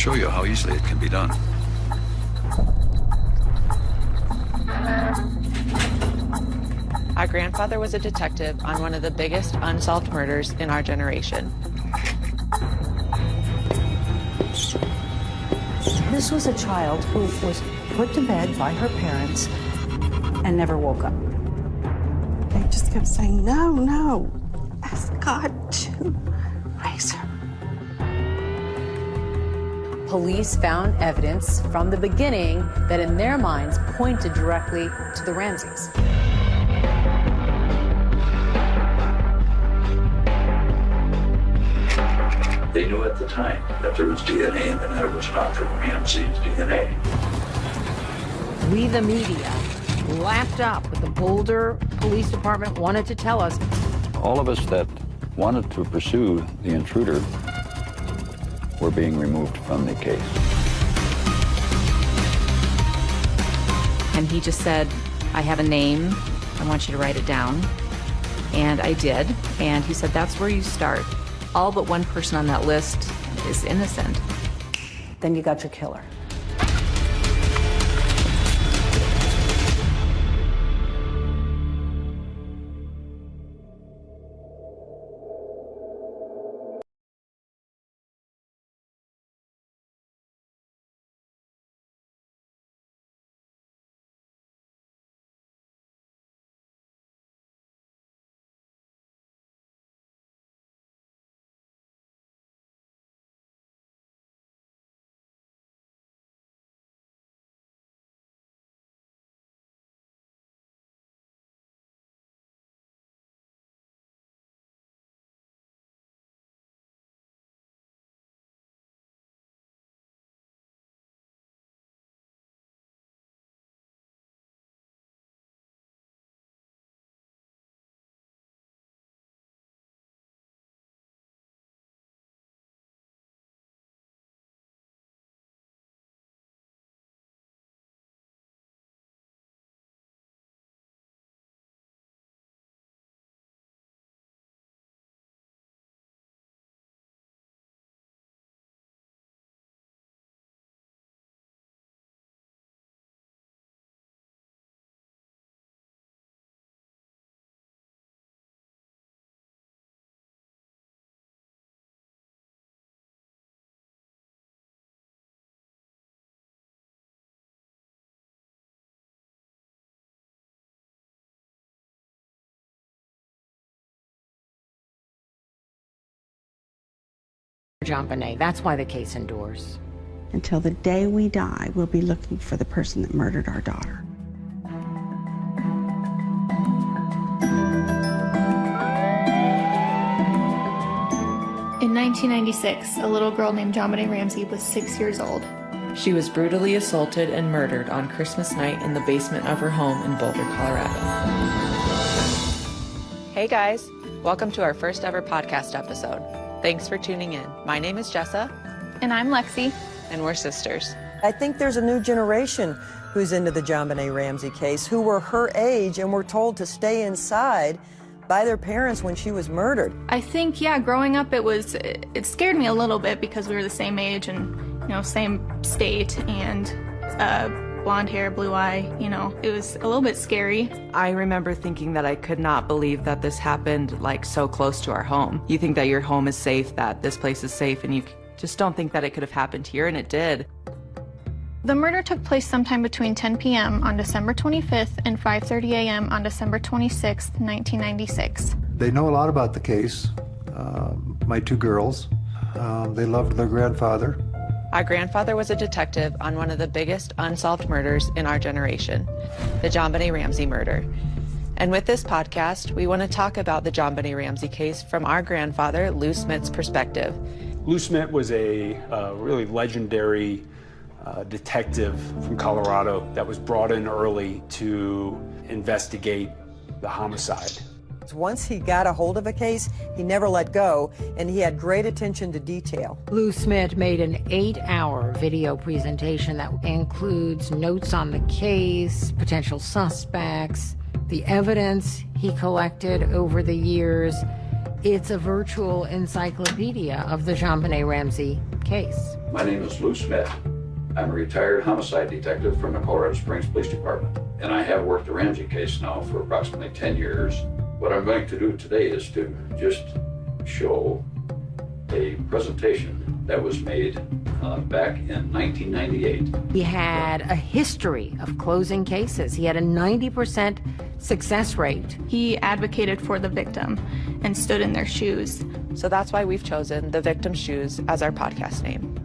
show you how easily it can be done. Our grandfather was a detective on one of the biggest unsolved murders in our generation. This was a child who was put to bed by her parents and never woke up. They just kept saying, no, no, ask God to raise her. Police found evidence from the beginning that in their minds pointed directly to the Ramseys. They knew at the time that there was DNA and that it was not from Ramsey's DNA. We, the media, lapped up what the Boulder Police Department wanted to tell us. All of us that wanted to pursue the intruder were being removed from the case. And he just said, I have a name, I want you to write it down. And I did, and he said, that's where you start. All but one person on that list is innocent. Then you got your killer. JonBenét. That's why the case endures. Until the day we die, we'll be looking for the person that murdered our daughter. In 1996, a little girl named JonBenét Ramsey was 6 years old. She was brutally assaulted and murdered on Christmas night in the basement of her home in Boulder, Colorado. Hey guys, welcome to our first ever podcast episode. Thanks for tuning in. My name is Jessa. And I'm Lexi. And we're sisters. I think there's a new generation who's into the JonBenét Ramsey case who were her age and were told to stay inside by their parents when she was murdered. I think, yeah, growing up it scared me a little bit because we were the same age and, you know, same state and blonde hair, blue eye, you know, it was a little bit scary. I remember thinking that I could not believe that this happened like so close to our home. You think that your home is safe, that this place is safe, and you just don't think that it could have happened here, and it did. The murder took place sometime between 10 p.m. on December 25th and 5:30 a.m. on December 26th, 1996. They know a lot about the case. My two girls, they loved their grandfather. Our grandfather was a detective on one of the biggest unsolved murders in our generation, the JonBenét Ramsey murder. And with this podcast, we want to talk about the JonBenét Ramsey case from our grandfather, Lou Smith's perspective. Lou Smith was a really legendary detective from Colorado that was brought in early to investigate the homicide. Once he got a hold of a case, he never let go, and he had great attention to detail. Lou Smith made an 8-hour video presentation that includes notes on the case, potential suspects, the evidence he collected over the years, It's a virtual encyclopedia of the JonBenét Ramsey case. My name is Lou Smith. I'm a retired homicide detective from the Colorado Springs Police Department, and I have worked the Ramsey case now for approximately 10 years. What I'm going to do today is to just show a presentation that was made back in 1998. He had a history of closing cases. He had a 90% success rate. He advocated for the victim and stood in their shoes. So that's why we've chosen The Victim's Shoes as our podcast name.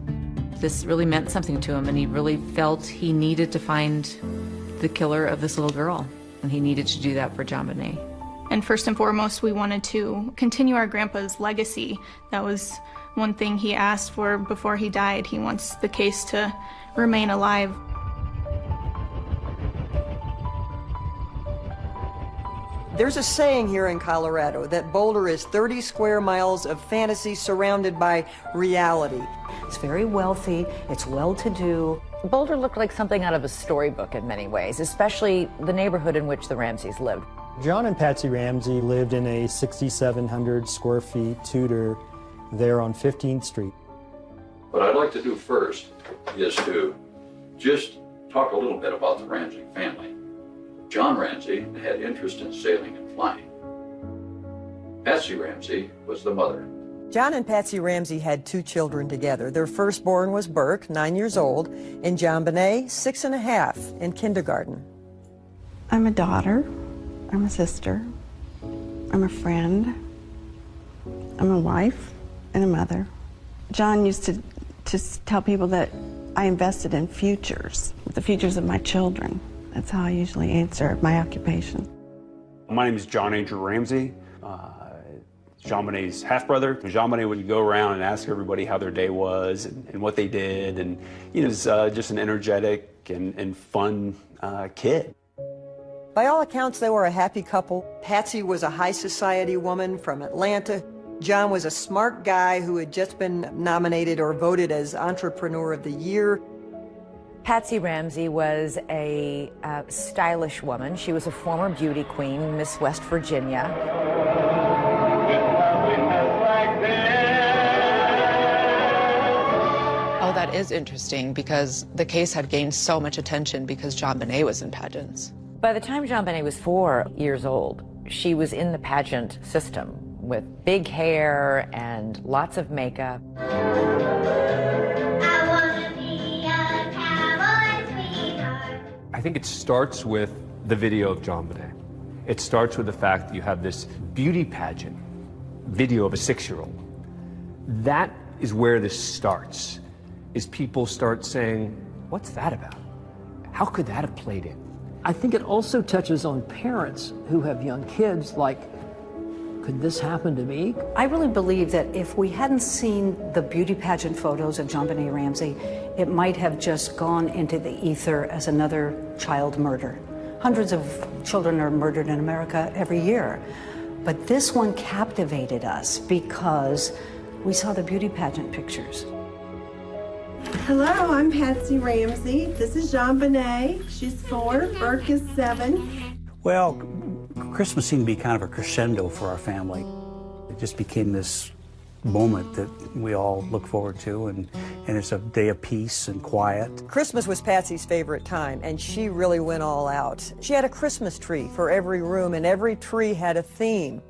This really meant something to him, and he really felt he needed to find the killer of this little girl, and he needed to do that for JonBenét. And first and foremost, we wanted to continue our grandpa's legacy. That was one thing he asked for before he died. He wants the case to remain alive. There's a saying here in Colorado that Boulder is 30 square miles of fantasy surrounded by reality. It's very wealthy, it's well-to-do. Boulder looked like something out of a storybook in many ways, especially the neighborhood in which the Ramseys lived. John and Patsy Ramsey lived in a 6,700 square feet Tudor there on 15th Street. What I'd like to do first is to just talk a little bit about the Ramsey family. John Ramsey had interest in sailing and flying. Patsy Ramsey was the mother. John and Patsy Ramsey had 2 children together. Their firstborn was Burke, 9 years old, and JonBenét, 6.5, in kindergarten. I'm a daughter. I'm a sister. I'm a friend. I'm a wife and a mother. John used to tell people that I invested in futures, the futures of my children. That's how I usually answer my occupation. My name is John Andrew Ramsey. JonBenét's half-brother. JonBenét would go around and ask everybody how their day was and what they did, and he was just an energetic and fun kid. By all accounts, they were a happy couple. Patsy was a high society woman from Atlanta. John was a smart guy who had just been nominated or voted as Entrepreneur of the Year. Patsy Ramsey was a stylish woman. She was a former beauty queen, Miss West Virginia. Oh, that is interesting because the case had gained so much attention because JonBenét was in pageants. By the time JonBenét was 4 years old, she was in the pageant system with big hair and lots of makeup. I think it starts with the video of JonBenét. It starts with the fact that you have this beauty pageant video of a 6-year-old. That is where this starts, is people start saying, what's that about? How could that have played in? I think it also touches on parents who have young kids, like, could this happen to me? I really believe that if we hadn't seen the beauty pageant photos of JonBenét Ramsey, it might have just gone into the ether as another child murder. Hundreds of children are murdered in America every year. But this one captivated us because we saw the beauty pageant pictures. Hello, I'm Patsy Ramsey. This is JonBenét. She's 4, Burke is 7. Well, Christmas seemed to be kind of a crescendo for our family. It just became this moment that we all look forward to, and it's a day of peace and quiet. Christmas was Patsy's favorite time, and she really went all out. She had a Christmas tree for every room, and every tree had a theme.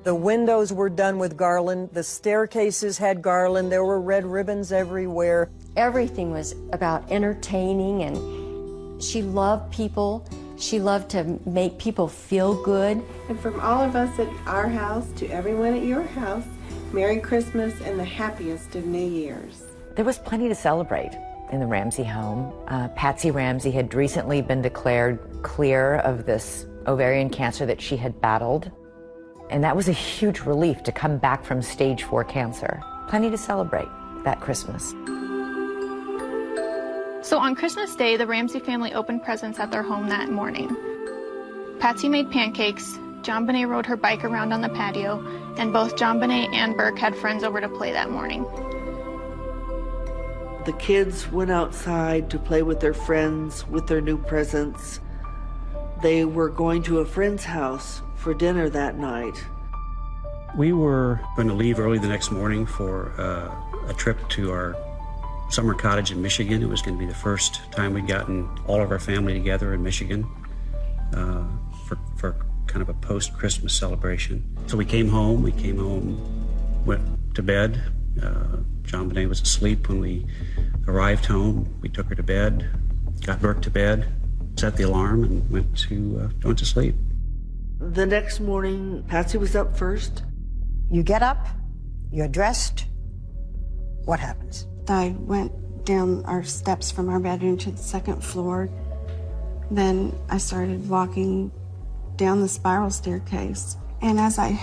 The windows were done with garland, the staircases had garland, there were red ribbons everywhere. Everything was about entertaining, and she loved people. She loved to make people feel good. And from all of us at our house to everyone at your house, Merry Christmas and the happiest of New Year's. There was plenty to celebrate in the Ramsey home. Patsy Ramsey had recently been declared clear of this ovarian cancer that she had battled. And that was a huge relief to come back from stage 4 cancer. Plenty to celebrate that Christmas. So on Christmas Day, the Ramsey family opened presents at their home that morning. Patsy made pancakes, JonBenét rode her bike around on the patio, and both JonBenét and Burke had friends over to play that morning. The kids went outside to play with their friends with their new presents. They were going to a friend's house for dinner that night. We were going to leave early the next morning for a trip to our summer cottage in Michigan. It was going to be the first time we'd gotten all of our family together in Michigan for kind of a post-Christmas celebration. So we came home, went to bed. JonBenét was asleep when we arrived home. We took her to bed, got Burke to bed, set the alarm, and went to sleep. The next morning, Patsy was up first. You get up, you're dressed. What happens? I went down our steps from our bedroom to the second floor. Then I started walking down the spiral staircase. And as I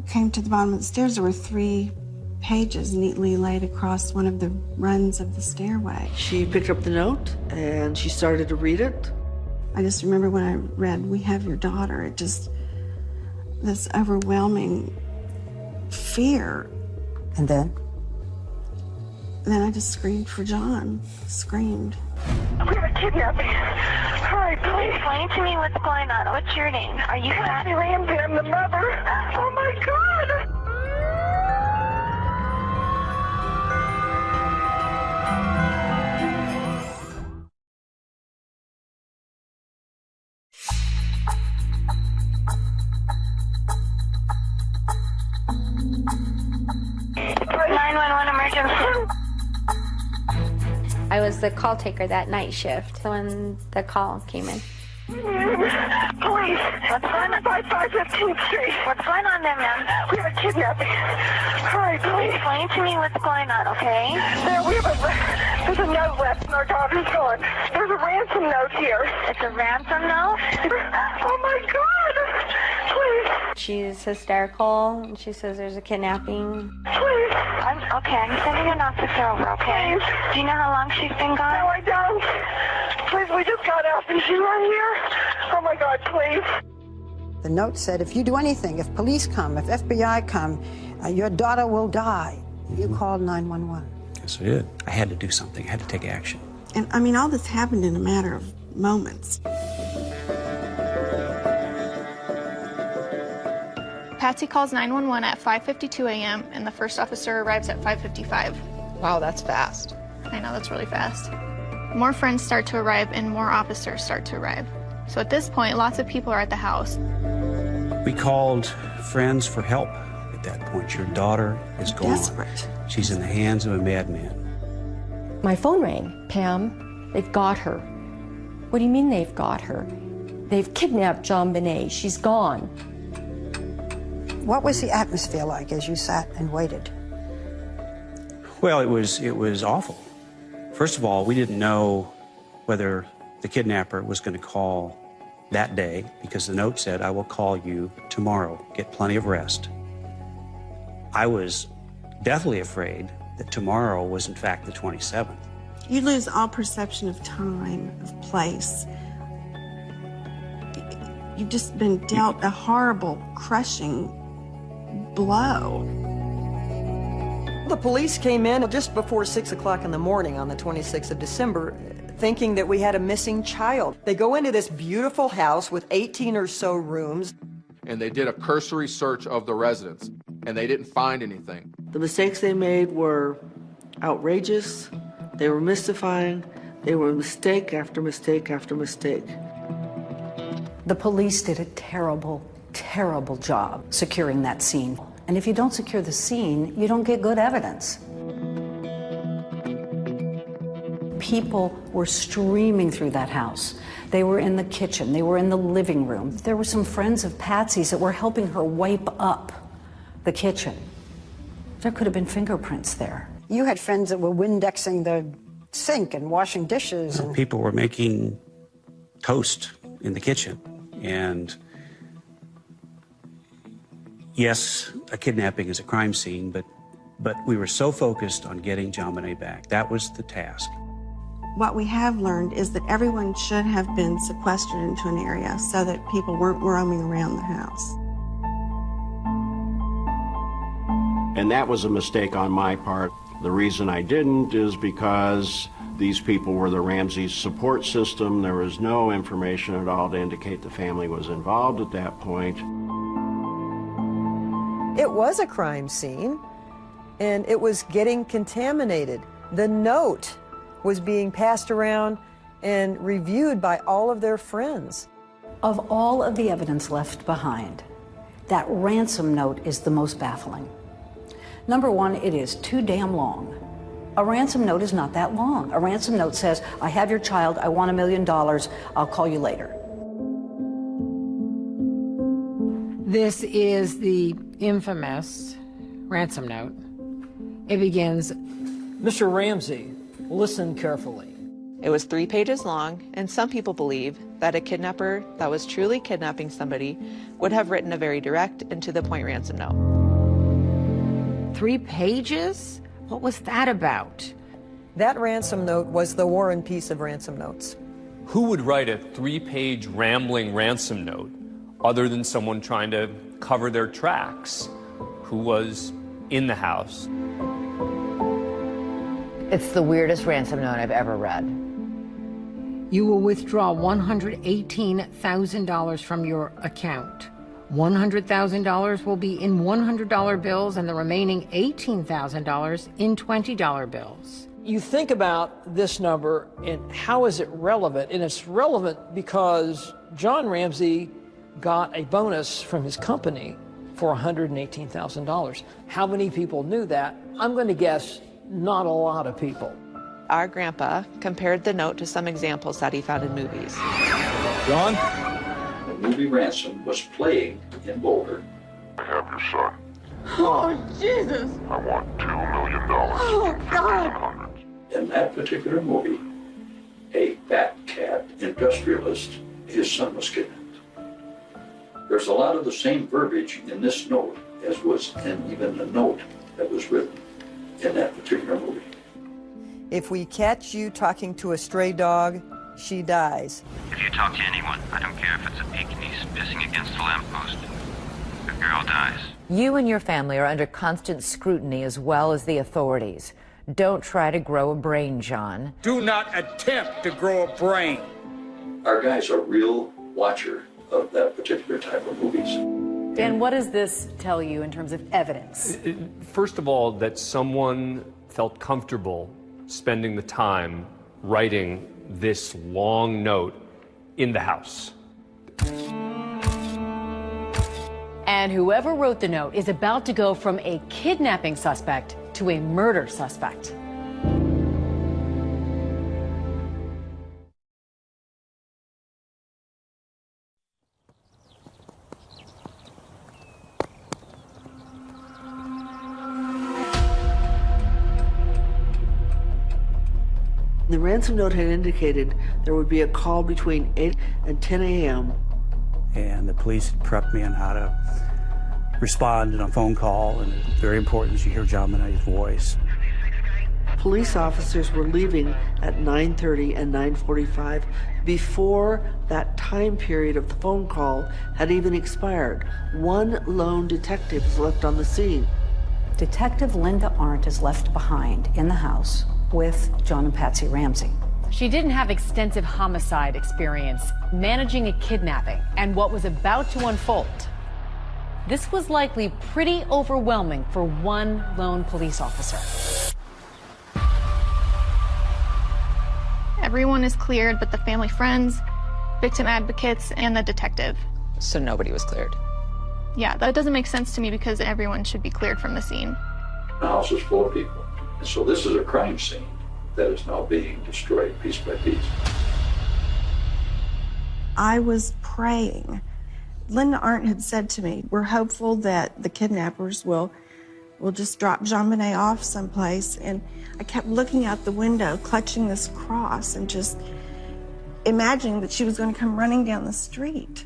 came to the bottom of the stairs, there were 3 pages neatly laid across one of the runs of the stairway. She picked up the note and she started to read it. I just remember when I read, "We have your daughter," it just, this overwhelming fear. And then? Then I just screamed for John, screamed. We were kidnapping. Hurry, please. Explain to me what's going on. What's your name? Are you Patsy Ramsey? I'm the mother. Oh my God. 911 emergency. I was the call taker that night shift when the call came in. Police, what's going on? 515th Street. What's going on there, ma'am? We have a kidnapping. Hurry, please. Explain to me what's going on, okay? There's a note left and our daughter's gone. There's a ransom note here. It's a ransom note? Oh my God! Please. She's hysterical, and she says there's a kidnapping. Please. I'm sending an officer over, okay? Please. Do you know how long she's been gone? No, I don't. Please, we just got out and she's not here. Oh my God, please. The note said, if you do anything, if police come, if FBI come, your daughter will die. You called 911. Yes, I did. I had to do something. I had to take action. And I mean, all this happened in a matter of moments. Patsy calls 911 at 5:52 a.m. and the first officer arrives at 5:55. Wow, that's fast. I know, that's really fast. More friends start to arrive and more officers start to arrive. So at this point, lots of people are at the house. We called friends for help at that point. Your daughter is gone. Desperate. She's in the hands of a madman. My phone rang. Pam, they've got her. What do you mean they've got her? They've kidnapped JonBenét. She's gone. What was the atmosphere like as you sat and waited? Well, it was awful. First of all, we didn't know whether the kidnapper was going to call that day because the note said, "I will call you tomorrow. Get plenty of rest." I was deathly afraid that tomorrow was in fact the 27th. You lose all perception of time, of place. You've just been dealt a horrible, crushing blow. The police came in just before 6 o'clock in the morning on the 26th of December, thinking that we had a missing child. They go into this beautiful house with 18 or so rooms. And they did a cursory search of the residence, and they didn't find anything. The mistakes they made were outrageous. They were mystifying. They were mistake after mistake after mistake. The police did a terrible, terrible job securing that scene. And if you don't secure the scene, you don't get good evidence. People were streaming through that house. They were in the kitchen. They were in the living room. There were some friends of Patsy's that were helping her wipe up the kitchen. There could have been fingerprints there. You had friends that were Windexing the sink and washing dishes. And People were making toast in the kitchen. And yes, a kidnapping is a crime scene, but we were so focused on getting JonBenét back. That was the task. What we have learned is that everyone should have been sequestered into an area so that people weren't roaming around the house. And that was a mistake on my part. The reason I didn't is because these people were the Ramsey's support system. There was no information at all to indicate the family was involved at that point. It was a crime scene, and it was getting contaminated. The note was being passed around and reviewed by all of their friends. Of all of the evidence left behind, that ransom note is the most baffling. Number one, it is too damn long. A ransom note is not that long. A ransom note says, I have your child, I want $1 million, I'll call you later. This is the infamous ransom note. It begins, Mr. Ramsey, listen carefully. It was 3 pages long, and some people believe that a kidnapper that was truly kidnapping somebody would have written a very direct and to-the-point ransom note. 3 pages? What was that about? That ransom note was the War and Peace of ransom notes. Who would write a 3-page rambling ransom note other than someone trying to cover their tracks who was in the house? It's the weirdest ransom note I've ever read. You will withdraw $118,000 from your account. $100,000 will be in $100 bills and the remaining $18,000 in $20 bills. You think about this number and how is it relevant? And it's relevant because John Ramsey got a bonus from his company for $118,000. How many people knew that? I'm going to guess not a lot of people. Our grandpa compared the note to some examples that he found in movies. John? The movie Ransom was playing in Boulder. I have your son. Oh, Jesus. I want $2 million. Oh, God. In that particular movie, a fat cat industrialist, his son was kidnapped. There's a lot of the same verbiage in this note as was in even the note that was written in that particular movie. If we catch you talking to a stray dog, she dies. If you talk to anyone, I don't care if it's a Pekingese pissing against a lamppost, the girl dies. You and your family are under constant scrutiny as well as the authorities. Don't try to grow a brain, John. Do not attempt to grow a brain. Our guy's a real watcher of that particular type of movies. Dan, what does this tell you in terms of evidence? First of all, that someone felt comfortable spending the time writing this long note in the house. And whoever wrote the note is about to go from a kidnapping suspect to a murder suspect. The ransom note had indicated there would be a call between 8 and 10 a.m. And the police had prepped me on how to respond in a phone call, and it's very important you hear JonBenét's voice. Police officers were leaving at 9:30 and 9:45 before that time period of the phone call had even expired. One lone detective was left on the scene. Detective Linda Arndt is left behind in the house with John and Patsy Ramsey. She didn't have extensive homicide experience managing a kidnapping and what was about to unfold. This was likely pretty overwhelming for one lone police officer. Everyone is cleared but the family friends, victim advocates, and the detective. So nobody was cleared? Yeah, that doesn't make sense to me because everyone should be cleared from the scene. The house is full of people. And so this is a crime scene that is now being destroyed piece by piece. I was praying. Linda Arndt had said to me, we're hopeful that the kidnappers will just drop JonBené off someplace. And I kept looking out the window, clutching this cross and just imagining that she was going to come running down the street.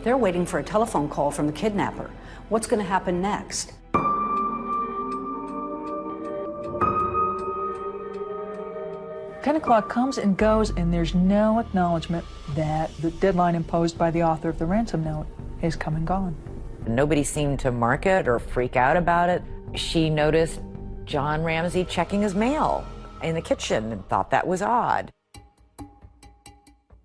They're waiting for a telephone call from the kidnapper. What's going to happen next? 10 o'clock comes and goes, and there's no acknowledgement that the deadline imposed by the author of the ransom note is come and gone. Nobody seemed to mark it or freak out about it. She noticed John Ramsey checking his mail in the kitchen and thought that was odd.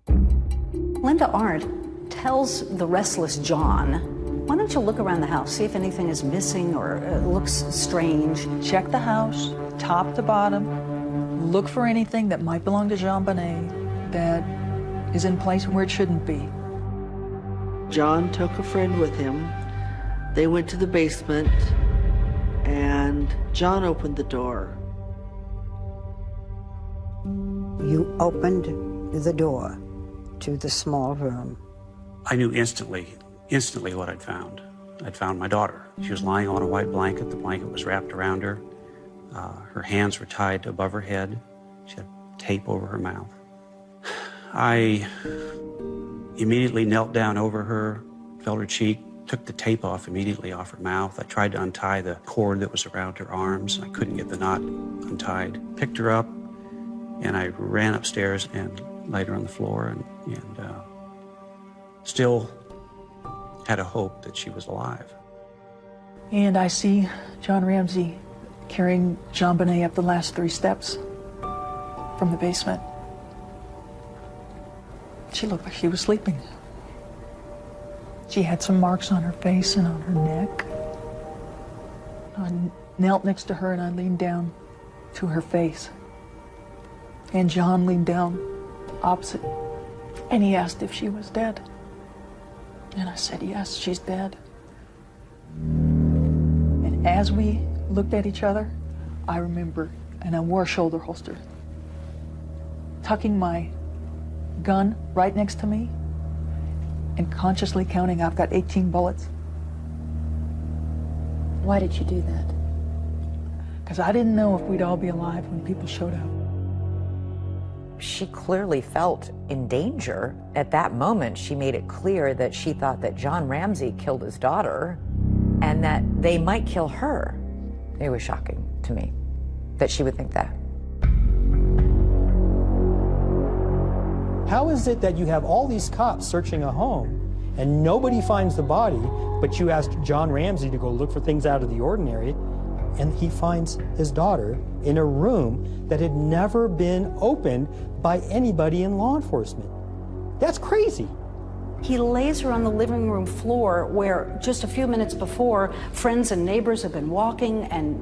Linda Arndt tells the restless John, why don't you look around the house, see if anything is missing or looks strange. Check the house, top to bottom. Look for anything that might belong to JonBenét that is in place where it shouldn't be. John took a friend with him. They went to the basement, and John opened the door. You opened the door to the small room. I knew instantly what I'd found. I'd found my daughter. She was lying on a white blanket. The blanket was wrapped around her. Her hands were tied above her head. She had tape over her mouth. I immediately knelt down over her, felt her cheek, took the tape off immediately off her mouth. I tried to untie the cord that was around her arms. I couldn't get the knot untied. Picked her up, and I ran upstairs and laid her on the floor and still had a hope that she was alive. And I see John Ramsey carrying JonBenét up the last 3 steps from the basement. She looked like she was sleeping. She had some marks on her face and on her neck. I knelt next to her and I leaned down to her face. And John leaned down opposite, and he asked if she was dead. And I said, yes, she's dead. And as we looked at each other, I remember, and I wore a shoulder holster, tucking my gun right next to me and consciously counting, I've got 18 bullets. Why did you do that? Because I didn't know if we'd all be alive when people showed up. She clearly felt in danger. At that moment, she made it clear that she thought that John Ramsey killed his daughter and that they might kill her. It was shocking to me that she would think that. How is it that you have all these cops searching a home and nobody finds the body, but you asked John Ramsey to go look for things out of the ordinary, and he finds his daughter in a room that had never been opened by anybody in law enforcement? That's crazy. He lays her on the living room floor where just a few minutes before, friends and neighbors have been walking and,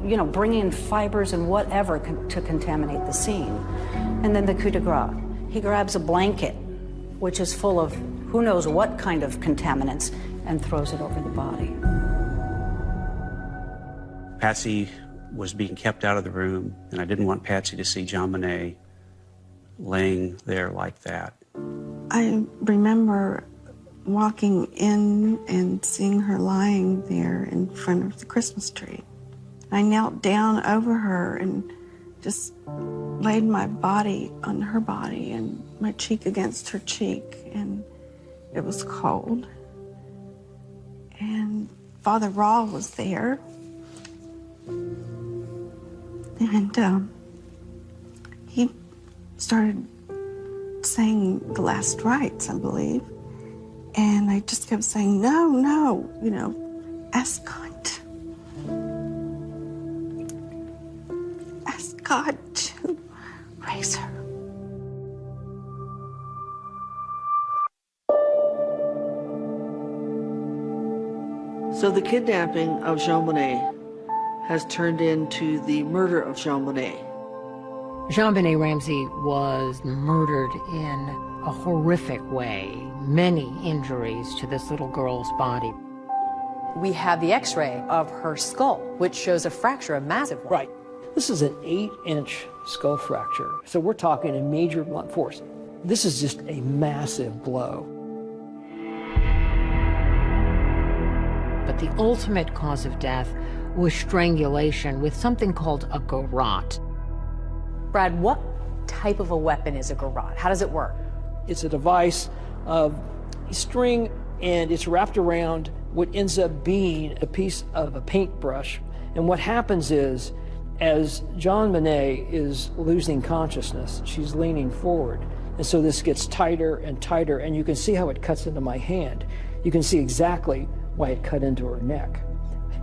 you know, bringing in fibers and whatever to contaminate the scene. And then the coup de grace. He grabs a blanket, which is full of who knows what kind of contaminants, and throws it over the body. Patsy was being kept out of the room, and I didn't want Patsy to see JonBenét laying there like that. I remember walking in and seeing her lying there in front of the Christmas tree. I knelt down over her and just laid my body on her body and my cheek against her cheek, and it was cold. And Father Rawl was there. And he started saying the last rites, I believe. And I just kept saying, no, no, you know, ask God. Ask God to raise her. So the kidnapping of JonBenét has turned into the murder of JonBenét. JonBenét Ramsey was murdered in a horrific way. Many injuries to this little girl's body. We have the x-ray of her skull, which shows a fracture, a massive one. Right. This is an 8-inch skull fracture. So we're talking a major blunt force. This is just a massive blow. But the ultimate cause of death was strangulation with something called a garrote. Brad, what type of a weapon is a garrote? How does it work? It's a device of a string, and it's wrapped around what ends up being a piece of a paintbrush. And what happens is, as JonBenét is losing consciousness, she's leaning forward. And so this gets tighter and tighter, and you can see how it cuts into my hand. You can see exactly why it cut into her neck.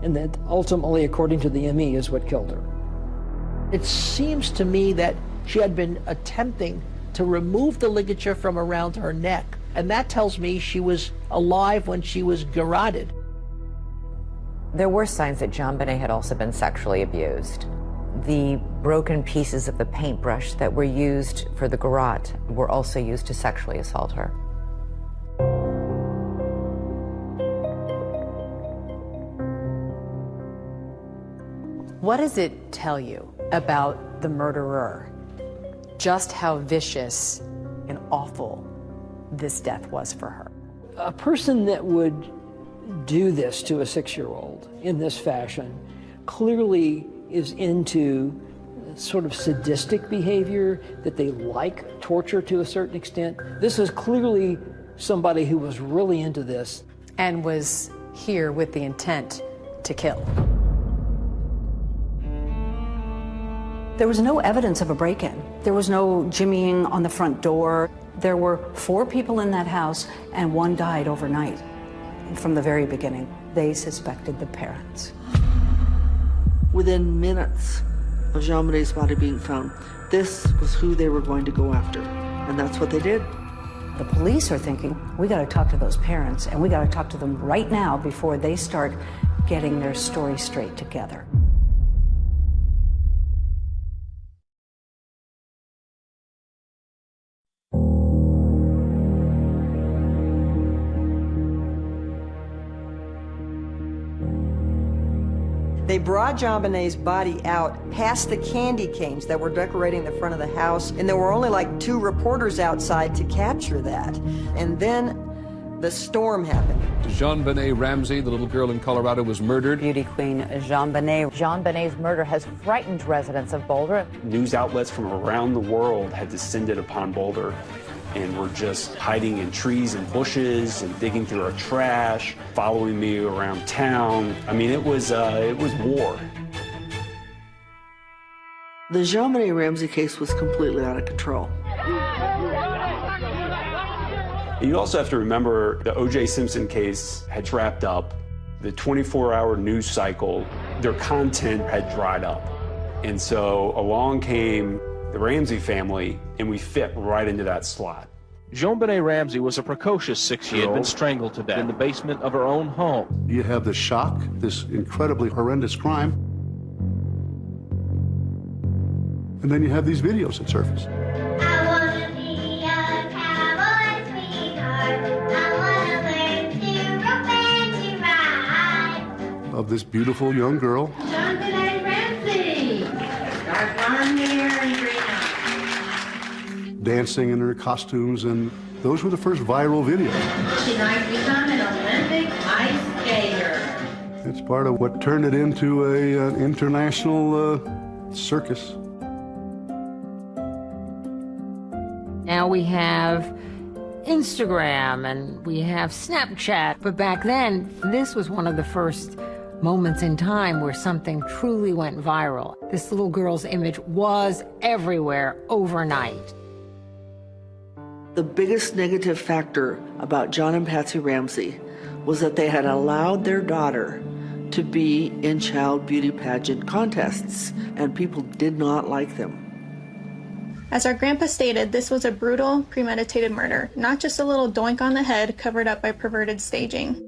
And that ultimately, according to the ME, is what killed her. It seems to me that she had been attempting to to remove the ligature from around her neck. And that tells me she was alive when she was garroted. There were signs that JonBenét had also been sexually abused. The broken pieces of the paintbrush that were used for the garrote were also used to sexually assault her. What does it tell you about the murderer? Just how vicious and awful this death was for her? A person that would do this to a 6-year-old in this fashion clearly is into sort of sadistic behavior, that they like torture to a certain extent. This is clearly somebody who was really into this. And was here with the intent to kill. There was no evidence of a break-in. There was no jimmying on the front door. There were 4 people in that house, and 1 died overnight. From the very beginning, they suspected the parents. Within minutes of JonBenét's body being found, this was who they were going to go after, and that's what they did. The police are thinking, we got to talk to those parents, and we got to talk to them right now before they start getting their story straight together. They brought JonBenét's body out past the candy canes that were decorating the front of the house, and there were only like 2 reporters outside to capture that. And then the storm happened. JonBenét Ramsey, the little girl in Colorado, was murdered. Beauty queen JonBenét. JonBenét's murder has frightened residents of Boulder. News outlets from around the world had descended upon Boulder and were just hiding in trees and bushes and digging through our trash, following me around town. I mean, it was war. The JonBenét Ramsey case was completely out of control. You also have to remember the O.J. Simpson case had wrapped up. The 24-hour news cycle, their content had dried up. And so along came the Ramsey family, and we fit right into that slot. JonBenét Ramsey was a precocious 6-year-old. She had been strangled to death in the basement of her own home. You have the shock, this incredibly horrendous crime, and then you have these videos that surface. I wanna be a cowboy, sweetheart. I wanna learn to rope and to ride. Of this beautiful young girl. JonBenét Ramsey. Dark blonde hair and green eyes. Dancing in her costumes, and those were the first viral videos. She might become an Olympic ice skater. It's part of what turned it into an international circus. Now we have Instagram and we have Snapchat, but back then, this was one of the first moments in time where something truly went viral. This little girl's image was everywhere overnight. The biggest negative factor about John and Patsy Ramsey was that they had allowed their daughter to be in child beauty pageant contests, and people did not like them. As our grandpa stated, this was a brutal, premeditated murder, not just a little doink on the head covered up by perverted staging.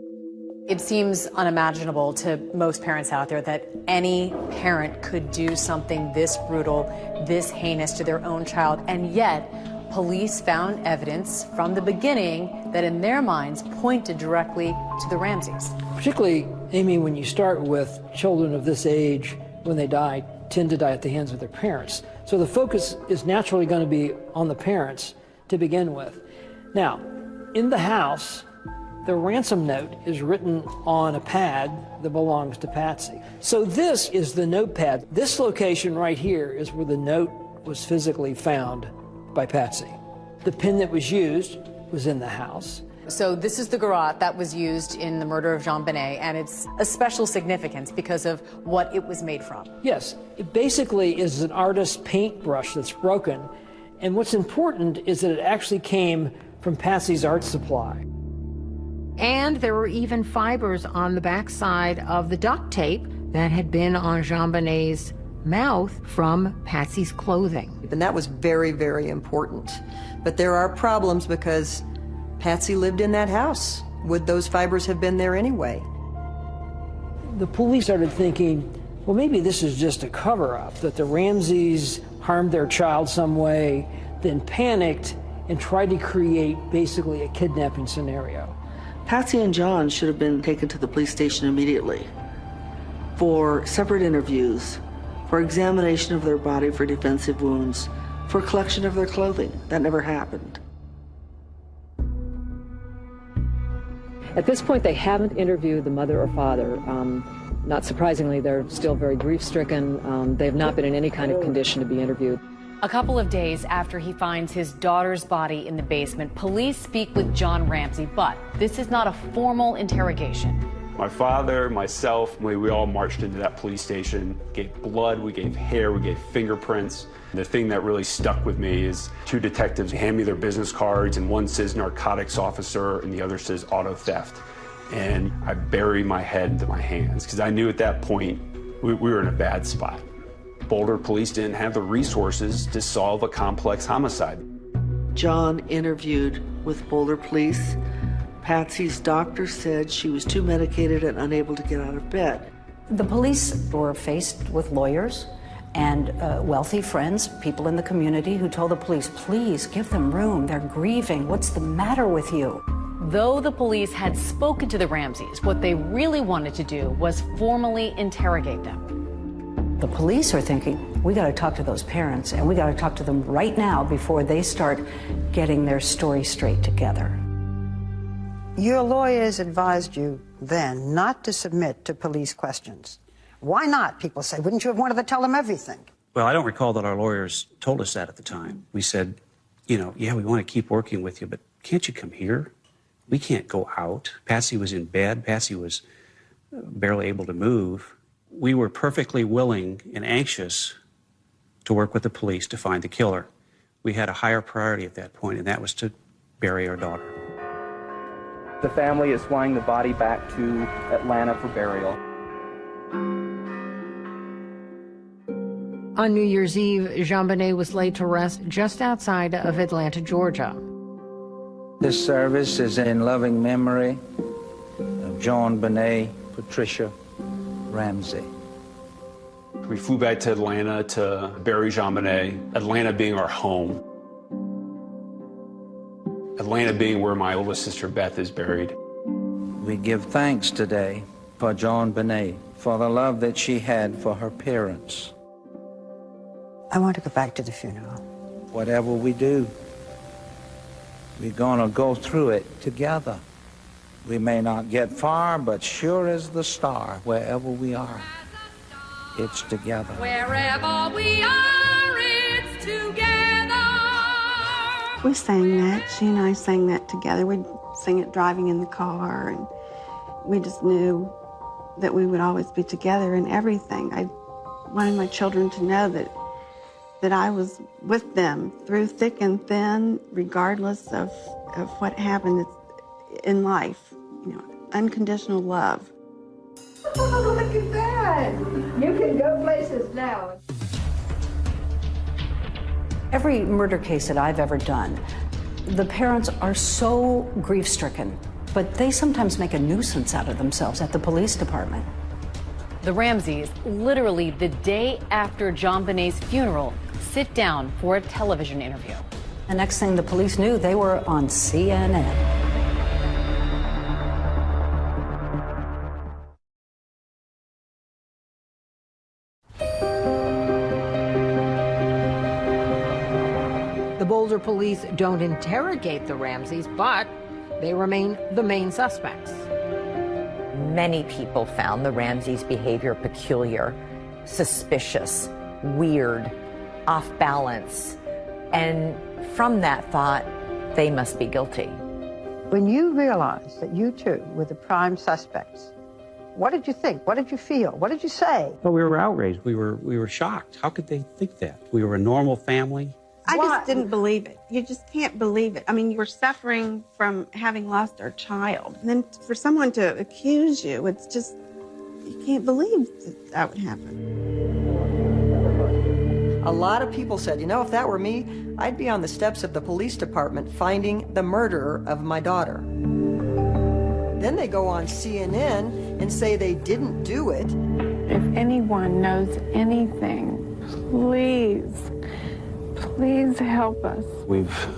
It seems unimaginable to most parents out there that any parent could do something this brutal, this heinous to their own child, and yet police found evidence from the beginning that in their minds pointed directly to the Ramseys. Particularly, Amy, when you start with children of this age, when they die, tend to die at the hands of their parents. So the focus is naturally going to be on the parents to begin with. Now, in the house, the ransom note is written on a pad that belongs to Patsy. So this is the notepad. This location right here is where the note was physically found by Patsy. The pen that was used was in the house. So this is the garrote that was used in the murder of JonBenét, and it's a special significance because of what it was made from. Yes, it basically is an artist's paintbrush that's broken, and what's important is that it actually came from Patsy's art supply. And there were even fibers on the backside of the duct tape that had been on JonBenét's mouth from Patsy's clothing. And that was very, very important. But there are problems because Patsy lived in that house. Would those fibers have been there anyway? The police started thinking, well, maybe this is just a cover-up, that the Ramseys harmed their child some way, then panicked and tried to create basically a kidnapping scenario. Patsy and John should have been taken to the police station immediately for separate interviews, for examination of their body for defensive wounds, for collection of their clothing. That never happened. At this point, they haven't interviewed the mother or father. Not surprisingly, they're still very grief-stricken. They have not been in any kind of condition to be interviewed. A couple of days after he finds his daughter's body in the basement, police speak with John Ramsey, but this is not a formal interrogation. My father, myself, we all marched into that police station, gave blood, we gave hair, we gave fingerprints. The thing that really stuck with me is two detectives hand me their business cards, and one says narcotics officer and the other says auto theft. And I bury my head into my hands because I knew at that point we were in a bad spot. Boulder police didn't have the resources to solve a complex homicide. John interviewed with Boulder police. Patsy's doctor said she was too medicated and unable to get out of bed. The police were faced with lawyers and wealthy friends, people in the community who told the police, please give them room, they're grieving, what's the matter with you? Though the police had spoken to the Ramseys, what they really wanted to do was formally interrogate them. The police are thinking, we got to talk to those parents, and we got to talk to them right now before they start getting their story straight together. Your lawyers advised you then not to submit to police questions. Why not? People say, wouldn't you have wanted to tell them everything? Well, I don't recall that our lawyers told us that at the time. We said, yeah, we want to keep working with you, but can't you come here? We can't go out. Patsy was in bed. Patsy was barely able to move. We were perfectly willing and anxious to work with the police to find the killer. We had a higher priority at that point, and that was to bury our daughter. The family is flying the body back to Atlanta for burial. On New Year's Eve, JonBenét was laid to rest just outside of Atlanta, Georgia. This service is in loving memory of JonBenét Patricia Ramsey. We flew back to Atlanta to bury JonBenét, Atlanta being our home. Atlanta being where my oldest sister Beth is buried. We give thanks today for JonBenét, for the love that she had for her parents. I want to go back to the funeral. Whatever we do, we're gonna go through it together. We may not get far, but sure as the star, wherever we are, it's together. Wherever we are, it's together. We sang that. She and I sang that together. We'd sing it driving in the car, and we just knew that we would always be together in everything. I wanted my children to know that I was with them through thick and thin, regardless of what happened in life. Unconditional love. Oh, look at that. You can go places now. Every murder case that I've ever done, the parents are so grief-stricken, but they sometimes make a nuisance out of themselves at the police department. The Ramseys, literally the day after JonBenét's funeral, sit down for a television interview. The next thing the police knew, they were on CNN. The Boulder police don't interrogate the Ramseys, but they remain the main suspects. Many people found the Ramseys' behavior peculiar, suspicious, weird, off balance, and from that thought, they must be guilty. When you realized that you two were the prime suspects, what did you think? What did you feel? What did you say? Well, we were outraged. We were shocked. How could they think that? We were a normal family. I just didn't believe it. You just can't believe it. I mean, you were suffering from having lost our child. And then for someone to accuse you, it's just, you can't believe that would happen. A lot of people said, you know, if that were me, I'd be on the steps of the police department finding the murderer of my daughter. Then they go on CNN and say they didn't do it. If anyone knows anything, please help us. We've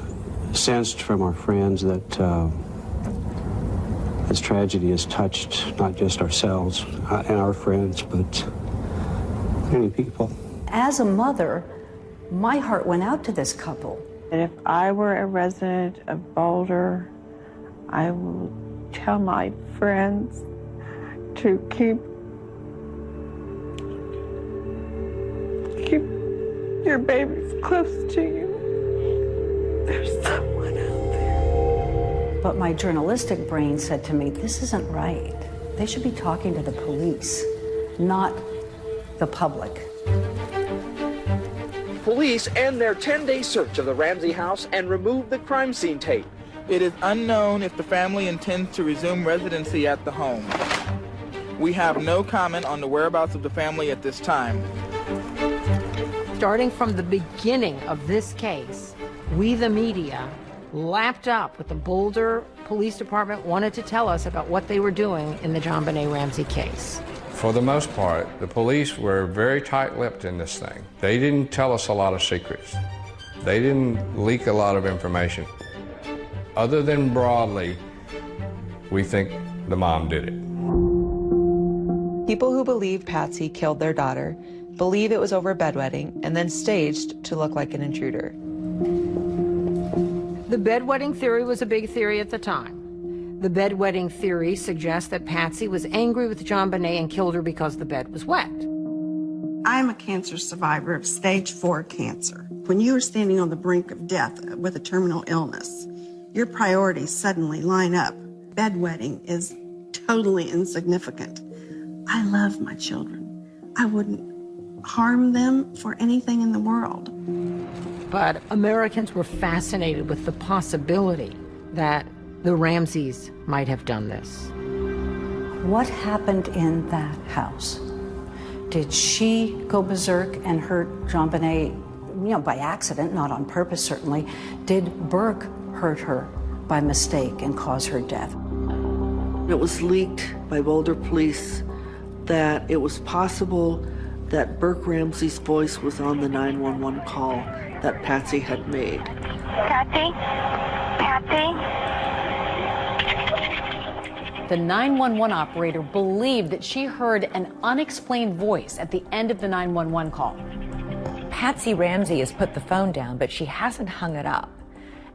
sensed from our friends that this tragedy has touched not just ourselves and our friends, but many people. As a mother, my heart went out to this couple. And if I were a resident of Boulder, I would tell my friends to keep your babies close to you. There's someone out there. But my journalistic brain said to me, this isn't right. They should be talking to the police, not the public. Police end their 10-day search of the Ramsey house and remove the crime scene tape. It is unknown if the family intends to resume residency at the home. We have no comment on the whereabouts of the family at this time. Starting from the beginning of this case, we, the media, lapped up what the Boulder Police Department wanted to tell us about what they were doing in the JonBenét Ramsey case. For the most part, the police were very tight-lipped in this thing. They didn't tell us a lot of secrets. They didn't leak a lot of information. Other than broadly, we think the mom did it. People who believe Patsy killed their daughter believe it was over a bedwetting and then staged to look like an intruder. The bedwetting theory was a big theory at the time. The bedwetting theory suggests that Patsy was angry with JonBenét and killed her because the bed was wet. I'm a cancer survivor of stage 4 cancer. When you are standing on the brink of death with a terminal illness, your priorities suddenly line up. Bedwetting is totally insignificant. I love my children. I wouldn't harm them for anything in the world. But Americans were fascinated with the possibility that the Ramseys might have done this. What happened in that house? Did she go berserk and hurt JonBenét, by accident, not on purpose certainly? Did Burke hurt her by mistake and cause her death? It was leaked by Boulder police that it was possible that Burke Ramsey's voice was on the 911 call that Patsy had made. Patsy? The 911 operator believed that she heard an unexplained voice at the end of the 911 call. Patsy Ramsey has put the phone down, but she hasn't hung it up.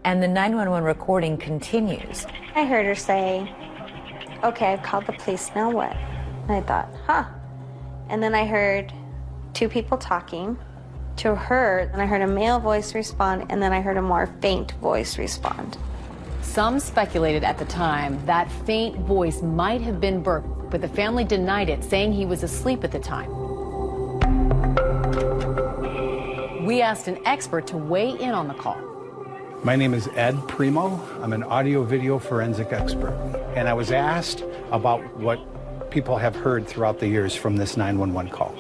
And the 911 recording continues. I heard her say, okay, I've called the police, now what? And I thought, And then I heard two people talking to her, and I heard a male voice respond, and then I heard a more faint voice respond. Some speculated at the time that faint voice might have been Burke, but the family denied it, saying he was asleep at the time. We asked an expert to weigh in on the call. My name is Ed Primo. I'm an audio-video forensic expert. And I was asked about what people have heard throughout the years from this 911 call.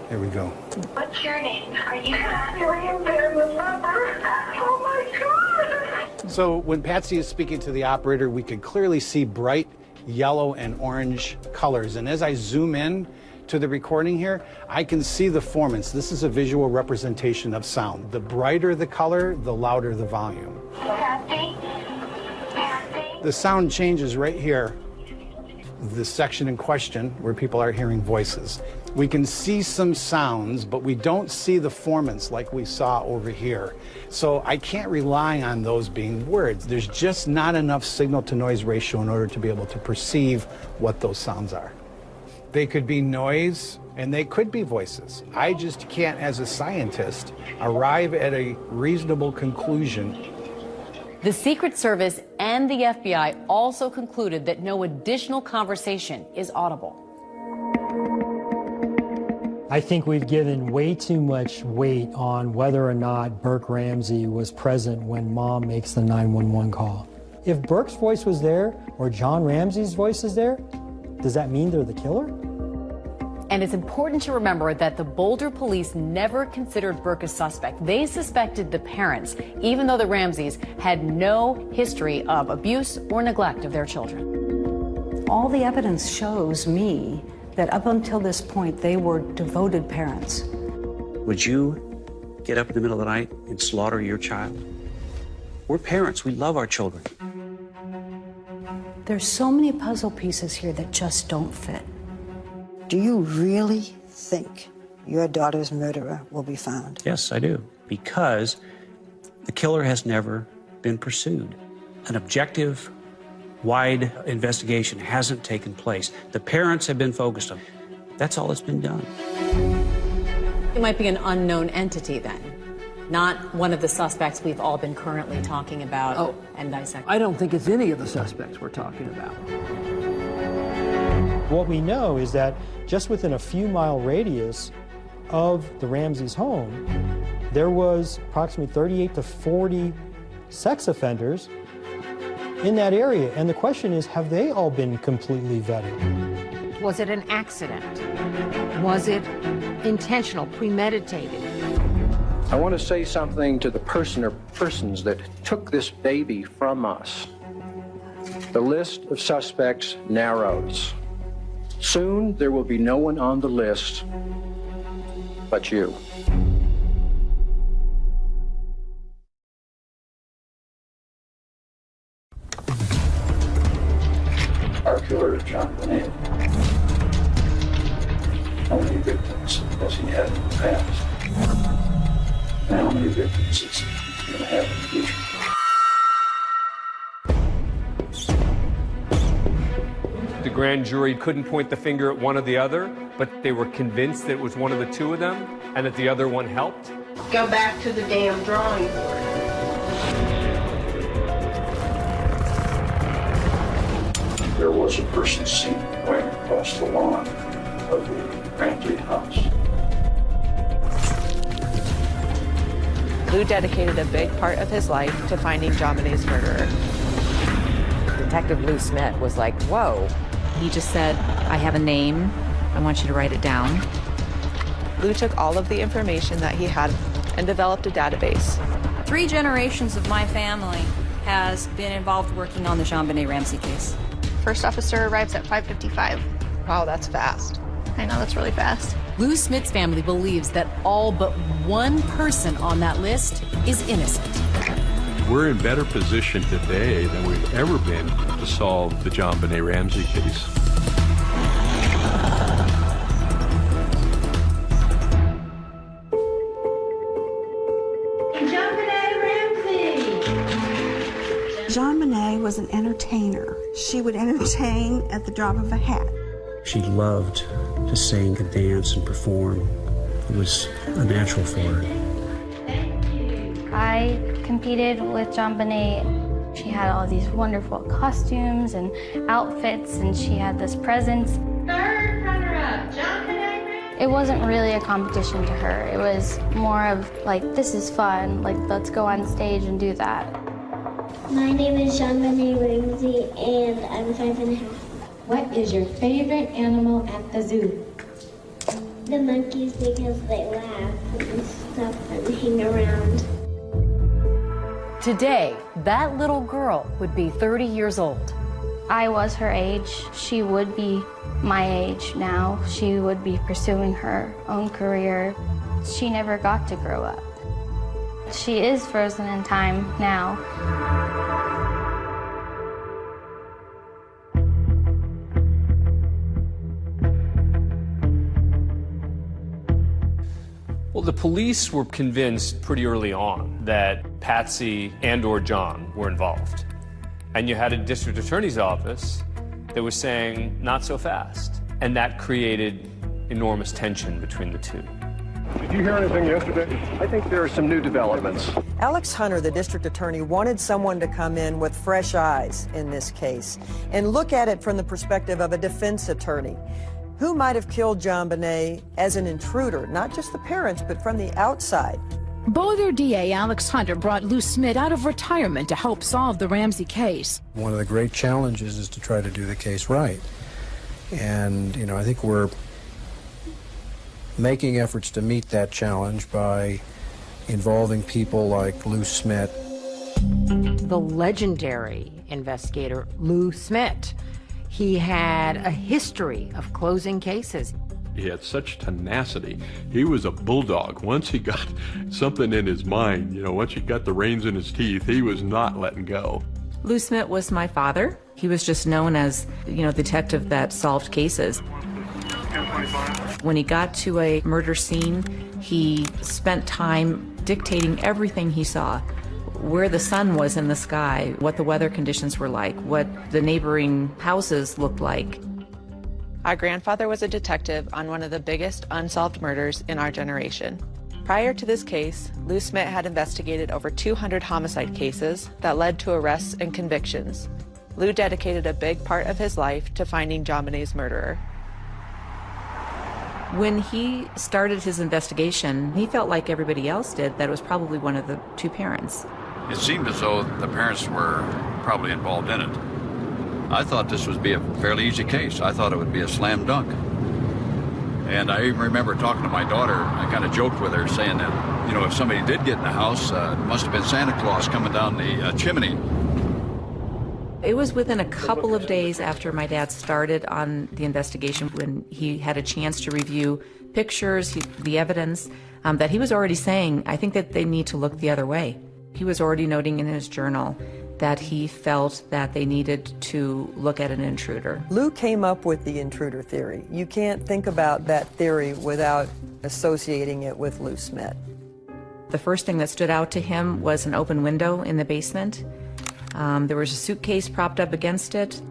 Here we go. What's your name? Are you laying there in the number? Oh my God! So when Patsy is speaking to the operator, we could clearly see bright yellow and orange colors. And as I zoom in to the recording here, I can see the formants. This is a visual representation of sound. The brighter the color, the louder the volume. Patsy? The sound changes right here, the section in question where people are hearing voices. We can see some sounds, but we don't see the formants like we saw over here. So I can't rely on those being words. There's just not enough signal-to-noise ratio in order to be able to perceive what those sounds are. They could be noise, and they could be voices. I just can't, as a scientist, arrive at a reasonable conclusion. The Secret Service and the FBI also concluded that no additional conversation is audible. I think we've given way too much weight on whether or not Burke Ramsey was present when Mom makes the 911 call. If Burke's voice was there or John Ramsey's voice is there, does that mean they're the killer? And it's important to remember that the Boulder police never considered Burke a suspect. They suspected the parents, even though the Ramseys had no history of abuse or neglect of their children. All the evidence shows me that up until this point, they were devoted parents. Would you get up in the middle of the night and slaughter your child? We're parents. We love our children. There's so many puzzle pieces here that just don't fit. Do you really think your daughter's murderer will be found? Yes, I do. Because the killer has never been pursued. An objective, wide investigation hasn't taken place. The parents have been focused on. That's all that's been done. It might be an unknown entity then, not one of the suspects we've all been currently talking about and dissecting. I don't think it's any of the suspects we're talking about. What we know is that just within a few mile radius of the Ramseys' home, there was approximately 38 to 40 sex offenders in that area. And the question is, have they all been completely vetted? Was it an accident? Was it intentional, premeditated? I want to say something to the person or persons that took this baby from us. The list of suspects narrows. Soon, there will be no one on the list but you. Our killer is John Bonet. How many victims has he had in the past? And how many victims is he going to have in the future? The grand jury couldn't point the finger at one or the other, but they were convinced that it was one of the two of them and that the other one helped. Go back to the damn drawing board. There was a person seen going across the lawn of the Ramsey house. Lou dedicated a big part of his life to finding JonBenét's murderer. Detective Lou Smith was like, whoa. He just said, I have a name. I want you to write it down. Lou took all of the information that he had and developed a database. 3 generations of my family has been involved working on the JonBenet Ramsey case. First officer arrives at 5:55. Wow, that's fast. I know, that's really fast. Lou Smith's family believes that all but one person on that list is innocent. We're in better position today than we've ever been to solve the JonBenet Ramsey case. JonBenet was an entertainer. She would entertain at the drop of a hat. She loved to sing and dance and perform. It was a natural for her. I competed with JonBenet. She had all these wonderful costumes and outfits, and she had this presence. Third runner-up, JonBenet. It wasn't really a competition to her. It was more of like, this is fun, like let's go on stage and do that. My name is JonBenet Ramsey, and I'm 5.5. What is your favorite animal at the zoo? The monkeys, because they laugh and stuff and hang around. Today, that little girl would be 30 years old. I was her age. She would be my age now. She would be pursuing her own career. She never got to grow up. She is frozen in time now. Well, the police were convinced pretty early on that Patsy and/or John were involved. And you had a district attorney's office that was saying, not so fast. And that created enormous tension between the two. Did you hear anything yesterday? I think there are some new developments. Alex Hunter, the district attorney, wanted someone to come in with fresh eyes in this case and look at it from the perspective of a defense attorney. Who might have killed JonBenet as an intruder, not just the parents, but from the outside? Boulder DA Alex Hunter brought Lou Smith out of retirement to help solve the Ramsey case. One of the great challenges is to try to do the case right. And, I think we're making efforts to meet that challenge by involving people like Lou Smit. The legendary investigator Lou Smit. He had a history of closing cases. He had such tenacity. He was a bulldog. Once he got something in his mind, once he got the reins in his teeth, he was not letting go. Lou Smit was my father. He was just known as, detective that solved cases. When he got to a murder scene, he spent time dictating everything he saw. Where the sun was in the sky, what the weather conditions were like, what the neighboring houses looked like. Our grandfather was a detective on one of the biggest unsolved murders in our generation. Prior to this case, Lou Smit had investigated over 200 homicide cases that led to arrests and convictions. Lou dedicated a big part of his life to finding JonBenét's murderer. When he started his investigation, he felt like everybody else did, that it was probably one of the two parents. It seemed as though the parents were probably involved in it. I thought this would be a fairly easy case. I thought it would be a slam dunk. And I even remember talking to my daughter. I kind of joked with her, saying that, if somebody did get in the house, it must have been Santa Claus coming down the chimney. It was within a couple of days after my dad started on the investigation, when he had a chance to review pictures, the evidence, that he was already saying, I think that they need to look the other way. He was already noting in his journal that he felt that they needed to look at an intruder. Lou came up with the intruder theory. You can't think about that theory without associating it with Lou Smit. The first thing that stood out to him was an open window in the basement. There was a suitcase propped up against it.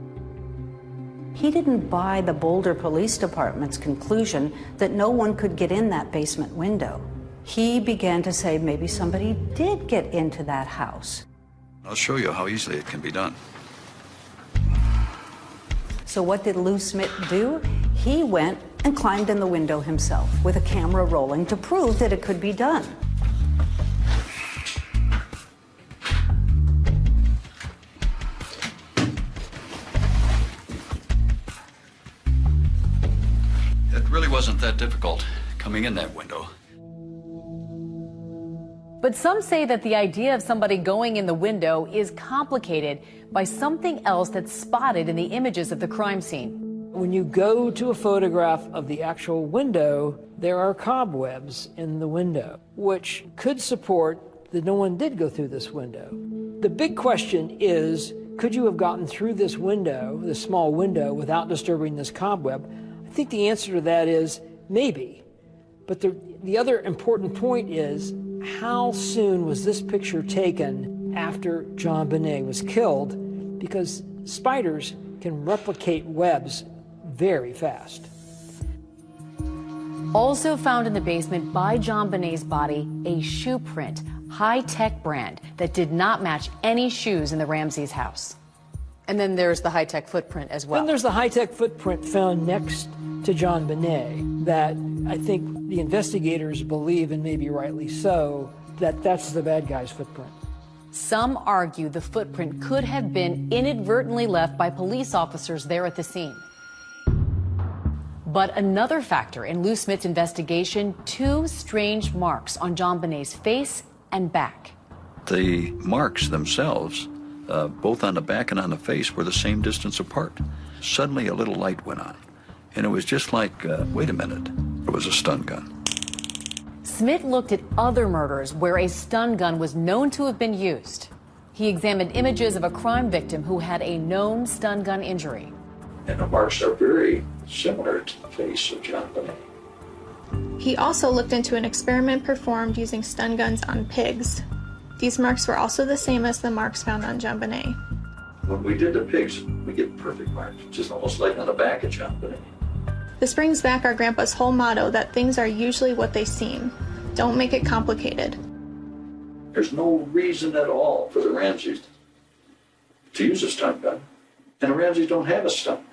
He didn't buy the Boulder Police Department's conclusion that no one could get in that basement window. He began to say maybe somebody did get into that house. I'll show you how easily it can be done. So what did Lou Smit do? He went and climbed in the window himself with a camera rolling to prove that it could be done. It really wasn't that difficult coming in that window. But some say that the idea of somebody going in the window is complicated by something else that's spotted in the images of the crime scene. When you go to a photograph of the actual window, there are cobwebs in the window, which could support that no one did go through this window. The big question is, could you have gotten through this window, this small window, without disturbing this cobweb? I think the answer to that is maybe. But the other important point is, how soon was this picture taken after JonBenet was killed? Because spiders can replicate webs very fast. Also found in the basement by JonBenét's body, a shoe print, high-tech brand that did not match any shoes in the Ramsey's house. And then there's the high-tech footprint as well. Then there's the high-tech footprint found next to JonBenet that I think the investigators believe, and maybe rightly so, that that's the bad guy's footprint. Some argue the footprint could have been inadvertently left by police officers there at the scene. But another factor in Lou Smit's investigation, two strange marks on JonBenét's face and back. The marks themselves, both on the back and on the face, were the same distance apart. Suddenly a little light went on, and it was just like, wait a minute, it was a stun gun. Smit looked at other murders where a stun gun was known to have been used. He examined images of a crime victim who had a known stun gun injury. And the marks are very similar to the face of JonBenet. He also looked into an experiment performed using stun guns on pigs. These marks were also the same as the marks found on JonBenet. When we did the pigs, we get perfect marks, just almost like on the back of JonBenet. This brings back our grandpa's whole motto that things are usually what they seem. Don't make it complicated. There's no reason at all for the Ramseys to use a stun gun. And the Ramseys don't have a stun gun.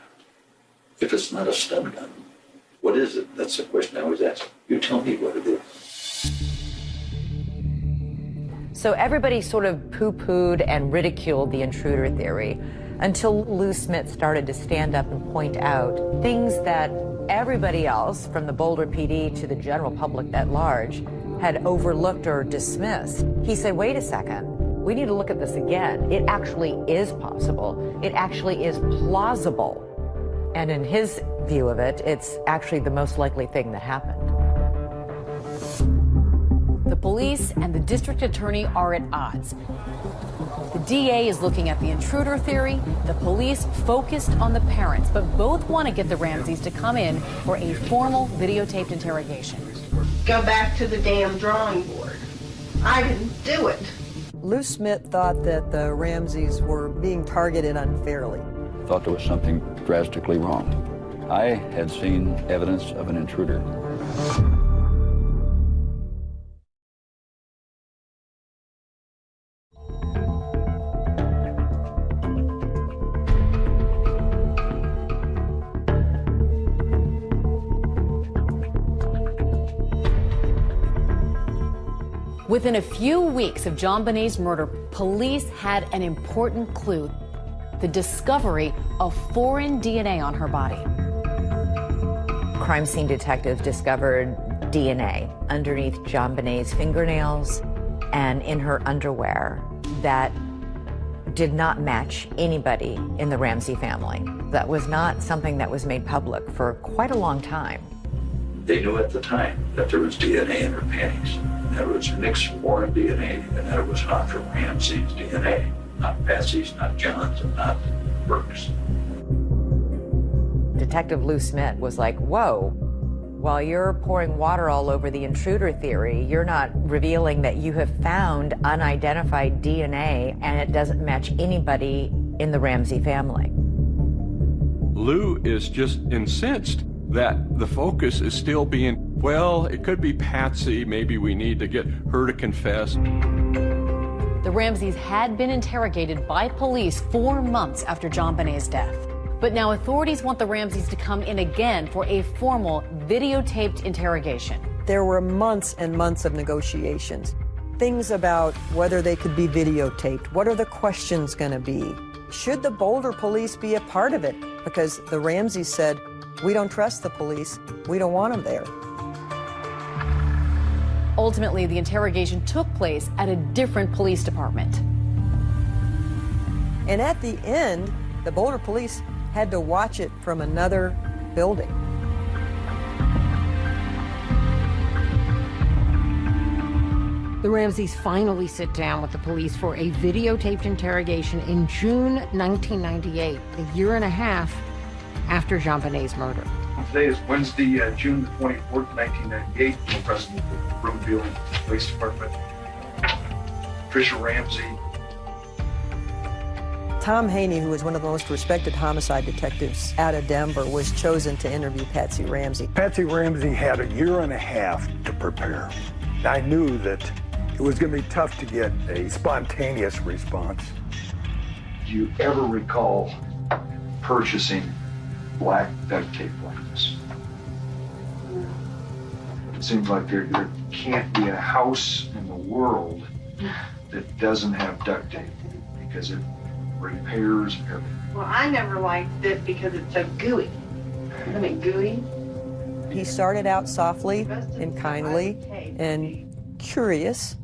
If it's not a stun gun, what is it? That's the question I always ask. You tell me what it is. So everybody sort of poo-pooed and ridiculed the intruder theory. until Lou Smit started to stand up and point out things that everybody else, from the Boulder PD to the general public at large, had overlooked or dismissed. He said, wait a second, we need to look at this again. It actually is possible. It actually is plausible. And in his view of it, it's actually the most likely thing that happened. The police and the district attorney are at odds. The DA is looking at the intruder theory, the police focused on the parents, but both want to get the Ramseys to come in for a formal videotaped interrogation. Go back to the damn drawing board. I didn't do it. Lou Smit thought that the Ramseys were being targeted unfairly. I thought there was something drastically wrong. I had seen evidence of an intruder. Within a few weeks of JonBenét's murder, police had an important clue: the discovery of foreign DNA on her body. Crime scene detectives discovered DNA underneath JonBenét's fingernails and in her underwear that did not match anybody in the Ramsey family. That was not something that was made public for quite a long time. They knew at the time that there was DNA in her panties, and that it was mixed foreign DNA, and that it was not from Ramsey's DNA, not Patsy's, not John's, and not Burke's. Detective Lou Smit was like, whoa, while you're pouring water all over the intruder theory, you're not revealing that you have found unidentified DNA and it doesn't match anybody in the Ramsey family. Lou is just incensed that the focus is still being, well, it could be Patsy, maybe we need to get her to confess. The Ramseys had been interrogated by police 4 months after JonBenét's death. But now authorities want the Ramseys to come in again for a formal videotaped interrogation. There were months and months of negotiations. Things about whether they could be videotaped. What are the questions going to be? Should the Boulder police be a part of it? Because the Ramseys said, we don't trust the police. We don't want them there. Ultimately, the interrogation took place at a different police department. And at the end, the Boulder police had to watch it from another building. The Ramseys finally sit down with the police for a videotaped interrogation in June 1998, a year and a half after JonBenét's murder. Today is Wednesday, June the 24th, 1998. I'm president of the Broomfield Police Department. Tricia Ramsey. Tom Haney, who was one of the most respected homicide detectives out of Denver, was chosen to interview Patsy Ramsey. Patsy Ramsey had a year and a half to prepare. I knew that it was going to be tough to get a spontaneous response. Do you ever recall purchasing black duct tape like this? It seems like there can't be a house in the world that doesn't have duct tape because it repairs everything. Well, I never liked it because it's so gooey. I mean, gooey. He started out softly and kindly and curious,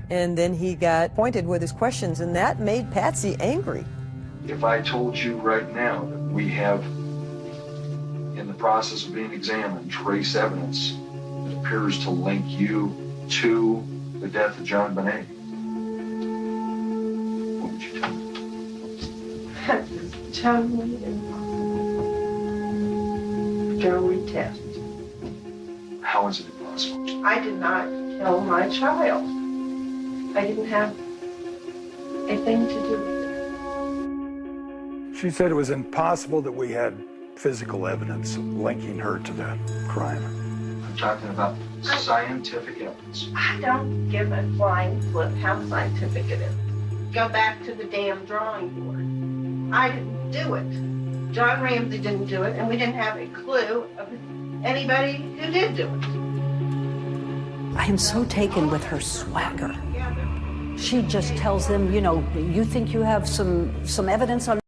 and then he got pointed with his questions, and that made Patsy angry. If I told you right now that we have, in the process of being examined, trace evidence that appears to link you to the death of JonBenét, what would you tell me? That's totally impossible. Go retest. How is it impossible? I did not kill my child. I didn't have a thing to do with it. She said it was impossible that we had physical evidence linking her to that crime. I'm talking about scientific evidence. I don't give a flying flip how scientific it is. Go back to the damn drawing board. I didn't do it. John Ramsey didn't do it, and we didn't have a clue of anybody who did do it. I am so taken with her swagger. She just tells them, you know, you think you have some evidence on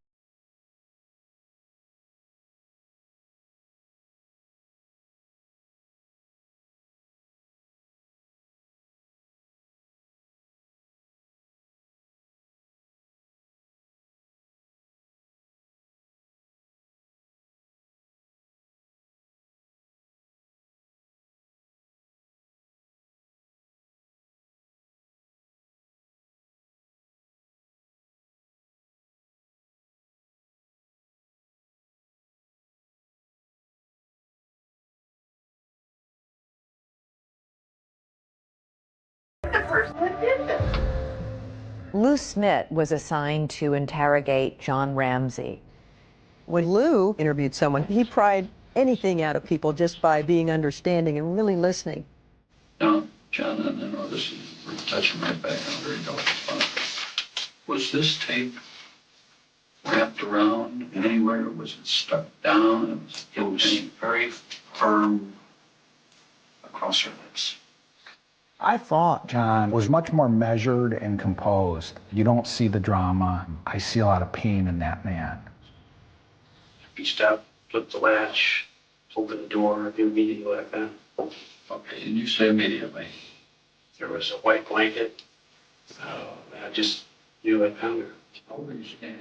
the person that did this. Lou Smit was assigned to interrogate John Ramsey. When Lou interviewed someone, he pried anything out of people just by being understanding and really listening. Now, John, I know this is touching right back on a very delicate spot. Was this tape wrapped around anywhere? Was it stuck down? It was very firm across her lips. I thought John was much more measured and composed. You don't see the drama. I see a lot of pain in that man. He stopped, flipped the latch, opened the door immediately like that. Okay, and you say immediately? There was a white blanket. I just knew I found her.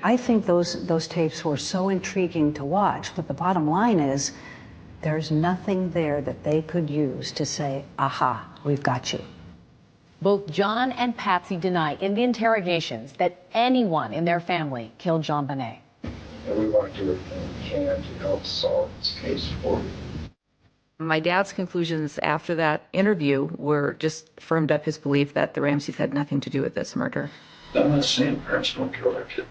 I think those tapes were so intriguing to watch, but the bottom line is there's nothing there that they could use to say, aha, we've got you. Both John and Patsy deny in the interrogations that anyone in their family killed JonBenét. And we want to do everything we can to help solve this case for you. My dad's conclusions after that interview were just firmed up his belief that the Ramseys had nothing to do with this murder. I'm not saying parents don't kill their kid.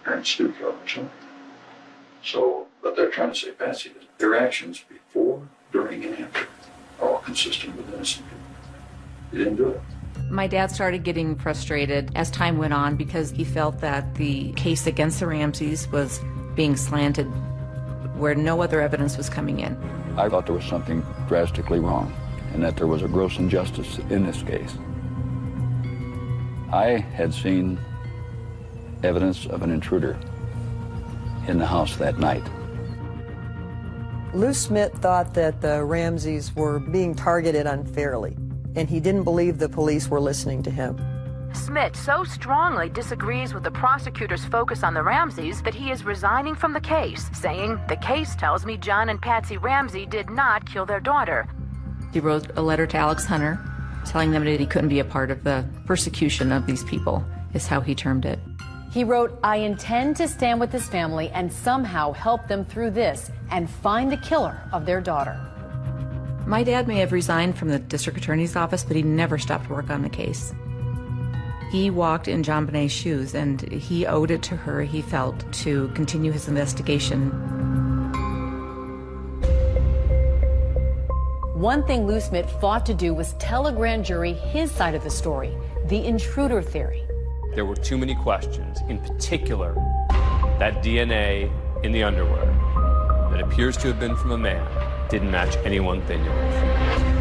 Parents do kill their children. So, what they're trying to say, Patsy, is their actions before, during, and after are all consistent with innocent people. They didn't do it. My dad started getting frustrated as time went on because he felt that the case against the Ramseys was being slanted where no other evidence was coming in. I thought there was something drastically wrong and that there was a gross injustice in this case. I had seen evidence of an intruder in the house that night. Lou Smit thought that the Ramseys were being targeted unfairly, and he didn't believe the police were listening to him. Smit so strongly disagrees with the prosecutor's focus on the Ramseys that he is resigning from the case, saying, "The case tells me John and Patsy Ramsey did not kill their daughter." He wrote a letter to Alex Hunter telling them that he couldn't be a part of the persecution of these people, is how he termed it. He wrote, "I intend to stand with this family and somehow help them through this and find the killer of their daughter." My dad may have resigned from the district attorney's office, but he never stopped work on the case. He walked in JonBenét's shoes, and he owed it to her, he felt, to continue his investigation. One thing Lou Smit fought to do was tell a grand jury his side of the story, the intruder theory. There were too many questions, in particular, that DNA in the underwear that appears to have been from a man didn't match anyone they knew of.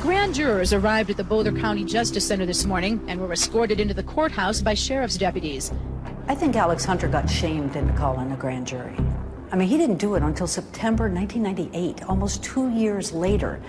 Grand jurors arrived at the Boulder County Justice Center this morning and were escorted into the courthouse by sheriff's deputies. I think Alex Hunter got shamed into calling a grand jury. I mean, he didn't do it until September 1998, almost 2 years later.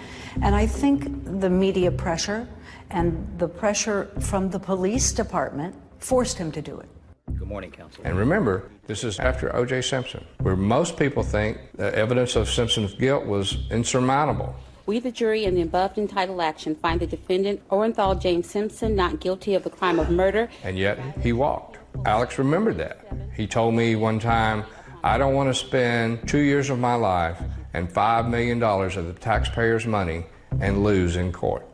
And I think the media pressure and the pressure from the police department forced him to do it. Good morning, Counsel. And remember, this is after O.J. Simpson, where most people think the evidence of Simpson's guilt was insurmountable. We, the jury, in the above entitled action, find the defendant, Orenthal James Simpson, not guilty of the crime of murder. And yet, he walked. Alex remembered that. He told me one time, "I don't want to spend 2 years of my life and $5 million of the taxpayers' money and lose in court."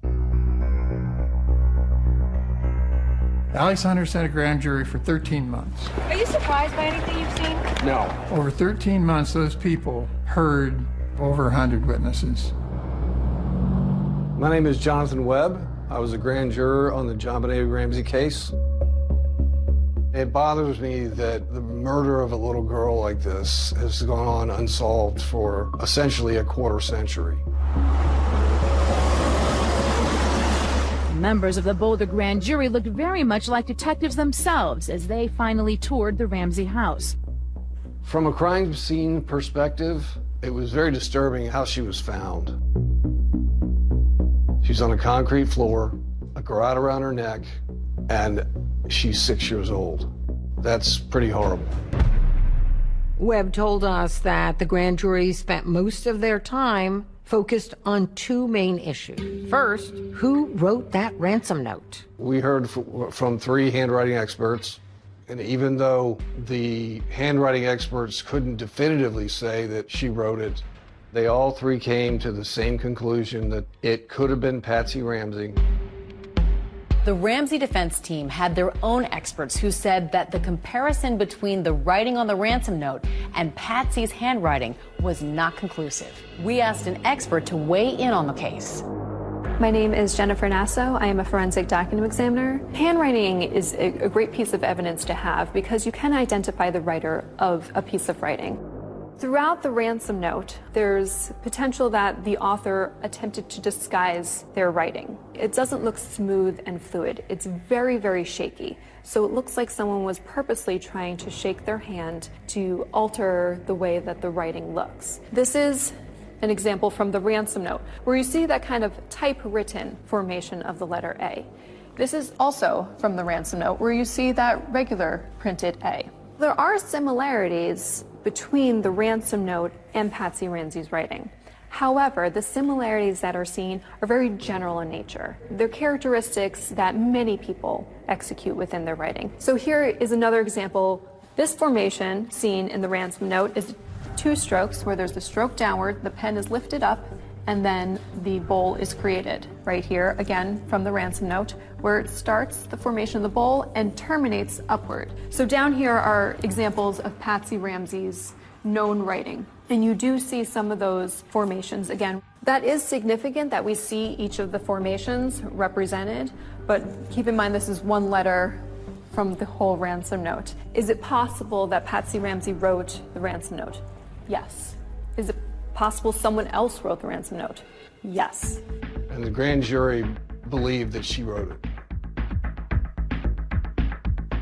Alex Hunter sat a grand jury for 13 months. Are you surprised by anything you've seen? No. Over 13 months, those people heard over 100 witnesses. My name is Jonathan Webb. I was a grand juror on the JonBenét Ramsey case. It bothers me that the murder of a little girl like this has gone on unsolved for essentially a quarter century. Members of the Boulder grand jury looked very much like detectives themselves as they finally toured the Ramsey house. From a crime scene perspective, it was very disturbing how she was found. She's on a concrete floor, a garrote around her neck, and she's 6 years old. That's pretty horrible. Webb told us that the grand jury spent most of their time focused on two main issues. First, who wrote that ransom note? We heard from 3 handwriting experts, and even though the handwriting experts couldn't definitively say that she wrote it, they all 3 came to the same conclusion that it could have been Patsy Ramsey. The Ramsey defense team had their own experts who said that the comparison between the writing on the ransom note and Patsy's handwriting was not conclusive. We asked an expert to weigh in on the case. My name is Jennifer Nasso. I am a forensic document examiner. Handwriting is a great piece of evidence to have because you can identify the writer of a piece of writing. Throughout the ransom note, there's potential that the author attempted to disguise their writing. It doesn't look smooth and fluid. It's very, very shaky. So it looks like someone was purposely trying to shake their hand to alter the way that the writing looks. This is an example from the ransom note, where you see that kind of typewritten formation of the letter A. This is also from the ransom note, where you see that regular printed A. There are similarities between the ransom note and Patsy Ramsey's writing. However, the similarities that are seen are very general in nature. They're characteristics that many people execute within their writing. So here is another example. This formation seen in the ransom note is 2 strokes where there's the stroke downward, the pen is lifted up, and then the bowl is created. Right here, again, from the ransom note, where it starts the formation of the bowl and terminates upward. So down here are examples of Patsy Ramsey's known writing. And you do see some of those formations again. That is significant that we see each of the formations represented, but keep in mind this is one letter from the whole ransom note. Is it possible that Patsy Ramsey wrote the ransom note? Yes. Is it possible someone else wrote the ransom note? Yes. And the grand jury believed that she wrote it.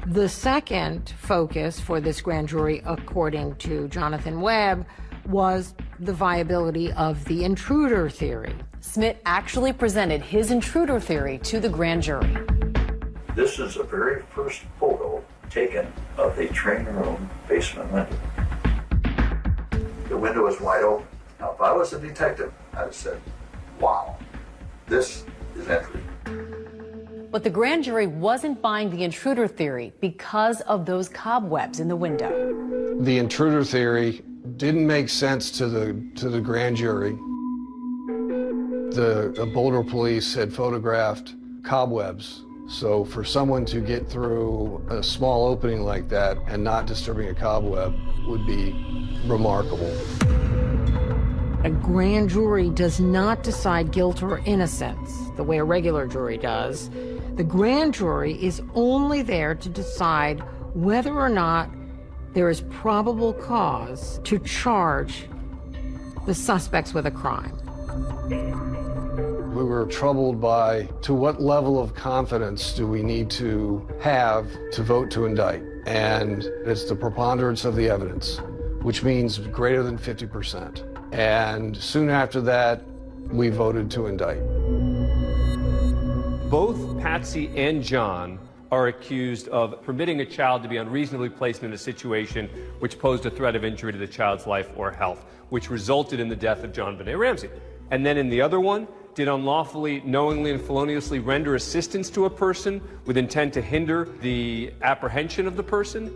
The second focus for this grand jury, according to Jonathan Webb, was the viability of the intruder theory. Smith actually presented his intruder theory to the grand jury. This is the very first photo taken of the training room basement window. The window was wide open. Now, if I was a detective, I'd have said, wow, this is entry. But the grand jury wasn't buying the intruder theory because of those cobwebs in the window. The intruder theory didn't make sense to the grand jury. The Boulder police had photographed cobwebs. So for someone to get through a small opening like that and not disturbing a cobweb would be remarkable. A grand jury does not decide guilt or innocence the way a regular jury does. The grand jury is only there to decide whether or not there is probable cause to charge the suspects with a crime. We were troubled by to what level of confidence do we need to have to vote to indict? And it's the preponderance of the evidence, which means greater than 50%. And soon after that, we voted to indict. Both Patsy and John are accused of permitting a child to be unreasonably placed in a situation which posed a threat of injury to the child's life or health, which resulted in the death of JonBenet Ramsey. And then in the other one, did unlawfully, knowingly, and feloniously render assistance to a person with intent to hinder the apprehension of the person.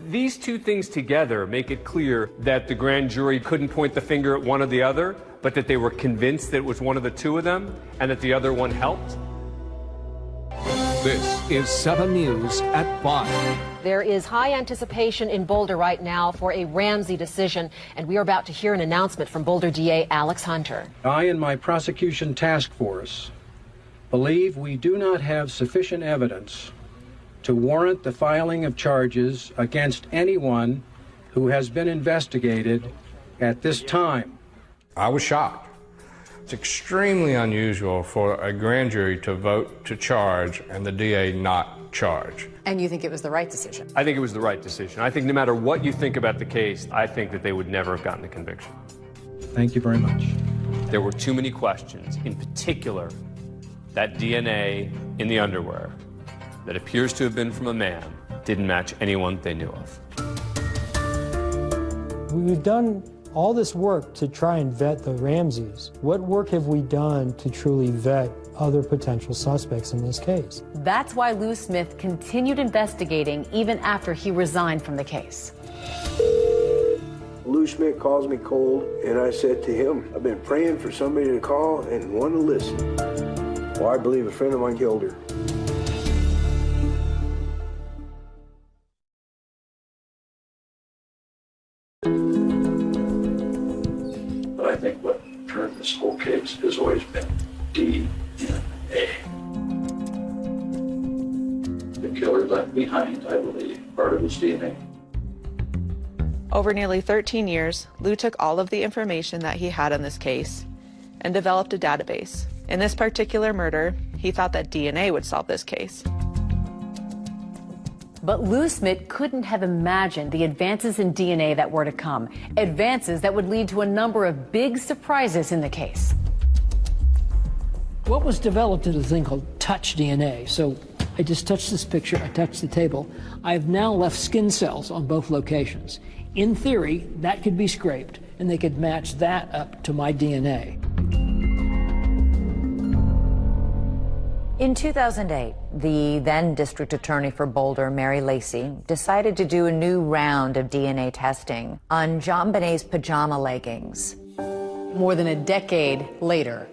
These two things together make it clear that the grand jury couldn't point the finger at one or the other, but that they were convinced that it was one of the two of them and that the other one helped. This is 7 News at 5. There is high anticipation in Boulder right now for a Ramsey decision, and we are about to hear an announcement from Boulder DA Alex Hunter. I and my prosecution task force believe we do not have sufficient evidence to warrant the filing of charges against anyone who has been investigated at this time. I was shocked. It's extremely unusual for a grand jury to vote to charge and the DA not charge. And you think it was the right decision? I think it was the right decision. I think no matter what you think about the case, I think that they would never have gotten a conviction. Thank you very much. There were too many questions, in particular, that DNA in the underwear that appears to have been from a man didn't match anyone they knew of. We've done all this work to try and vet the Ramseys. What work have we done to truly vet other potential suspects in this case? That's why Lou Smith continued investigating even after he resigned from the case. Lou Smith calls me cold, and I said to him, I've been praying for somebody to call and want to listen. Well, I believe a friend of mine killed her. But I think what turned this whole case has always been DNA. The killer left behind, I believe, part of his DNA. Over nearly 13 years, Lou took all of the information that he had on this case and developed a database. In this particular murder, he thought that DNA would solve this case. But Lou Smith couldn't have imagined the advances in DNA that were to come, advances that would lead to a number of big surprises in the case. What was developed is a thing called touch DNA. So I just touched this picture, I touched the table. I have now left skin cells on both locations. In theory, that could be scraped, and they could match that up to my DNA. In 2008, the then district attorney for Boulder, Mary Lacy, decided to do a new round of DNA testing on JonBenet's pajama leggings. More than a decade later,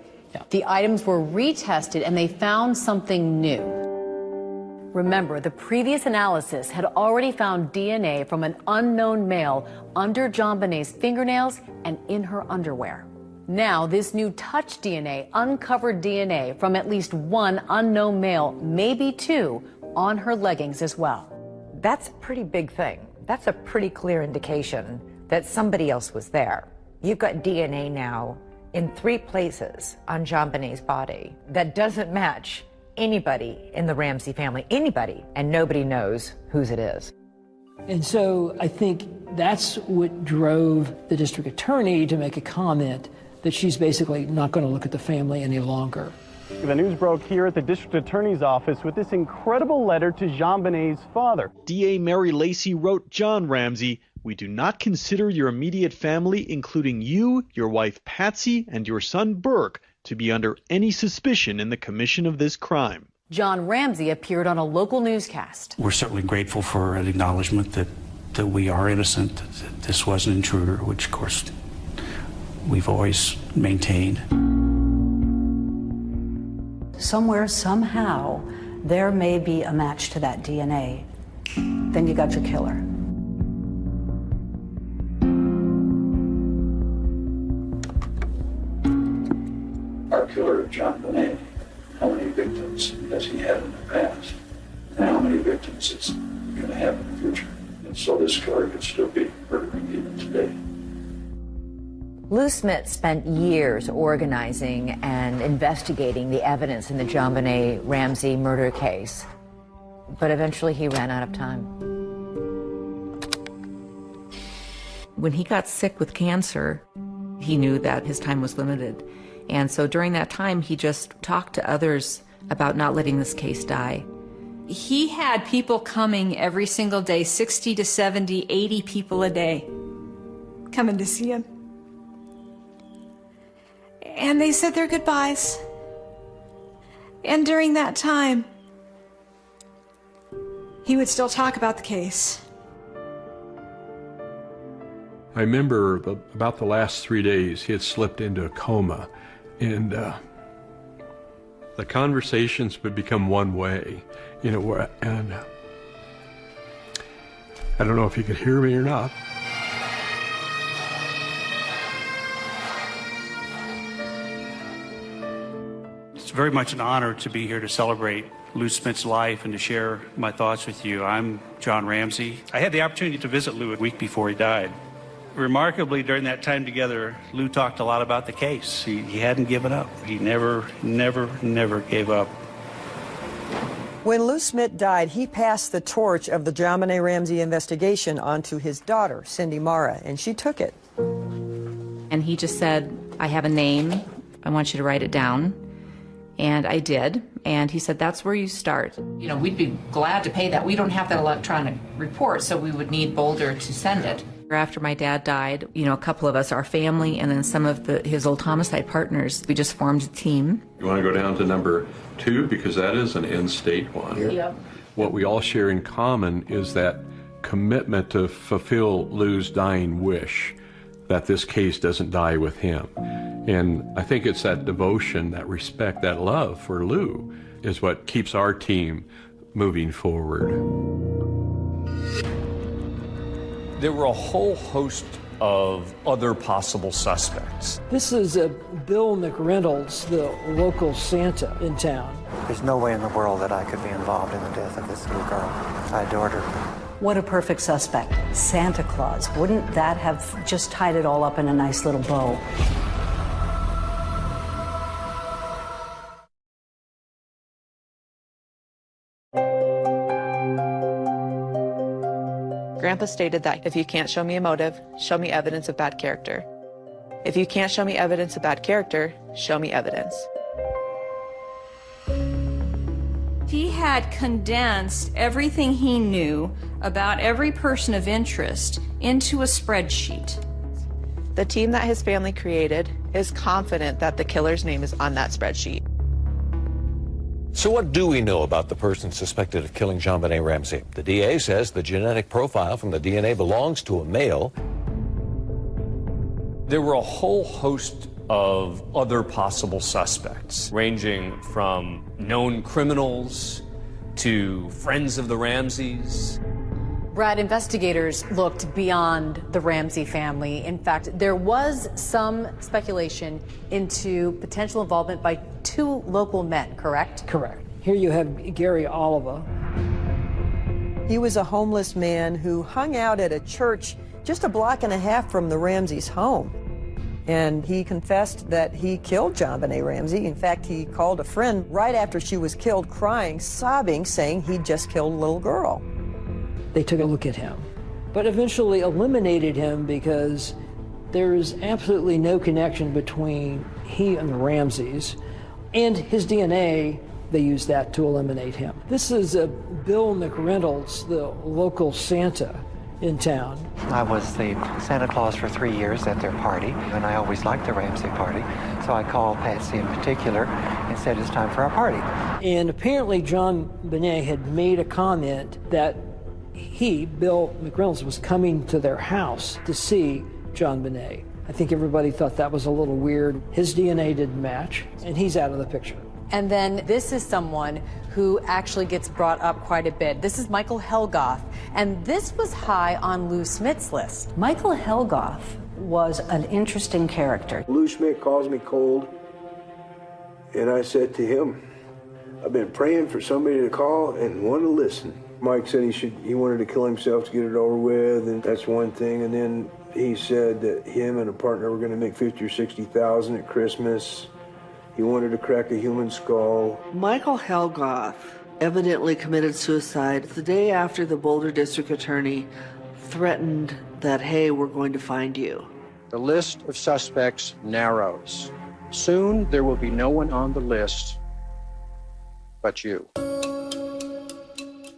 the items were retested and they found something new. Remember, the previous analysis had already found DNA from an unknown male under JonBenet's fingernails and in her underwear. Now, this new touch DNA uncovered DNA from at least one unknown male, maybe two, on her leggings as well. That's a pretty big thing. That's a pretty clear indication that somebody else was there. You've got DNA now in 3 places on JonBenet's body that doesn't match anybody in the Ramsey family, anybody, and nobody knows whose it is. And so I think that's what drove the district attorney to make a comment that she's basically not going to look at the family any longer. The news broke here at the district attorney's office with this incredible letter to JonBenet's father. DA Mary Lacy wrote John Ramsey, "We do not consider your immediate family, including you, your wife Patsy, and your son Burke, to be under any suspicion in the commission of this crime." John Ramsey appeared on a local newscast. We're certainly grateful for an acknowledgement that we are innocent, that this was an intruder, which of course we've always maintained. Somewhere, somehow, there may be a match to that DNA. Then you got your killer. Our killer, JonBenet, how many victims has he had in the past? And how many victims is he going to have in the future? And so this killer could still be murdering even today. Lou Smith spent years organizing and investigating the evidence in the JonBenet Ramsey murder case, but eventually he ran out of time. When he got sick with cancer, he knew that his time was limited. And so during that time, he just talked to others about not letting this case die. He had people coming every single day, 60 to 70, 80 people a day coming to see him. And they said their goodbyes. And during that time, he would still talk about the case. I remember about the last 3 days, he had slipped into a coma, and the conversations would become one way, and I don't know if you could hear me or not. It's very much an honor to be here to celebrate Lou Smith's life and to share my thoughts with you. I'm John Ramsey. I had the opportunity to visit Lou a week before he died. Remarkably, during that time together, Lou talked a lot about the case. He hadn't given up. He never gave up. When Lou Smith died, he passed the torch of the JonBenet Ramsey investigation onto his daughter, Cindy Mara, and she took it. And he just said, I have a name. I want you to write it down. And I did. And he said, that's where you start. You know, we'd be glad to pay that. We don't have that electronic report, so we would need Boulder to send it. After my dad died, a couple of us, our family, and then some of his old homicide partners, we just formed a team. You want to go down to number 2 because that is an in-state one. Yep. What we all share in common is that commitment to fulfill Lou's dying wish that this case doesn't die with him. And I think it's that devotion, that respect, that love for Lou is what keeps our team moving forward. There were a whole host of other possible suspects. This is Bill McReynolds, the local Santa in town. There's no way in the world that I could be involved in the death of this little girl. I adored her. What a perfect suspect. Santa Claus. Wouldn't that have just tied it all up in a nice little bow? Grandpa stated that if you can't show me a motive, show me evidence of bad character. If you can't show me evidence of bad character, show me evidence. He had condensed everything he knew about every person of interest into a spreadsheet. The team that his family created is confident that the killer's name is on that spreadsheet. So what do we know about the person suspected of killing JonBenet Ramsey? The DA says the genetic profile from the DNA belongs to a male. There were a whole host of other possible suspects, ranging from known criminals to friends of the Ramseys. Brad, investigators looked beyond the Ramsey family. In fact, there was some speculation into potential involvement by 2 local men, correct? Correct. Here you have Gary Oliva. He was a homeless man who hung out at a church just a block and a half from the Ramseys' home. And he confessed that he killed JonBenet Ramsey. In fact, he called a friend right after she was killed, crying, sobbing, saying he'd just killed a little girl. They took a look at him, but eventually eliminated him because there is absolutely no connection between he and the Ramseys, and his DNA, they used that to eliminate him. This is Bill McReynolds, the local Santa in town. I was the Santa Claus for 3 years at their party, and I always liked the Ramsey party. So I called Patsy in particular and said it's time for our party. And apparently JonBenet had made a comment that he, Bill McReynolds, was coming to their house to see JonBenet. I think everybody thought that was a little weird. His DNA didn't match, and he's out of the picture. And then this is someone who actually gets brought up quite a bit. This is Michael Helgoth, and this was high on Lou Smith's list. Michael Helgoth was an interesting character. Lou Smith calls me cold, and I said to him, I've been praying for somebody to call and want to listen. Mike said he wanted to kill himself to get it over with, and that's one thing. And then he said that him and a partner were going to make $50,000 or $60,000 at Christmas. He wanted to crack a human skull. Michael Helgoth evidently committed suicide the day after the Boulder District Attorney threatened that, hey, we're going to find you. The list of suspects narrows. Soon there will be no one on the list but you.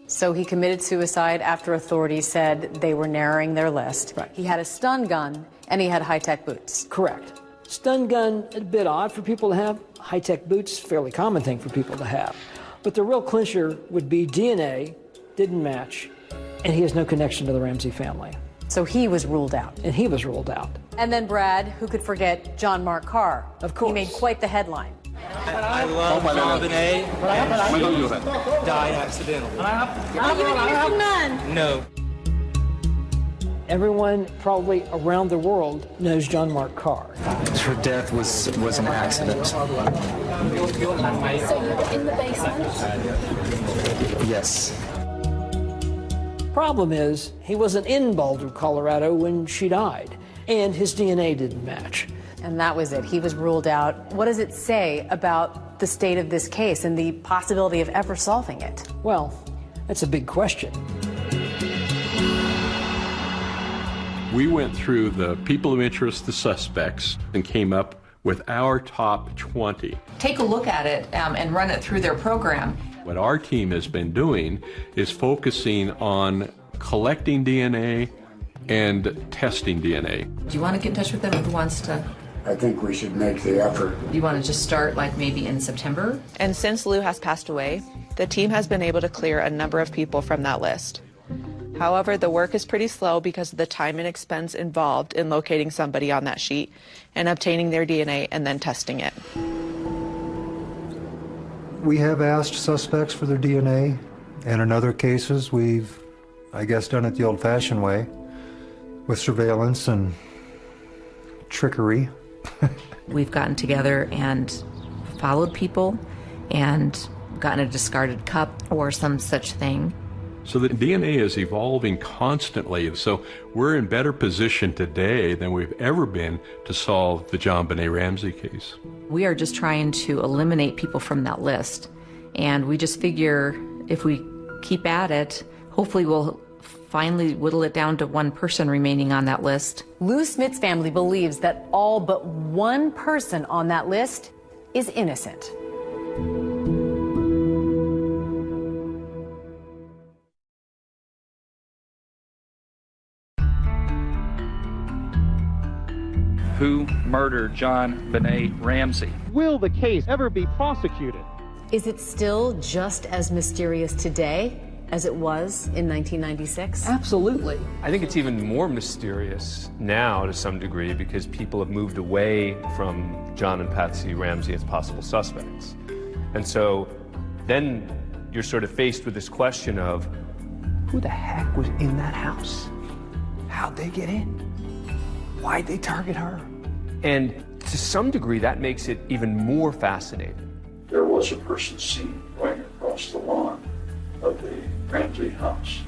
So he committed suicide after authorities said they were narrowing their list. Right. He had a stun gun and he had high-tech boots. Correct. Stun gun, a bit odd for people to have. High-tech boots, fairly common thing for people to have. But the real clincher would be DNA didn't match, and he has no connection to the Ramsey family. So he was ruled out. And he was ruled out. And then Brad, who could forget John Mark Carr? Of course. He made quite the headline. I love JonBenet. Died accidentally. No. Everyone probably around the world knows John Mark Carr. Her death was an accident. So you were in the basement? Yes. Problem is, he wasn't in Boulder, Colorado when she died, and his DNA didn't match. And that was it. He was ruled out. What does it say about the state of this case and the possibility of ever solving it? Well, that's a big question. We went through the people of interest, the suspects, and came up with our top 20. Take a look at it and run it through their program. What our team has been doing is focusing on collecting DNA, and testing DNA. Do you want to get in touch with them? Who wants to? I think we should make the effort. Do you want to just start like maybe in September? And since Lou has passed away, the team has been able to clear a number of people from that list. However, the work is pretty slow because of the time and expense involved in locating somebody on that sheet and obtaining their DNA and then testing it. We have asked suspects for their DNA, and in other cases we've, I guess, done it the old-fashioned way with surveillance and trickery. We've gotten together and followed people and gotten a discarded cup or some such thing. So the DNA is evolving constantly, so we're in better position today than we've ever been to solve the JonBenét Ramsey case. We are just trying to eliminate people from that list, and we just figure if we keep at it, hopefully we'll finally whittle it down to one person remaining on that list. Lou Smith's family believes that all but one person on that list is innocent. Who murdered JonBenét Ramsey? Will the case ever be prosecuted? Is it still just as mysterious today as it was in 1996? Absolutely. I think it's even more mysterious now to some degree because people have moved away from John and Patsy Ramsey as possible suspects. And so then you're sort of faced with this question of Who the heck was in that house? How'd they get in? Why'd they target her? And to some degree that makes it even more fascinating. There was a person seen going across the lawn of the Ramsey house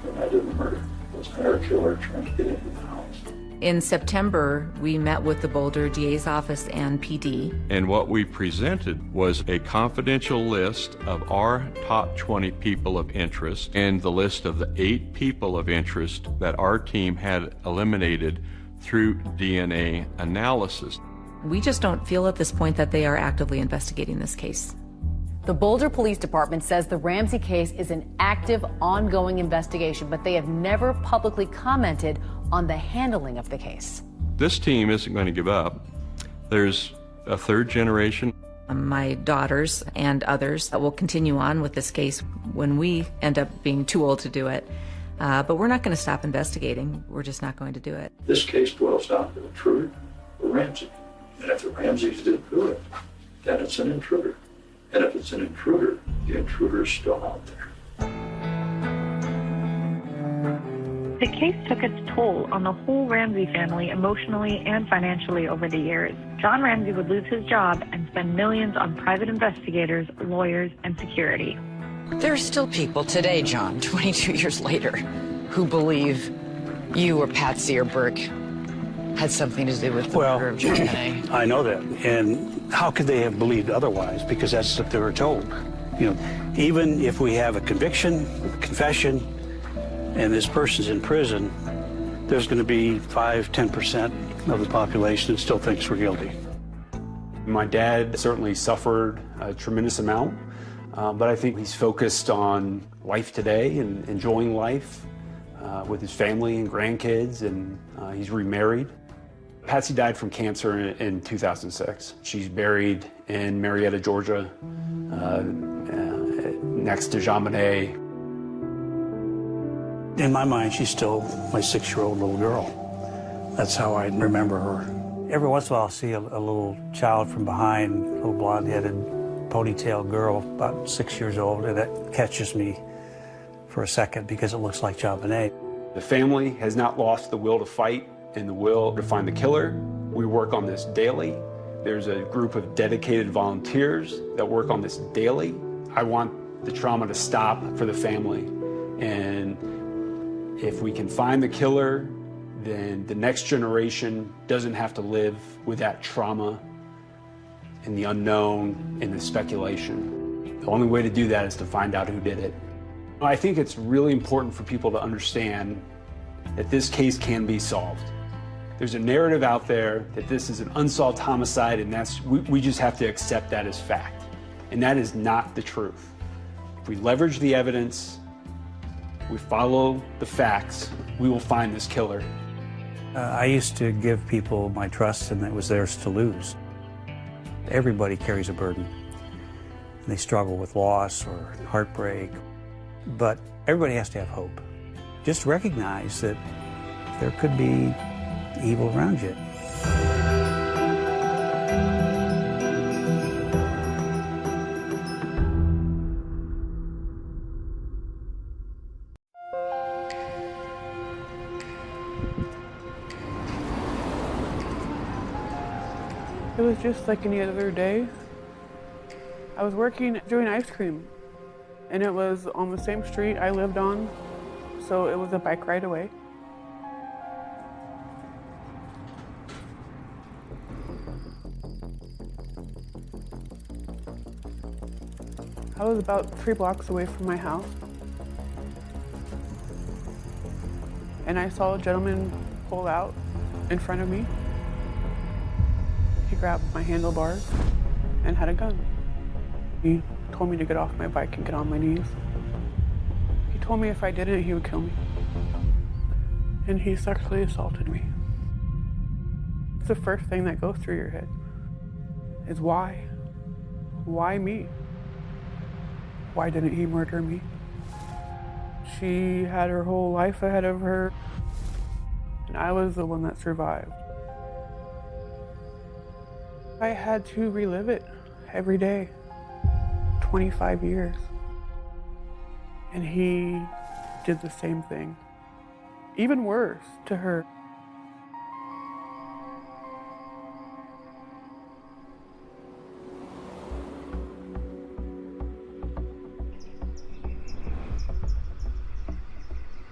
the night of the murder. Was there a killer trying to get into the house? In September, we met with the Boulder DA's office and PD. And what we presented was a confidential list of our top 20 people of interest and the list of the 8 people of interest that our team had eliminated through DNA analysis. We just don't feel at this point that they are actively investigating this case. The Boulder Police Department says the Ramsey case is an active, ongoing investigation, but they have never publicly commented on the handling of the case. This team isn't going to give up. There's a third generation. My daughters and others will continue on with this case when we end up being too old to do it. But we're not going to stop investigating. We're just not going to do it. This case boils down to intruder or Ramsey. And if the Ramseys didn't do it, then it's an intruder. And if it's an intruder, the intruder is still out there. The case took its toll on the whole Ramsey family emotionally and financially over the years. John Ramsey would lose his job and spend millions on private investigators, lawyers, and security. There are still people today, John, 22 years later, who believe you or Patsy or Burke had something to do with the murder of JonBenét. I know that. And how could they have believed otherwise? Because that's what they were told. You know, even if we have a conviction, confession, and this person's in prison, there's going to be 5–10% of the population that still thinks we're guilty. My dad certainly suffered a tremendous amount, but I think he's focused on life today and enjoying life with his family and grandkids, and he's remarried. Patsy died from cancer in 2006. She's buried in Marietta, Georgia, next to JonBenét. In my mind, she's still my 6-year-old little girl. That's how I remember her. Every once in a while, I'll see a little child from behind, a little blonde-headed, ponytail girl, about 6 years old, and that catches me for a second because it looks like JonBenét. The family has not lost the will to fight and the will to find the killer. We work on this daily. There's a group of dedicated volunteers that work on this daily. I want the trauma to stop for the family. And if we can find the killer, then the next generation doesn't have to live with that trauma and the unknown and the speculation. The only way to do that is to find out who did it. I think it's really important for people to understand that this case can be solved. There's a narrative out there that this is an unsolved homicide, and we just have to accept that as fact. And that is not the truth. If we leverage the evidence we follow the facts, we will find this killer. I used to give people my trust, and it was theirs to lose. Everybody carries a burden. They struggle with loss or heartbreak, but everybody has to have hope. Just recognize that there could be evil around you. It was just like any other day. I was working doing ice cream, and it was on the same street I lived on, so it was a bike ride away. I was about 3 blocks away from my house, and I saw a gentleman pull out in front of me. He grabbed my handlebars and had a gun. He told me to get off my bike and get on my knees. He told me if I didn't, he would kill me. And he sexually assaulted me. It's the first thing that goes through your head is why? Why me? Why didn't he murder me? She had her whole life ahead of her, and I was the one that survived. I had to relive it every day, 25 years. And he did the same thing, even worse to her.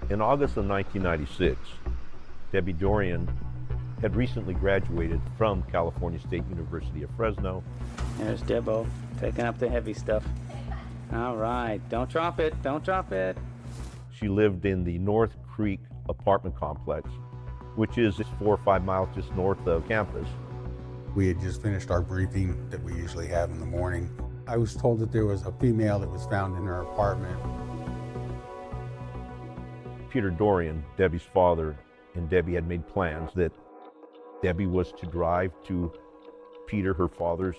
In August of 1996, Debbie Dorian had recently graduated from California State University of Fresno. There's Debo, taking up the heavy stuff. All right, don't drop it, don't drop it. She lived in the North Creek apartment complex, which is 4 or 5 miles just north of campus. We had just finished our briefing that we usually have in the morning. I was told that there was a female that was found in her apartment. Peter Dorian, Debbie's father, and Debbie had made plans that Debbie was to drive to Peter, her father's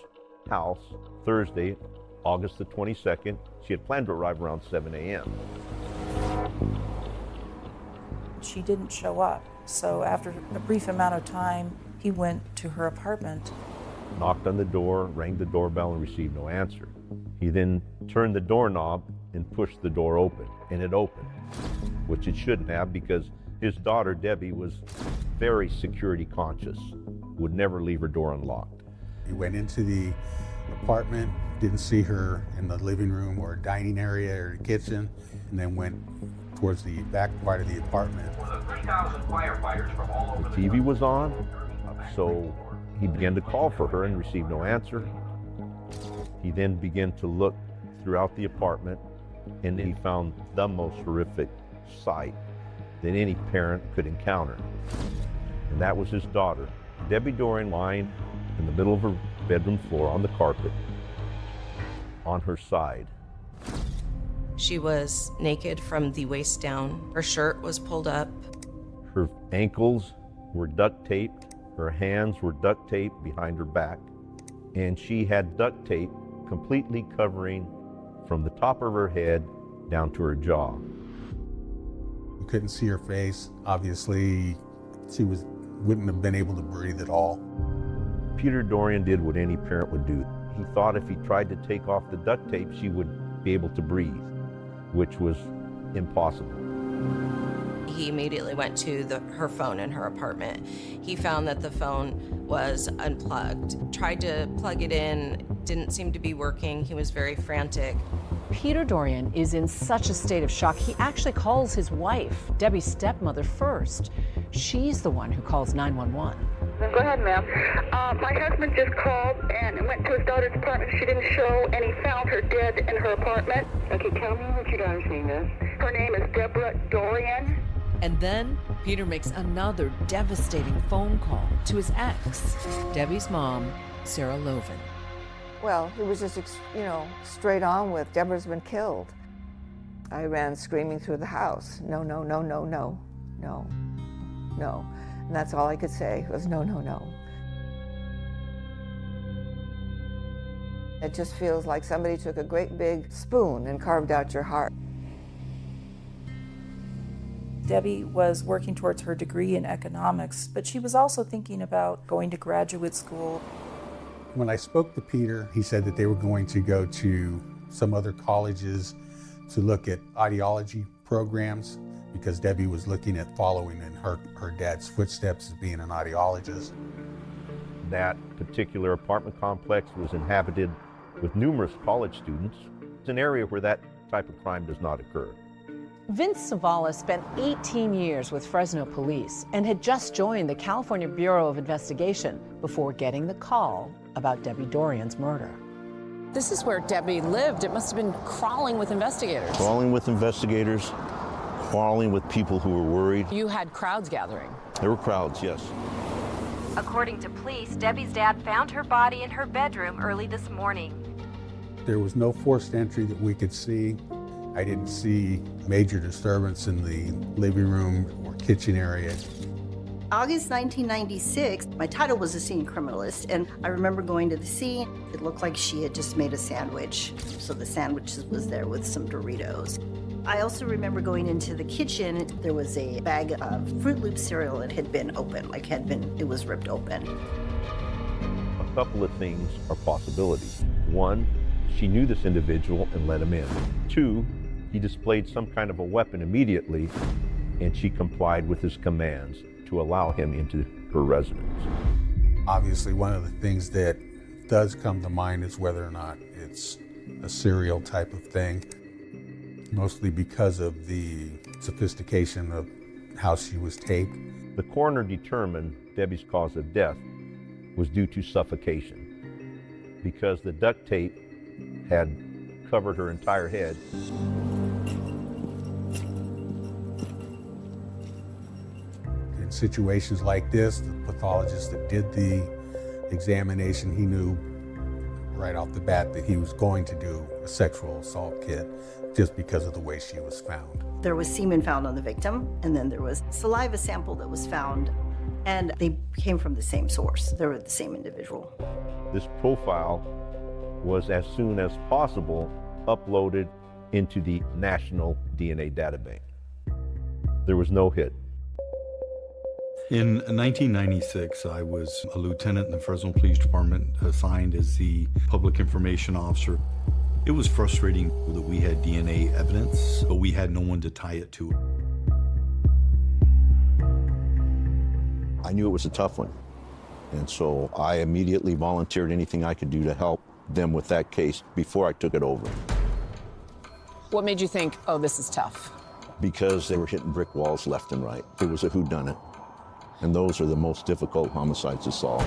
house, Thursday, August the 22nd. She had planned to arrive around 7 a.m. She didn't show up, so after a brief amount of time, he went to her apartment. Knocked on the door, rang the doorbell, and received no answer. He then turned the doorknob and pushed the door open, and it opened, which it shouldn't have because his daughter, Debbie, was very security conscious, would never leave her door unlocked. He went into the apartment, didn't see her in the living room or dining area or the kitchen, and then went towards the back part of the apartment. The TV was on, so he began to call for her and received no answer. He then began to look throughout the apartment, and he found the most horrific sight that any parent could encounter. And that was his daughter, Debbie Dorian, lying in the middle of her bedroom floor on the carpet, on her side. She was naked from the waist down. Her shirt was pulled up. Her ankles were duct taped. Her hands were duct taped behind her back. And she had duct tape completely covering from the top of her head down to her jaw. We couldn't see her face. Obviously, she wouldn't have been able to breathe at all. Peter Dorian did what any parent would do. He thought if he tried to take off the duct tape, she would be able to breathe, which was impossible. He immediately went to her phone in her apartment. He found that the phone was unplugged. Tried to plug it in, didn't seem to be working. He was very frantic. Peter Dorian is in such a state of shock, he actually calls his wife, Debbie's stepmother, first. She's the one who calls 911. Go ahead, ma'am. My husband just called and went to his daughter's apartment. She didn't show, and he found her dead in her apartment. Okay, tell me what your daughter's name is. Her name is Deborah Dorian. And then Peter makes another devastating phone call to his ex, Debbie's mom, Sarah Loven. Well, he was just, straight on with Deborah's been killed. I ran screaming through the house. No, no, no, no, no, no, no. And that's all I could say was no, no, no. It just feels like somebody took a great big spoon and carved out your heart. Debbie was working towards her degree in economics, but she was also thinking about going to graduate school. When I spoke to Peter, he said that they were going to go to some other colleges to look at audiology programs because Debbie was looking at following in her dad's footsteps as being an audiologist. That particular apartment complex was inhabited with numerous college students. It's an area where that type of crime does not occur. Vince Savala spent 18 years with Fresno police and had just joined the California Bureau of Investigation before getting the call about Debbie Dorian's murder. This is where Debbie lived. It must have been crawling with investigators. Crawling with investigators, crawling with people who were worried. You had crowds gathering. There were crowds, yes. According to police, Debbie's dad found her body in her bedroom early this morning. There was no forced entry that we could see. I didn't see major disturbance in the living room or kitchen area. August 1996, my title was a scene criminalist, and I remember going to the scene. It looked like she had just made a sandwich, so the sandwich was there with some Doritos. I also remember going into the kitchen. There was a bag of Fruit Loop cereal that had been open, it was ripped open. A couple of things are possibilities. One, she knew this individual and let him in. Two, he displayed some kind of a weapon immediately, and she complied with his commands to allow him into her residence. Obviously, one of the things that does come to mind is whether or not it's a serial type of thing, mostly because of the sophistication of how she was taped. The coroner determined Debbie's cause of death was due to suffocation because the duct tape had covered her entire head. In situations like this, the pathologist that did the examination, he knew right off the bat that he was going to do a sexual assault kit just because of the way she was found. There was semen found on the victim, and then there was saliva sample that was found, and they came from the same source. They were the same individual. This profile was as soon as possible uploaded into the National DNA Database. There was no hit. In 1996, I was a lieutenant in the Fresno Police Department, assigned as the public information officer. It was frustrating that we had DNA evidence, but we had no one to tie it to. I knew it was a tough one, and so I immediately volunteered anything I could do to help them with that case before I took it over. What made you think, oh, this is tough? Because they were hitting brick walls left and right. It was a whodunit. And those are the most difficult homicides to solve.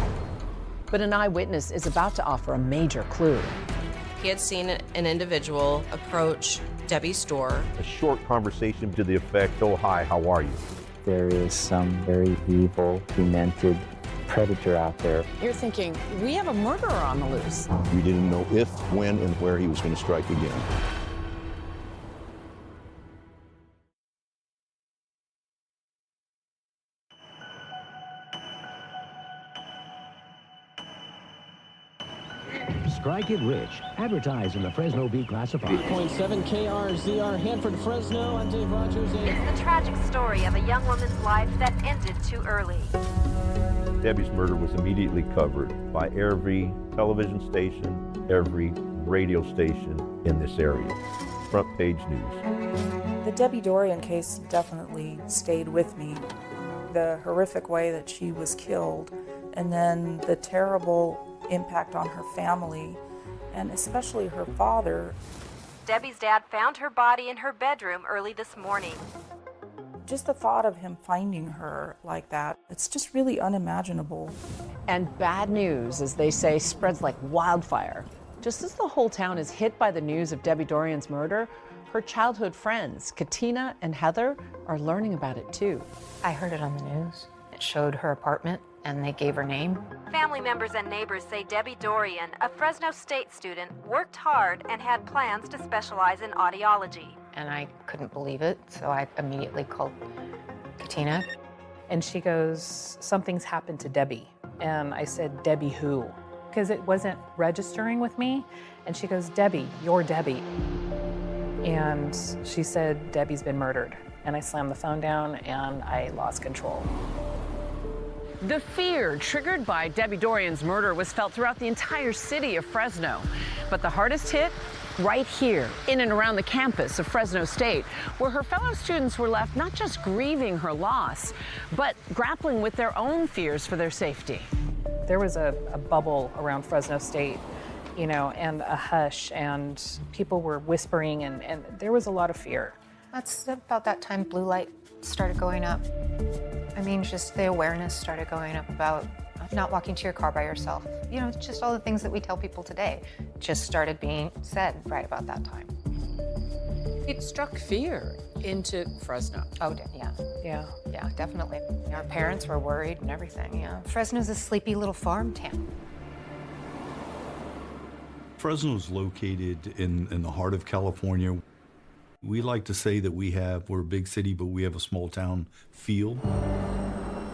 But an eyewitness is about to offer a major clue. He had seen an individual approach Debbie's store. A short conversation to the effect, oh, hi, how are you? There is some very evil, demented predator out there. You're thinking, we have a murderer on the loose. We didn't know if, when, and where he was going to strike again. Strike it rich. Advertise in the Fresno Bee Classified. 8.7 KRZR, Hanford, Fresno. I'm Dave Rogers. It's the tragic story of a young woman's life that ended too early. Debbie's murder was immediately covered by every television station, every radio station in this area. Front page news. The Debbie Dorian case definitely stayed with me. The horrific way that she was killed, and then the terrible impact on her family, and especially her father. Debbie's dad found her body in her bedroom early this morning. Just the thought of him finding her like that, it's just really unimaginable. And bad news, as they say, spreads like wildfire. Just as the whole town is hit by the news of Debbie Dorian's murder, her childhood friends, Katina and Heather, are learning about it too. I heard it on the news. It showed her apartment, and they gave her name. Family members and neighbors say Debbie Dorian, a Fresno State student, worked hard and had plans to specialize in audiology. and I couldn't believe it, so I immediately called Katina. And she goes, something's happened to Debbie. And I said, Debbie who? Because it wasn't registering with me. And she goes, Debbie, you're Debbie. And she said, Debbie's been murdered. And I slammed the phone down and I lost control. The fear triggered by Debbie Dorian's murder was felt throughout the entire city of Fresno. But the hardest hit, right here, in and around the campus of Fresno State, where her fellow students were left not just grieving her loss, but grappling with their own fears for their safety. There was a bubble around Fresno State, you know, and a hush, and people were whispering, and there was a lot of fear. That's about that time blue light started going up. I mean, just the awareness started going up about not walking to your car by yourself. You know, just all the things that we tell people today just started being said right about that time. It struck fear into Fresno. Oh, yeah, definitely. Our parents were worried and everything, yeah. Fresno's a sleepy little farm town. Fresno's located in the heart of California. We like to say that we're a big city, but we have a small town feel.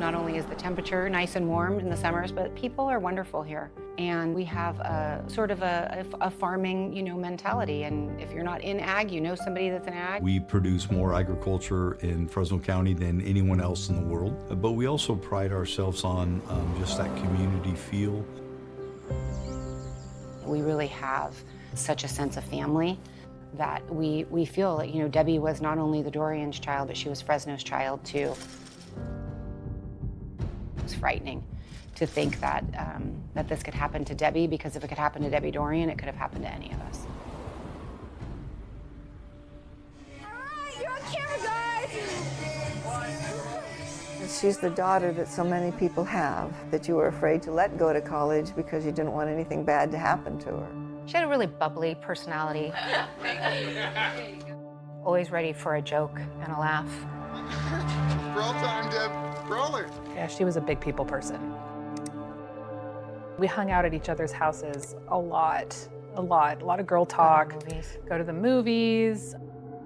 Not only is the temperature nice and warm in the summers, but people are wonderful here. And we have a sort of a farming, you know, mentality. And if you're not in ag, you know somebody that's in ag. We produce more agriculture in Fresno County than anyone else in the world. But we also pride ourselves on just that community feel. We really have such a sense of family that we feel that, you know, Debbie was not only the Dorian's child, but she was Fresno's child too. It's frightening to think that that this could happen to Debbie, because if it could happen to Debbie Dorian, it could have happened to any of us. You're on camera, guys! She's the daughter that so many people have, that you were afraid to let go to college because you didn't want anything bad to happen to her. She had a really bubbly personality. Always ready for a joke and a laugh. Roll time, Deb. Roller. Yeah, she was a big people person. We hung out at each other's houses a lot of girl talk. Go to the movies.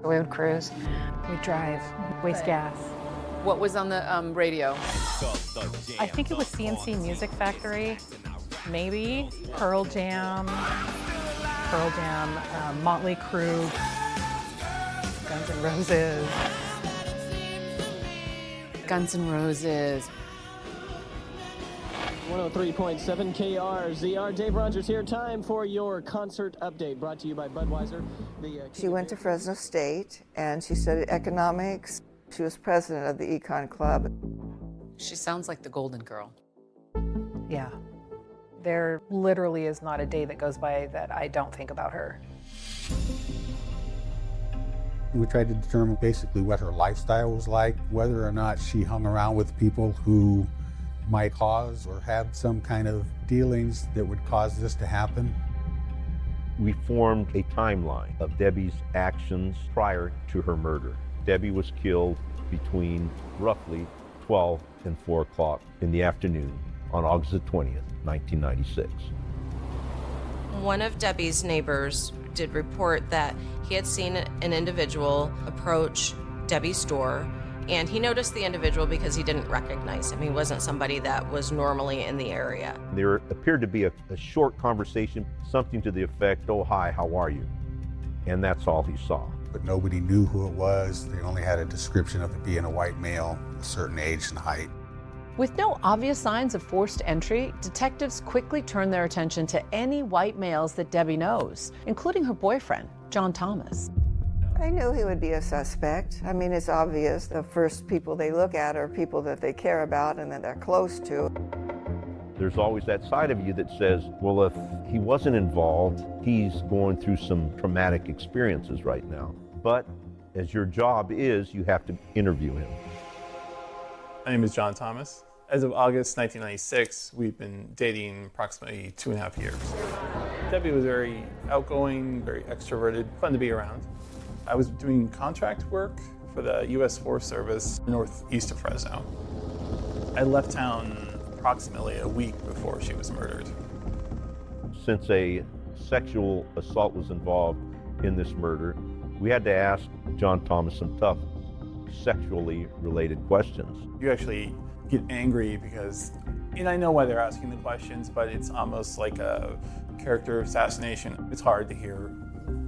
We would cruise. We'd drive, waste gas. What was on the radio? I think it was CNC Music Factory, maybe. Pearl Jam, Motley Crue, Guns N' Roses. Guns N' Roses. 103.7 KRZR. Dave Rogers here. Time for your concert update, brought to you by Budweiser. She went to Fresno State and she studied economics. She was president of the Econ Club. She sounds like the Golden Girl. Yeah. There literally is not a day that goes by that I don't think about her. We tried to determine basically what her lifestyle was like, whether or not she hung around with people who might cause or have some kind of dealings that would cause this to happen. We formed a timeline of Debbie's actions prior to her murder. Debbie was killed between roughly 12 and 4 o'clock in the afternoon on August the 20th, 1996. One of Debbie's neighbors did report that he had seen an individual approach Debbie's store, and he noticed the individual because he didn't recognize him. He wasn't somebody that was normally in the area. There appeared to be a short conversation, something to the effect, "Oh, hi, how are you?" And that's all he saw. But nobody knew who it was. They only had a description of it being a white male, a certain age and height. With no obvious signs of forced entry, detectives quickly turned their attention to any white males that Debbie knows, including her boyfriend, John Thomas. I knew he would be a suspect. I mean, it's obvious. The first people they look at are people that they care about and that they're close to. There's always that side of you that says, well, if he wasn't involved, he's going through some traumatic experiences right now. But as your job is, you have to interview him. My name is John Thomas. As of August 1996, we've been dating approximately 2.5 years. Debbie was very outgoing, very extroverted, fun to be around. I was doing contract work for the U.S. Forest Service northeast of Fresno. I left town approximately a week before she was murdered. Since a sexual assault was involved in this murder, we had to ask John Thomas some tough sexually related questions. You actually get angry because, and I know why they're asking the questions, but it's almost like a character assassination. It's hard to hear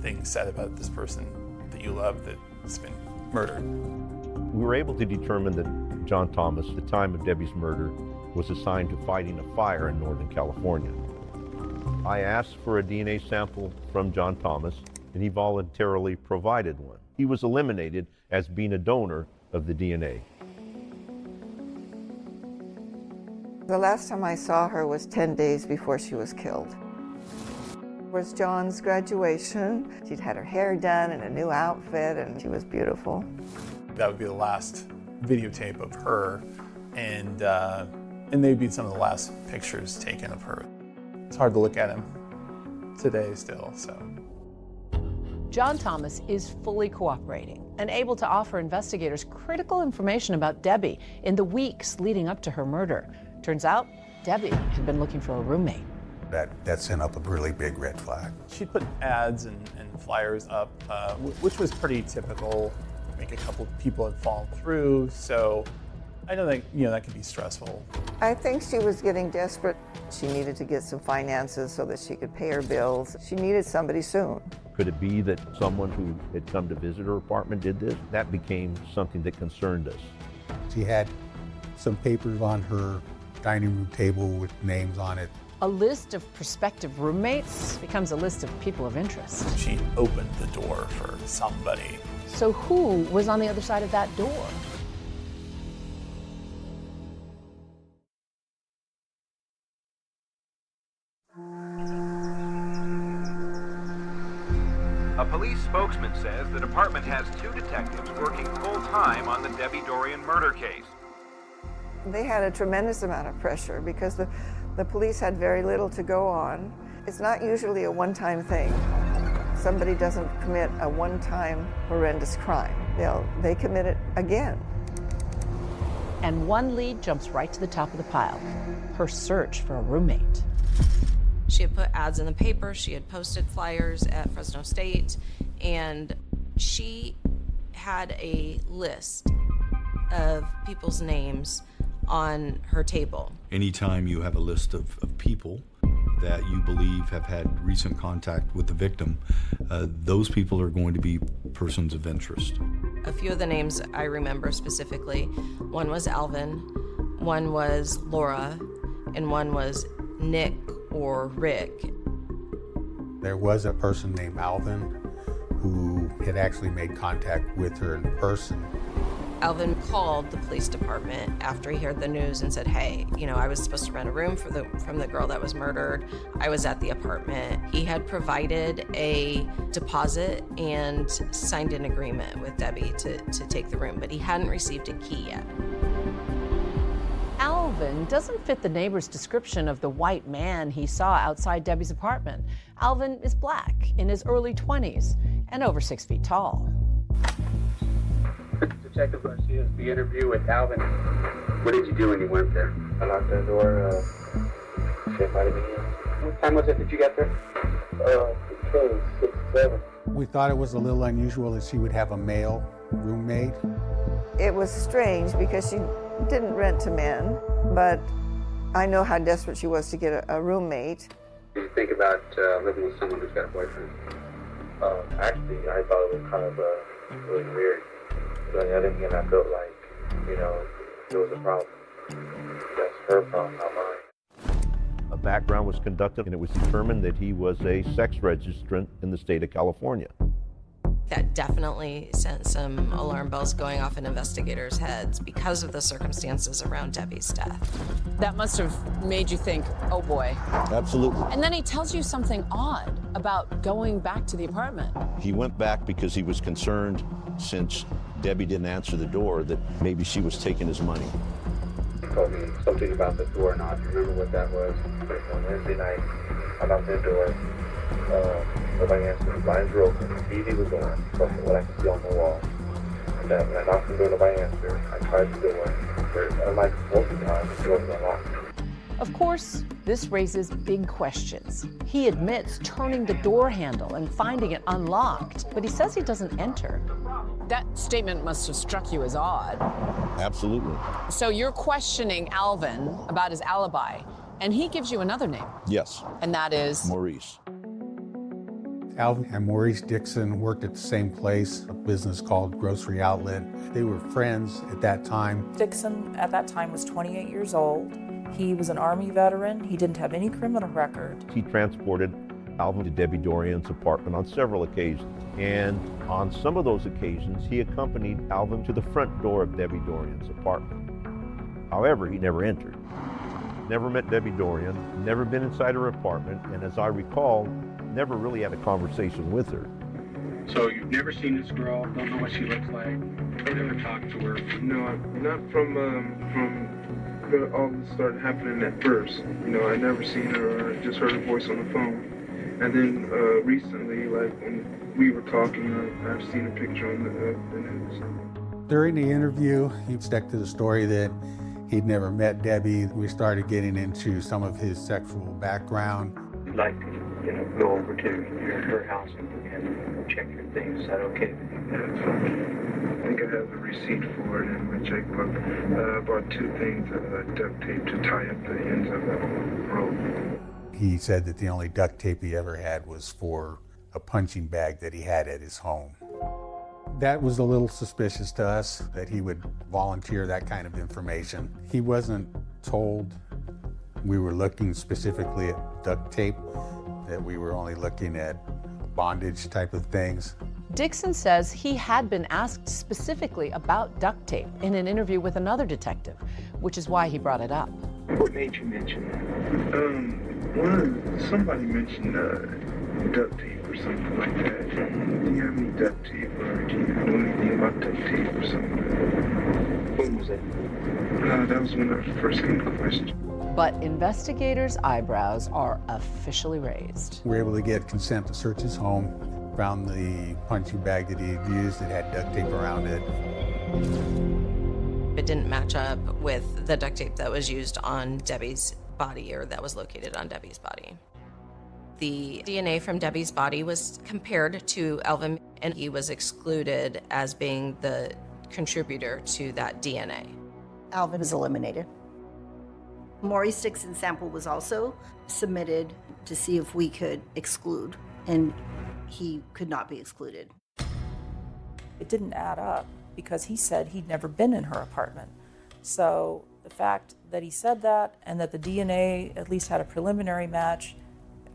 things said about this person that you love that's been murdered. We were able to determine that John Thomas, at the time of Debbie's murder, was assigned to fighting a fire in Northern California. I asked for a DNA sample from John Thomas, and he voluntarily provided one. He was eliminated as being a donor of the DNA. The last time I saw her was 10 days before she was killed. It was John's graduation. She'd had her hair done and a new outfit, and she was beautiful. That would be the last videotape of her, and they'd be some of the last pictures taken of her. It's hard to look at him today still, so. John Thomas is fully cooperating and able to offer investigators critical information about Debbie in the weeks leading up to her murder. Turns out, Debbie had been looking for a roommate. That sent up a really big red flag. She put ads and flyers up, which was pretty typical. I think a couple people had fallen through, so I know that, that could be stressful. I think she was getting desperate. She needed to get some finances so that she could pay her bills. She needed somebody soon. Could it be that someone who had come to visit her apartment did this? That became something that concerned us. She had some papers on her dining room table with names on it. A list of prospective roommates becomes a list of people of interest. She opened the door for somebody. So who was on the other side of that door? A police spokesman says the department has 2 detectives working full-time on the Debbie Dorian murder case. They had a tremendous amount of pressure because the police had very little to go on. It's not usually a one-time thing. Somebody doesn't commit a one-time horrendous crime. They commit it again. And one lead jumps right to the top of the pile, her search for a roommate. She had put ads in the paper, she had posted flyers at Fresno State, and she had a list of people's names on her table. Anytime you have a list of people that you believe have had recent contact with the victim, those people are going to be persons of interest. A few of the names I remember specifically. One was Alvin, one was Laura, and one was Nick or Rick. There was a person named Alvin who had actually made contact with her in person. Alvin called the police department after he heard the news and said, hey, I was supposed to rent a room from the girl that was murdered. I was at the apartment. He had provided a deposit and signed an agreement with Debbie to take the room, but he hadn't received a key yet. Alvin doesn't fit the neighbor's description of the white man he saw outside Debbie's apartment. Alvin is black, in his early 20s, and over 6 feet tall. Detective Garcia's the interview with Alvin. What did you do when you went there? I knocked on the door. She invited me in. What time was it that you got there? It was 6, 7. We thought it was a little unusual that she would have a male roommate. It was strange because she didn't rent to men, but I know how desperate she was to get a roommate. What do you think about living with someone who's got a boyfriend? Actually, I thought it was kind of really weird. But then again, I felt like, it was a problem. That's her problem, not mine. A background was conducted, and it was determined that he was a sex registrant in the state of California. That definitely sent some alarm bells going off in investigators' heads because of the circumstances around Debbie's death. That must have made you think, oh boy. Absolutely. And then he tells you something odd about going back to the apartment. He went back because he was concerned, since Debbie didn't answer the door, that maybe she was taking his money. He told me something about the door knob. Do you remember what that was? On Wednesday night, I knocked on the door. Nobody answered. The blinds were open. The TV was on, from what I could see on the wall. And when I knocked on the door, nobody answered. I tried the door. Unlike most of the time, the door was unlocked. Of course, this raises big questions. He admits turning the door handle and finding it unlocked, but he says he doesn't enter. That statement must have struck you as odd. Absolutely. So you're questioning Alvin about his alibi, and he gives you another name. Yes. And that is? Maurice. Alvin and Maurice Dixon worked at the same place, a business called Grocery Outlet. They were friends at that time. Dixon at that time was 28 years old. He was an Army veteran. He didn't have any criminal record. He transported Alvin to Debbie Dorian's apartment on several occasions. And on some of those occasions, he accompanied Alvin to the front door of Debbie Dorian's apartment. However, he never entered. Never met Debbie Dorian, never been inside her apartment, and as I recall, never really had a conversation with her. So you've never seen this girl, don't know what she looks like, never talked to her? No, not from all this started happening at first. You know, I never seen her or just heard her voice on the phone. And then recently, like when we were talking, I've seen a picture on the news. During the interview, he stuck to the story that he'd never met Debbie. We started getting into some of his sexual background. I'd like to, go over to her house and check your things. Is that okay with you? Yeah, it's fine. I think I have a receipt for it in my checkbook. I bought 2 things of duct tape to tie up the ends of the rope. He said that the only duct tape he ever had was for a punching bag that he had at his home. That was a little suspicious to us, that he would volunteer that kind of information. He wasn't told we were looking specifically at duct tape, that we were only looking at bondage type of things. Dixon says he had been asked specifically about duct tape in an interview with another detective, which is why he brought it up. What made you mention that? Somebody mentioned duct tape or something like that. Do you have any duct tape or do you know anything about duct tape or something? When was it? That was when I first came to question. But investigators' eyebrows are officially raised. We were able to get consent to search his home, found the punching bag that he had used that had duct tape around it. It didn't match up with the duct tape that was used on Debbie's body, or that was located on Debbie's body. The DNA from Debbie's body was compared to Alvin, and he was excluded as being the contributor to that DNA. Alvin was eliminated. Maurice Dixon's sample was also submitted to see if we could exclude, and he could not be excluded. It didn't add up because he said he'd never been in her apartment. So the fact that he said that and that the DNA at least had a preliminary match,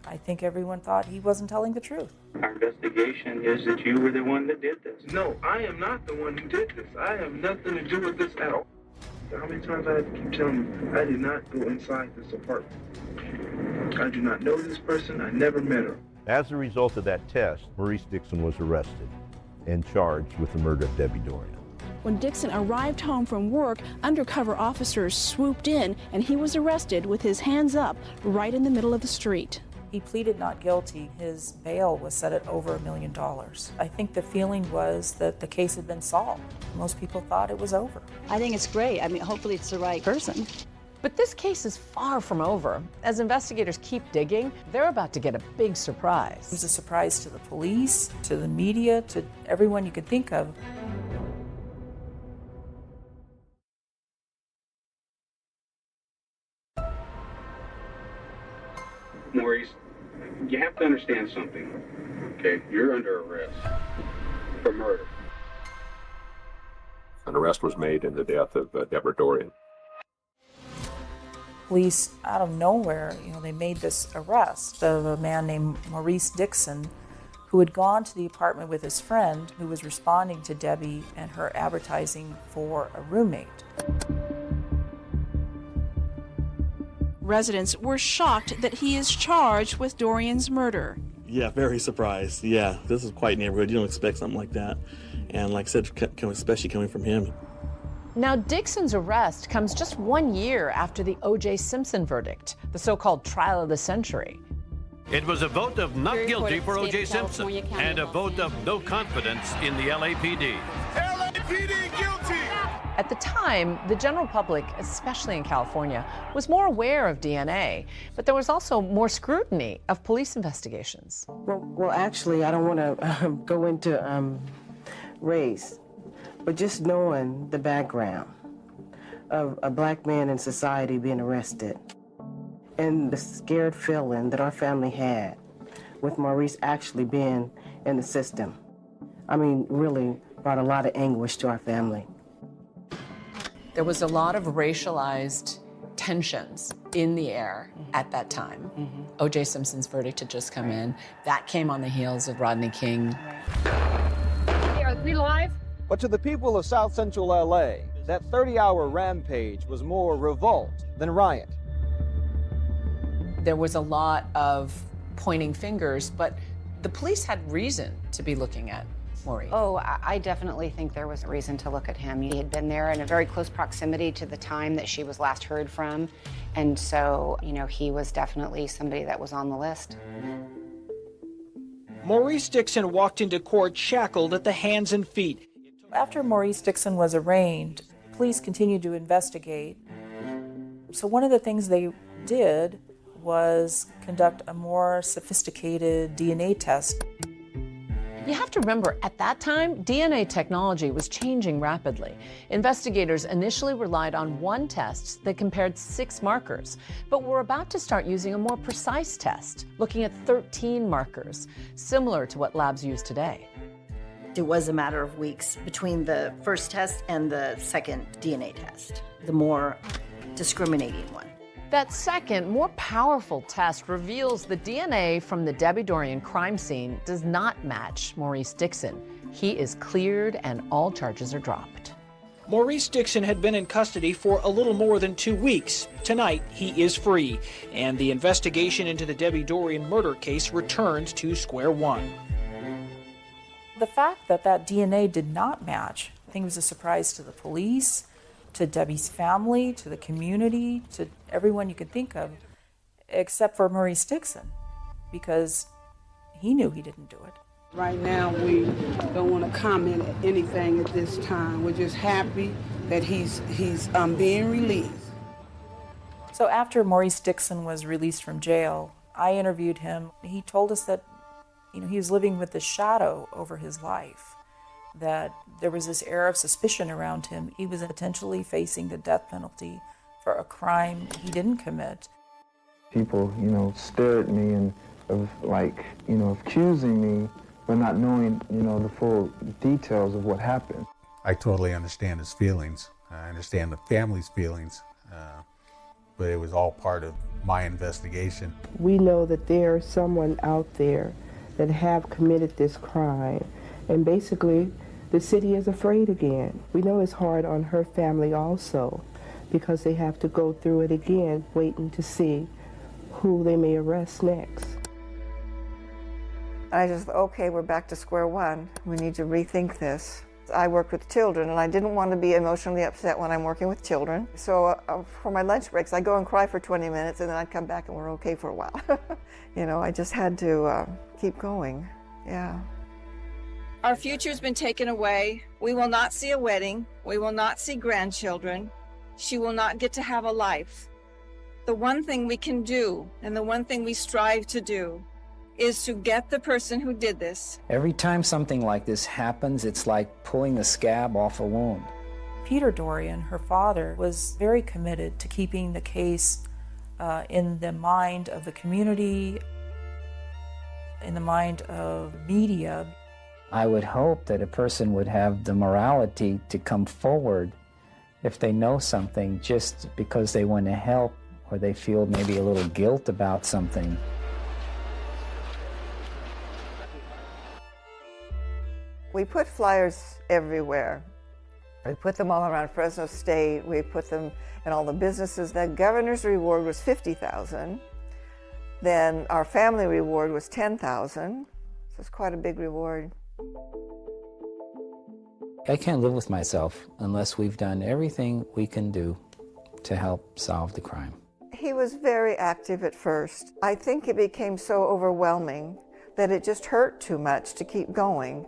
I think everyone thought he wasn't telling the truth. Our investigation is that you were the one that did this. No, I am not the one who did this. I have nothing to do with this at all. How many times I have to keep telling you, I did not go inside this apartment. I do not know this person. I never met her. As a result of that test, Maurice Dixon was arrested and charged with the murder of Debbie Dorian. When Dixon arrived home from work, undercover officers swooped in and he was arrested with his hands up right in the middle of the street. He pleaded not guilty. His bail was set at over $1 million. I think the feeling was that the case had been solved. Most people thought it was over. I think it's great. I mean, hopefully it's the right person. But this case is far from over. As investigators keep digging, they're about to get a big surprise. It was a surprise to the police, to the media, to everyone you could think of. Maurice, you have to understand something, okay? You're under arrest for murder. An arrest was made in the death of Deborah Dorian. Police, out of nowhere, they made this arrest of a man named Maurice Dixon, who had gone to the apartment with his friend, who was responding to Debbie and her advertising for a roommate. Residents were shocked that he is charged with Dorian's murder. Yeah, very surprised. Yeah, this is quite neighborhood. You don't expect something like that. And like I said, especially coming from him. Now, Dixon's arrest comes just 1 year after the O.J. Simpson verdict, the so-called trial of the century. It was a vote of not guilty for O.J. Simpson and a vote of no confidence in the LAPD. LAPD guilty! At the time, the general public, especially in California, was more aware of DNA, but there was also more scrutiny of police investigations. Well, actually, I don't want to go into race, but just knowing the background of a black man in society being arrested and the scared feeling that our family had with Maurice actually being in the system, I mean, really brought a lot of anguish to our family. There was a lot of racialized tensions in the air at that time. O.J. Simpson's verdict had just come in. That came on the heels of Rodney King. Are we live? But to the people of South Central LA, that 30-hour rampage was more revolt than riot. There was a lot of pointing fingers, but the police had reason to be looking at Maurice. Oh, I definitely think there was a reason to look at him. He had been there in a very close proximity to the time that she was last heard from. And so, you know, he was definitely somebody that was on the list. Maurice Dixon walked into court shackled at the hands and feet. After Maurice Dixon was arraigned, police continued to investigate. So one of the things they did was conduct a more sophisticated DNA test. You have to remember, at that time, DNA technology was changing rapidly. Investigators initially relied on one test that compared 6 markers, but were about to start using a more precise test, looking at 13 markers, similar to what labs use today. It was a matter of weeks between the first test and the second DNA test, the more discriminating one. That second, more powerful test reveals the DNA from the Debbie Dorian crime scene does not match Maurice Dixon. He is cleared and all charges are dropped. Maurice Dixon had been in custody for a little more than 2 weeks. Tonight, he is free, and the investigation into the Debbie Dorian murder case returns to square one. The fact that that DNA did not match, I think it was a surprise to the police, to Debbie's family, to the community, to everyone you could think of, except for Maurice Dixon, because he knew he didn't do it. Right now, we don't want to comment at anything at this time. We're just happy that he's being released. So after Maurice Dixon was released from jail, I interviewed him. He told us that, you know, he was living with a shadow over his life, that there was this air of suspicion around him. He was potentially facing the death penalty for a crime he didn't commit. People, you know, stare at me and accusing me, but not knowing, you know, the full details of what happened. I totally understand his feelings. I understand the family's feelings, but it was all part of my investigation. We know that there's someone out there that have committed this crime, and basically the city is afraid again. We know it's hard on her family also, because they have to go through it again, waiting to see who they may arrest next. I just thought, okay, we're back to square one. We need to rethink this. I worked with children, and I didn't want to be emotionally upset when I'm working with children. So for my lunch breaks, I go and cry for 20 minutes, and then I'd come back and we're okay for a while. You know, I just had to keep going, yeah. Our future's been taken away. We will not see a wedding. We will not see grandchildren. She will not get to have a life. The one thing we can do, and the one thing we strive to do, is to get the person who did this. Every time something like this happens, it's like pulling the scab off a wound. Peter Dorian, her father, was very committed to keeping the case in the mind of the community, in the mind of media. I would hope that a person would have the morality to come forward if they know something just because they want to help or they feel maybe a little guilt about something. We put flyers everywhere. We put them all around Fresno State. We put them in all the businesses. The governor's reward was $50,000. Then our family reward was $10,000. So it's quite a big reward. I can't live with myself unless we've done everything we can do to help solve the crime. He was very active at first. I think it became so overwhelming that it just hurt too much to keep going.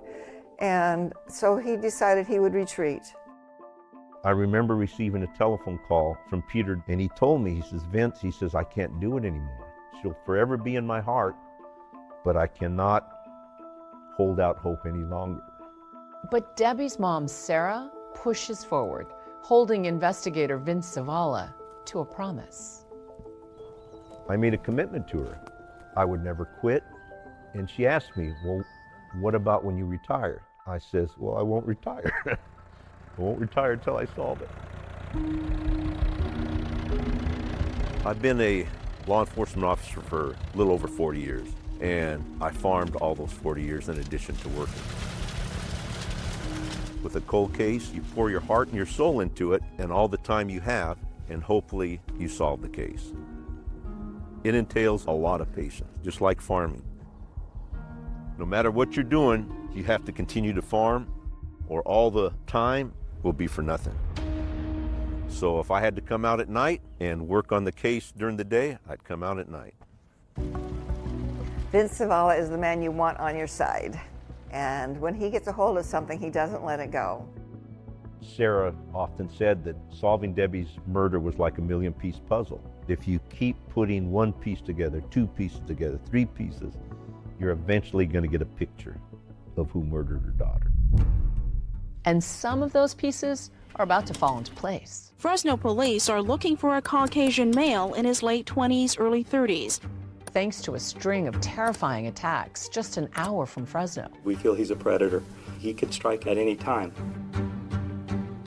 And so he decided he would retreat. I remember receiving a telephone call from Peter, and he told me, he says, Vince, he says, I can't do it anymore. She'll forever be in my heart, but I cannot hold out hope any longer. But Debbie's mom, Sarah, pushes forward, holding investigator Vince Zavala to a promise. I made a commitment to her. I would never quit. And she asked me, well, what about when you retire? I says, well, I won't retire. I won't retire until I solve it. I've been a law enforcement officer for a little over 40 years, and I farmed all those 40 years in addition to working. With a cold case, you pour your heart and your soul into it and all the time you have, and hopefully you solve the case. It entails a lot of patience, just like farming. No matter what you're doing, you have to continue to farm, or all the time will be for nothing. So if I had to come out at night and work on the case during the day, I'd come out at night. Vince Zavala is the man you want on your side. And when he gets a hold of something, he doesn't let it go. Sarah often said that solving Debbie's murder was like a million-piece puzzle. If you keep putting one piece together, two pieces together, three pieces, you're eventually going to get a picture of who murdered her daughter. And some of those pieces are about to fall into place. Fresno police are looking for a Caucasian male in his late 20s, early 30s. Thanks to a string of terrifying attacks just an hour from Fresno. We feel he's a predator. He could strike at any time.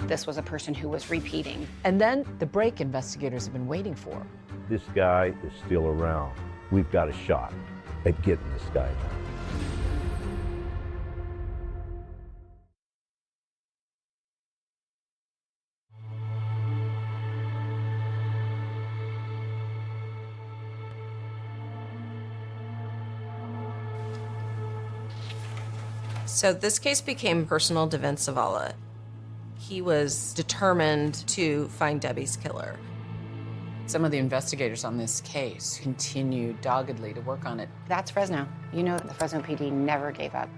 This was a person who was repeating. And then the break investigators have been waiting for. This guy is still around. We've got a shot at getting this guy down. So this case became personal to Vince Zavala. He was determined to find Debbie's killer. Some of the investigators on this case continue doggedly to work on it. That's Fresno. You know the Fresno PD never gave up.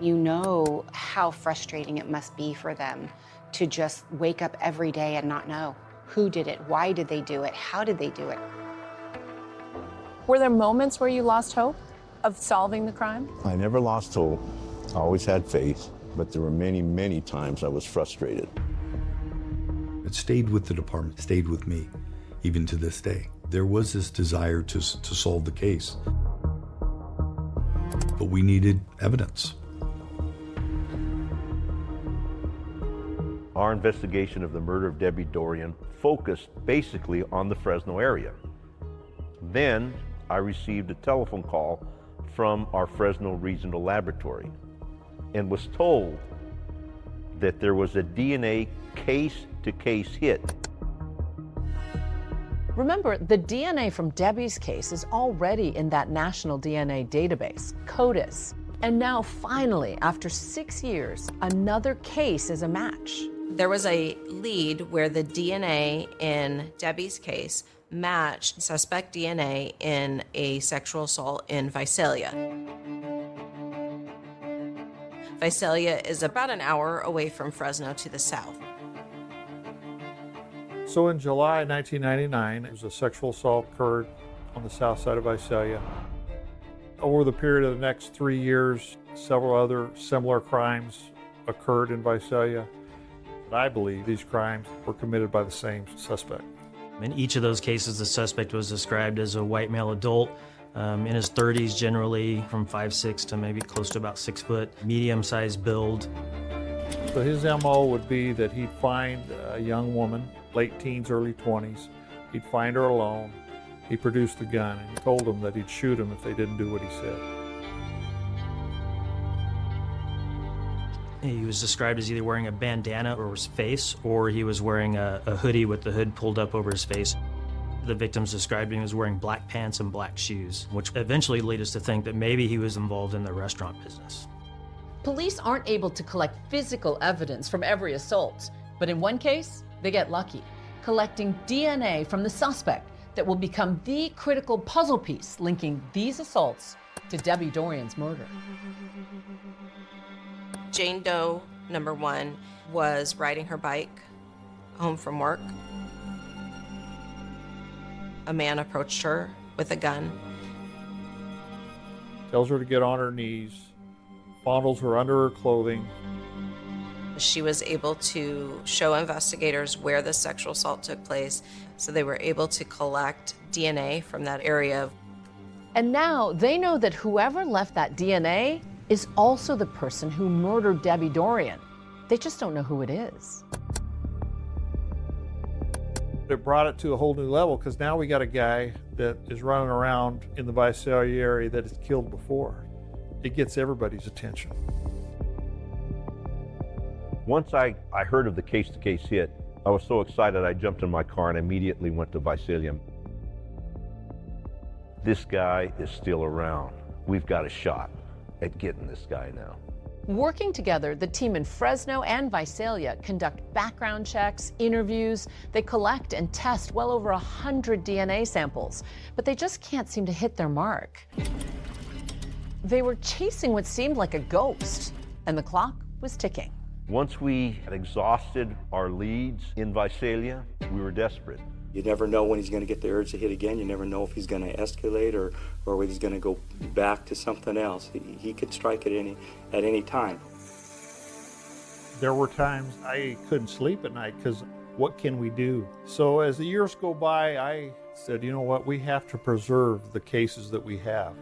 You know how frustrating it must be for them to just wake up every day and not know who did it, why did they do it, how did they do it. Were there moments where you lost hope of solving the crime? I never lost hope. I always had faith, but there were many, many times I was frustrated. It stayed with the department, stayed with me, even to this day. There was this desire to solve the case, but we needed evidence. Our investigation of the murder of Debbie Dorian focused basically on the Fresno area. Then I received a telephone call from our Fresno Regional Laboratory and was told that there was a DNA case-to-case hit. Remember, the DNA from Debbie's case is already in that national DNA database, CODIS. And now, finally, after 6 years, another case is a match. There was a lead where the DNA in Debbie's case matched suspect DNA in a sexual assault in Visalia. Visalia is about an hour away from Fresno to the south. So in July 1999, it was a sexual assault occurred on the south side of Visalia. Over the period of the next 3 years, several other similar crimes occurred in Visalia. But I believe these crimes were committed by the same suspect. In each of those cases, the suspect was described as a white male adult in his 30s, generally from 5'6" to maybe close to about 6 foot, medium-sized build. So his MO would be that he'd find a young woman, late teens, early 20s. He'd find her alone. He produced the gun and he told them that he'd shoot them if they didn't do what he said. He was described as either wearing a bandana over his face or he was wearing a hoodie with the hood pulled up over his face. The victims described him as wearing black pants and black shoes, which eventually led us to think that maybe he was involved in the restaurant business. Police aren't able to collect physical evidence from every assault, but in one case, they get lucky, collecting DNA from the suspect that will become the critical puzzle piece linking these assaults to Debbie Dorian's murder. Jane Doe, number 1, was riding her bike home from work. A man approached her with a gun. Tells her to get on her knees, fondles her under her clothing. She was able to show investigators where the sexual assault took place, so they were able to collect DNA from that area. And now they know that whoever left that DNA is also the person who murdered Debbie Dorian. They just don't know who it is. It brought it to a whole new level because now we got a guy that is running around in the Visalia area that has killed before. It gets everybody's attention. Once I heard of the case-to-case hit, I was so excited I jumped in my car and immediately went to Visalia. This guy is still around. We've got a shot at getting this guy now. Working together, the team in Fresno and Visalia conduct background checks, interviews. They collect and test well over 100 DNA samples, but they just can't seem to hit their mark. They were chasing what seemed like a ghost, and the clock was ticking. Once we had exhausted our leads in Visalia, we were desperate. You never know when he's going to get the urge to hit again. You never know if he's going to escalate or whether he's going to go back to something else. He could strike at any time. There were times I couldn't sleep at night because what can we do? So as the years go by, I said, you know what, we have to preserve the cases that we have.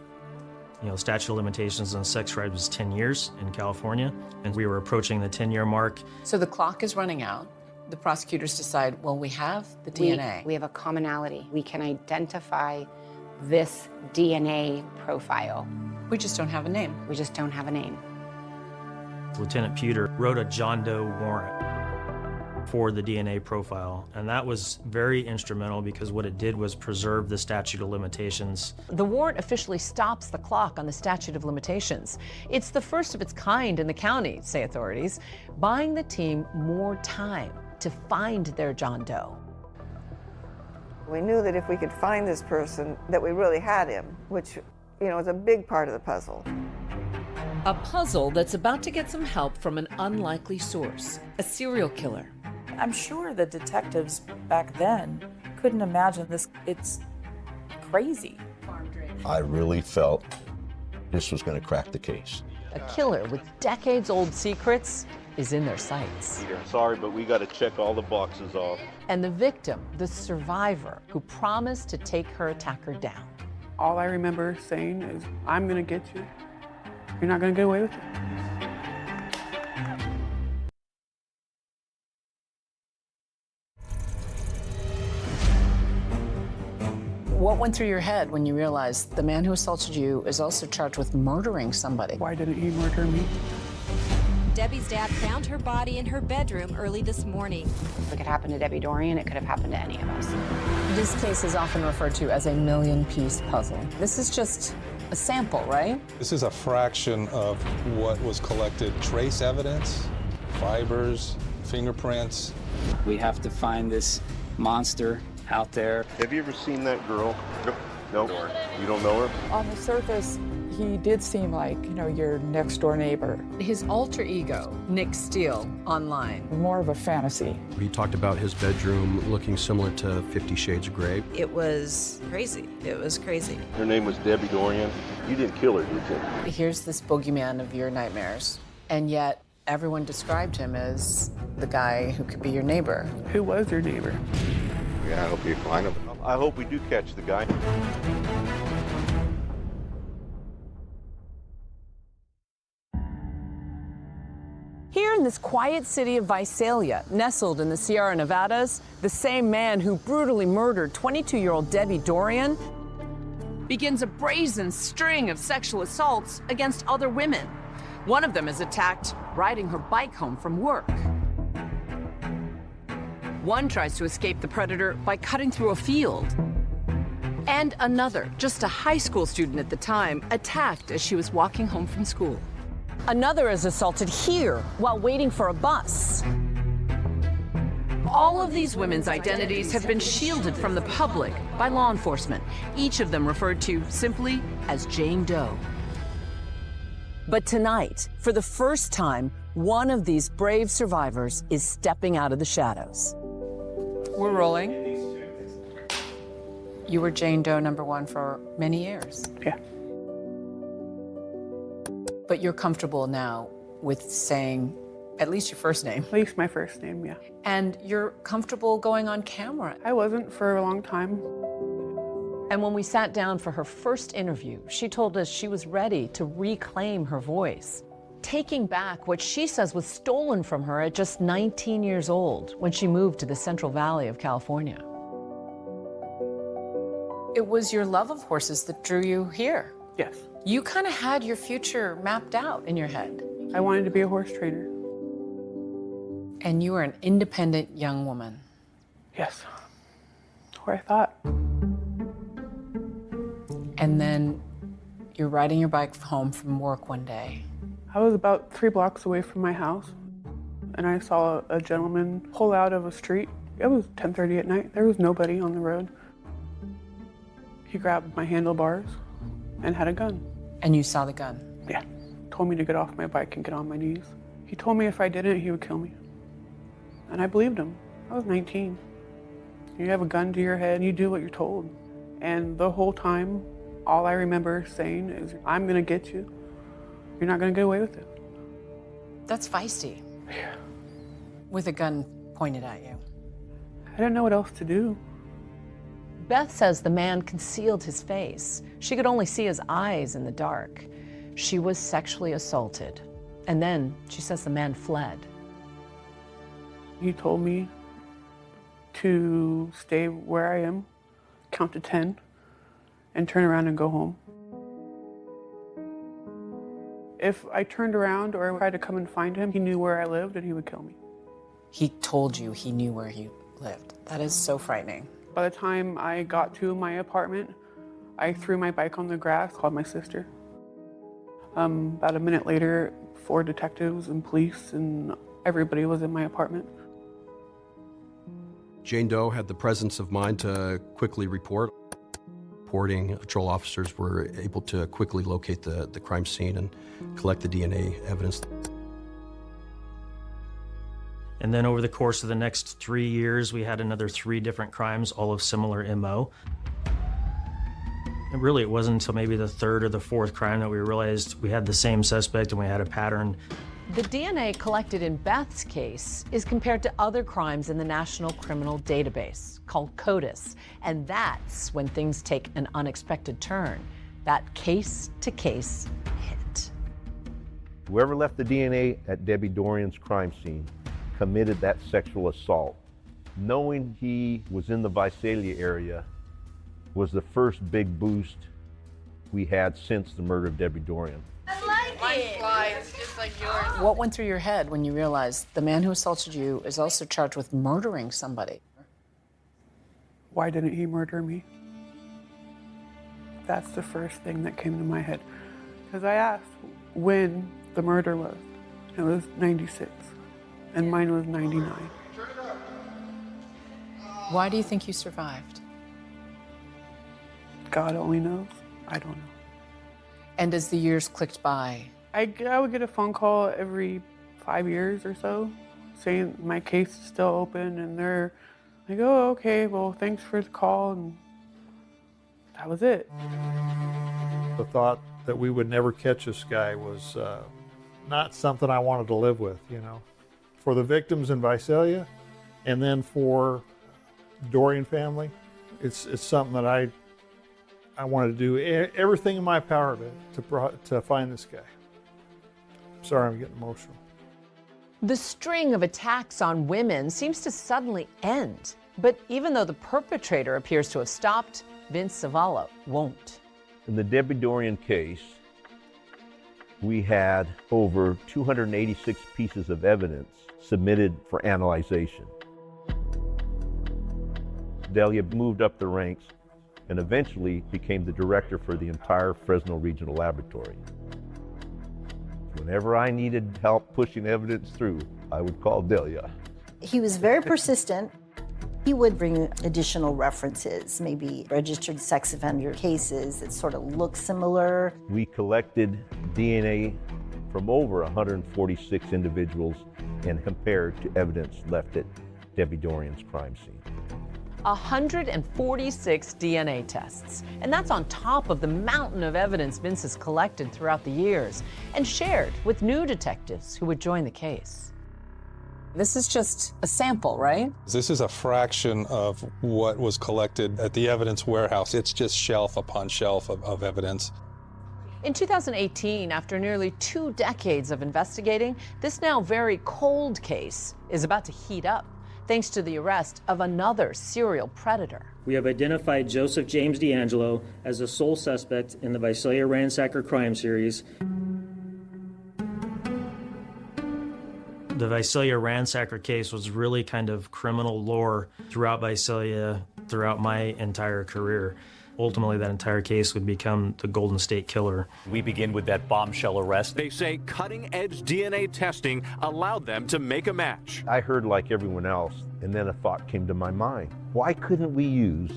You know, statute of limitations on sex crimes was 10 years in California, and we were approaching the 10-year mark. So the clock is running out. The prosecutors decide, well, we have the DNA. We have a commonality. We can identify this DNA profile. We just don't have a name. We just don't have a name. Lieutenant Puter wrote a John Doe warrant for the DNA profile, and that was very instrumental because what it did was preserve the statute of limitations. The warrant officially stops the clock on the statute of limitations. It's the first of its kind in the county, say authorities, buying the team more time to find their John Doe. We knew that if we could find this person, that we really had him, which, you know, is a big part of the puzzle. A puzzle that's about to get some help from an unlikely source, a serial killer. I'm sure the detectives back then couldn't imagine this. It's crazy. I really felt this was going to crack the case. A killer with decades-old secrets is in their sights. Peter, sorry, but we got to check all the boxes off. And the victim, the survivor, who promised to take her attacker down. All I remember saying is, I'm going to get you. You're not going to get away with it. What went through your head when you realized the man who assaulted you is also charged with murdering somebody? Why didn't he murder me? Debbie's dad found her body in her bedroom early this morning. If it could happen to Debbie Dorian, it could have happened to any of us. This case is often referred to as a million-piece puzzle. This is just a sample, right? This is a fraction of what was collected. Trace evidence, fibers, fingerprints. We have to find this monster out there. Have you ever seen that girl? Nope. You don't know her? On the surface, he did seem like, you know, your next door neighbor. His alter ego, Nick Steele, online. More of a fantasy. He talked about his bedroom looking similar to 50 Shades of Grey. It was crazy. It was crazy. Her name was Debbie Dorian. You didn't kill her, did you? Here's this boogeyman of your nightmares, and yet everyone described him as the guy who could be your neighbor. Who was your neighbor? Yeah, I hope you find him. I hope we do catch the guy. Here in this quiet city of Visalia, nestled in the Sierra Nevadas, the same man who brutally murdered 22-year-old Debbie Dorian begins a brazen string of sexual assaults against other women. One of them is attacked riding her bike home from work. One tries to escape the predator by cutting through a field. And another, just a high school student at the time, attacked as she was walking home from school. Another is assaulted here while waiting for a bus. All of these women's identities have been shielded from the public by law enforcement, each of them referred to simply as Jane Doe. But tonight, for the first time, one of these brave survivors is stepping out of the shadows. We're rolling. You were Jane Doe #1 for many years. Yeah. But you're comfortable now with saying at least your first name. At least my first name, yeah. And you're comfortable going on camera. I wasn't for a long time. And when we sat down for her first interview, she told us she was ready to reclaim her voice, taking back what she says was stolen from her at just 19 years old when she moved to the Central Valley of California. It was your love of horses that drew you here. Yes. You kind of had your future mapped out in your head. I wanted to be a horse trainer. And you were an independent young woman. Yes. That's what I thought. And then you're riding your bike home from work one day. I was about 3 blocks away from my house, and I saw a gentleman pull out of a street. It was 10:30 at night. There was nobody on the road. He grabbed my handlebars and had a gun. And you saw the gun? Yeah. Told me to get off my bike and get on my knees. He told me if I didn't, he would kill me. And I believed him. I was 19. You have a gun to your head and you do what you're told. And the whole time, all I remember saying is, I'm gonna get you. You're not gonna get away with it. That's feisty. Yeah. With a gun pointed at you. I didn't know what else to do. Beth says the man concealed his face. She could only see his eyes in the dark. She was sexually assaulted. And then she says the man fled. He told me to stay where I am, count to 10, and turn around and go home. If I turned around or tried to come and find him, he knew where I lived and he would kill me. He told you he knew where you lived. That is so frightening. By the time I got to my apartment, I threw my bike on the grass, called my sister. About a minute later, 4 detectives and police and everybody was in my apartment. Jane Doe had the presence of mind to quickly report. Reporting, patrol officers were able to quickly locate the crime scene and collect the DNA evidence. And then over the course of the next 3 years, we had another 3 different crimes, all of similar MO. And really, it wasn't until maybe the 3rd or the 4th crime that we realized we had the same suspect and we had a pattern. The DNA collected in Beth's case is compared to other crimes in the National Criminal Database, called CODIS. And that's when things take an unexpected turn. That case-to-case hit. Whoever left the DNA at Debbie Dorian's crime scene committed that sexual assault. Knowing he was in the Visalia area was the first big boost we had since the murder of Debbie Dorian. Just like yours. What went through your head when you realized the man who assaulted you is also charged with murdering somebody? Why didn't he murder me? That's the first thing that came to my head. Because I asked when the murder was. It was 96, and mine was 99. Why do you think you survived? God only knows. I don't know. And as the years clicked by, I would get a phone call every 5 years or so saying my case is still open, and they're like, oh, okay, well, thanks for the call, and that was it. The thought that we would never catch this guy was not something I wanted to live with, you know. For the victims in Visalia, and then for Dorian family, it's something that I wanted to do everything in my power to find this guy. Sorry, I'm getting emotional. the string of attacks on women seems to suddenly end. But even though the perpetrator appears to have stopped, Vince Zavala won't. In the Debbie Dorian case, we had over 286 pieces of evidence submitted for analyzation. Delia moved up the ranks and eventually became the director for the entire Fresno Regional Laboratory. Whenever I needed help pushing evidence through, I would call Delia. He was very persistent. He would bring additional references, maybe registered sex offender cases that sort of look similar. We collected DNA from over 146 individuals and compared to evidence left at Debbie Dorian's crime scene. 146 DNA tests. And that's on top of the mountain of evidence Vince has collected throughout the years and shared with new detectives who would join the case. This is just a sample, right? This is a fraction of what was collected at the evidence warehouse. It's just shelf upon shelf of evidence. In 2018, after nearly 2 decades of investigating, this now very cold case is about to heat up, thanks to the arrest of another serial predator. We have identified Joseph James DeAngelo as the sole suspect in the Visalia Ransacker crime series. The Visalia Ransacker case was really kind of criminal lore throughout Visalia, throughout my entire career. Ultimately, that entire case would become the Golden State Killer. We begin with that bombshell arrest. They say cutting-edge DNA testing allowed them to make a match. I heard like everyone else, and then a thought came to my mind. Why couldn't we use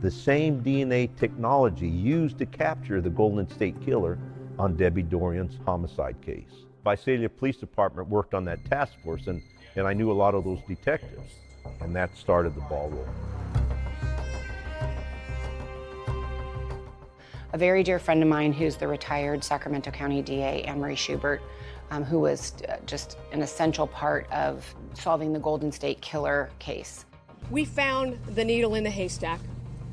the same DNA technology used to capture the Golden State Killer on Debbie Dorian's homicide case? Visalia Police Department worked on that task force, and I knew a lot of those detectives, and that started the ball rolling. A very dear friend of mine who's the retired Sacramento County DA, Anne Marie Schubert, who was just an essential part of solving the Golden State Killer case. We found the needle in the haystack,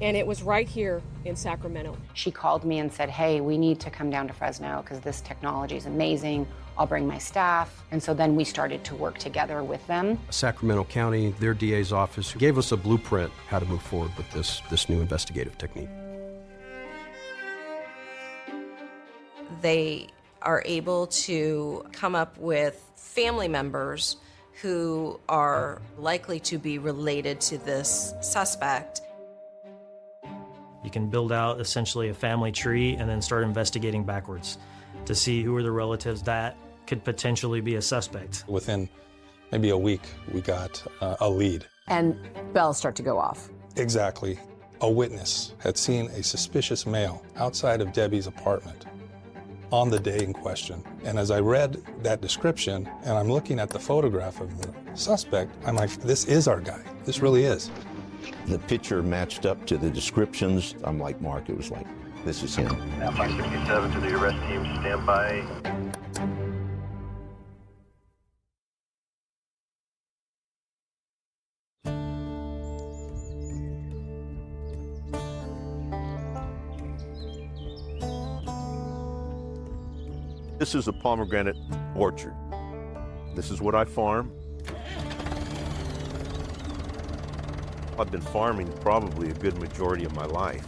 and it was right here in Sacramento. She called me and said, hey, we need to come down to Fresno because this technology is amazing. I'll bring my staff. And so then we started to work together with them. Sacramento County, their DA's office, gave us a blueprint how to move forward with this new investigative technique. They are able to come up with family members who are likely to be related to this suspect. You can build out essentially a family tree and then start investigating backwards to see who are the relatives that could potentially be a suspect. Within maybe a week, we got a lead. And bells start to go off. Exactly. A witness had seen a suspicious male outside of Debbie's apartment on the day in question. And as I read that description and I'm looking at the photograph of the suspect, I'm like, this is our guy. This really is. The picture matched up to the descriptions. I'm like Mark, it was like, this is him. Now 567 to the arrest team, stand by. This is a pomegranate orchard. This is what I farm. I've been farming probably a good majority of my life.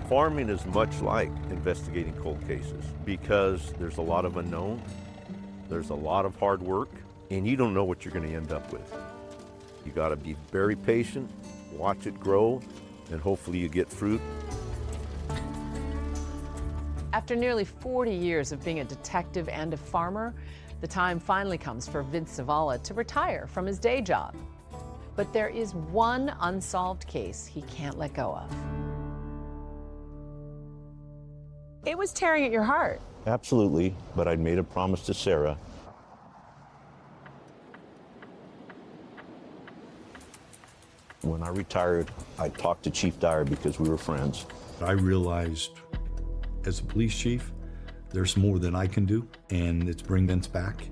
Farming is much like investigating cold cases because there's a lot of unknown, there's a lot of hard work, and you don't know what you're going to end up with. You got to be very patient, watch it grow, and hopefully you get fruit. After nearly 40 years of being a detective and a farmer, the time finally comes for Vince Zavala to retire from his day job. But there is one unsolved case he can't let go of. It was tearing at your heart. Absolutely, but I'd made a promise to Sarah. When I retired, I talked to Chief Dyer because we were friends. I realized as a police chief, there's more than I can do, and it's bring Vince back.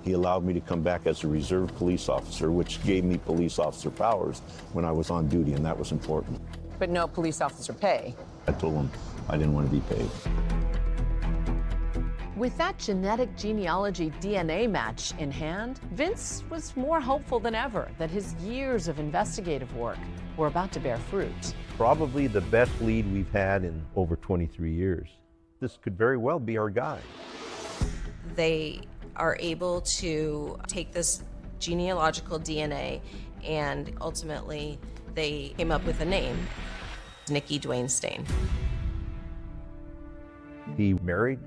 He allowed me to come back as a reserve police officer, which gave me police officer powers when I was on duty, and that was important. But no police officer pay. I told him I didn't want to be paid. With that genetic genealogy DNA match in hand, Vince was more hopeful than ever that his years of investigative work were about to bear fruit. Probably the best lead we've had in over 23 years. This could very well be our guy. They are able to take this genealogical DNA and ultimately they came up with a name, Nicky Dwayne Stain. He married,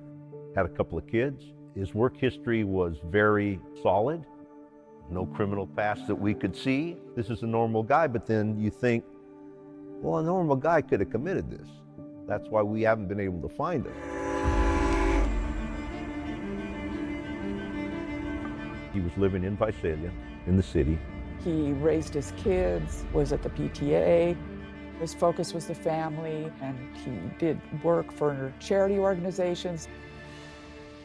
had a couple of kids. His work history was very solid. No criminal past that we could see. This is a normal guy, but then you think, well, a normal guy could have committed this. That's why we haven't been able to find him. He was living in Visalia, in the city. He raised his kids, was at the PTA. His focus was the family, and he did work for charity organizations.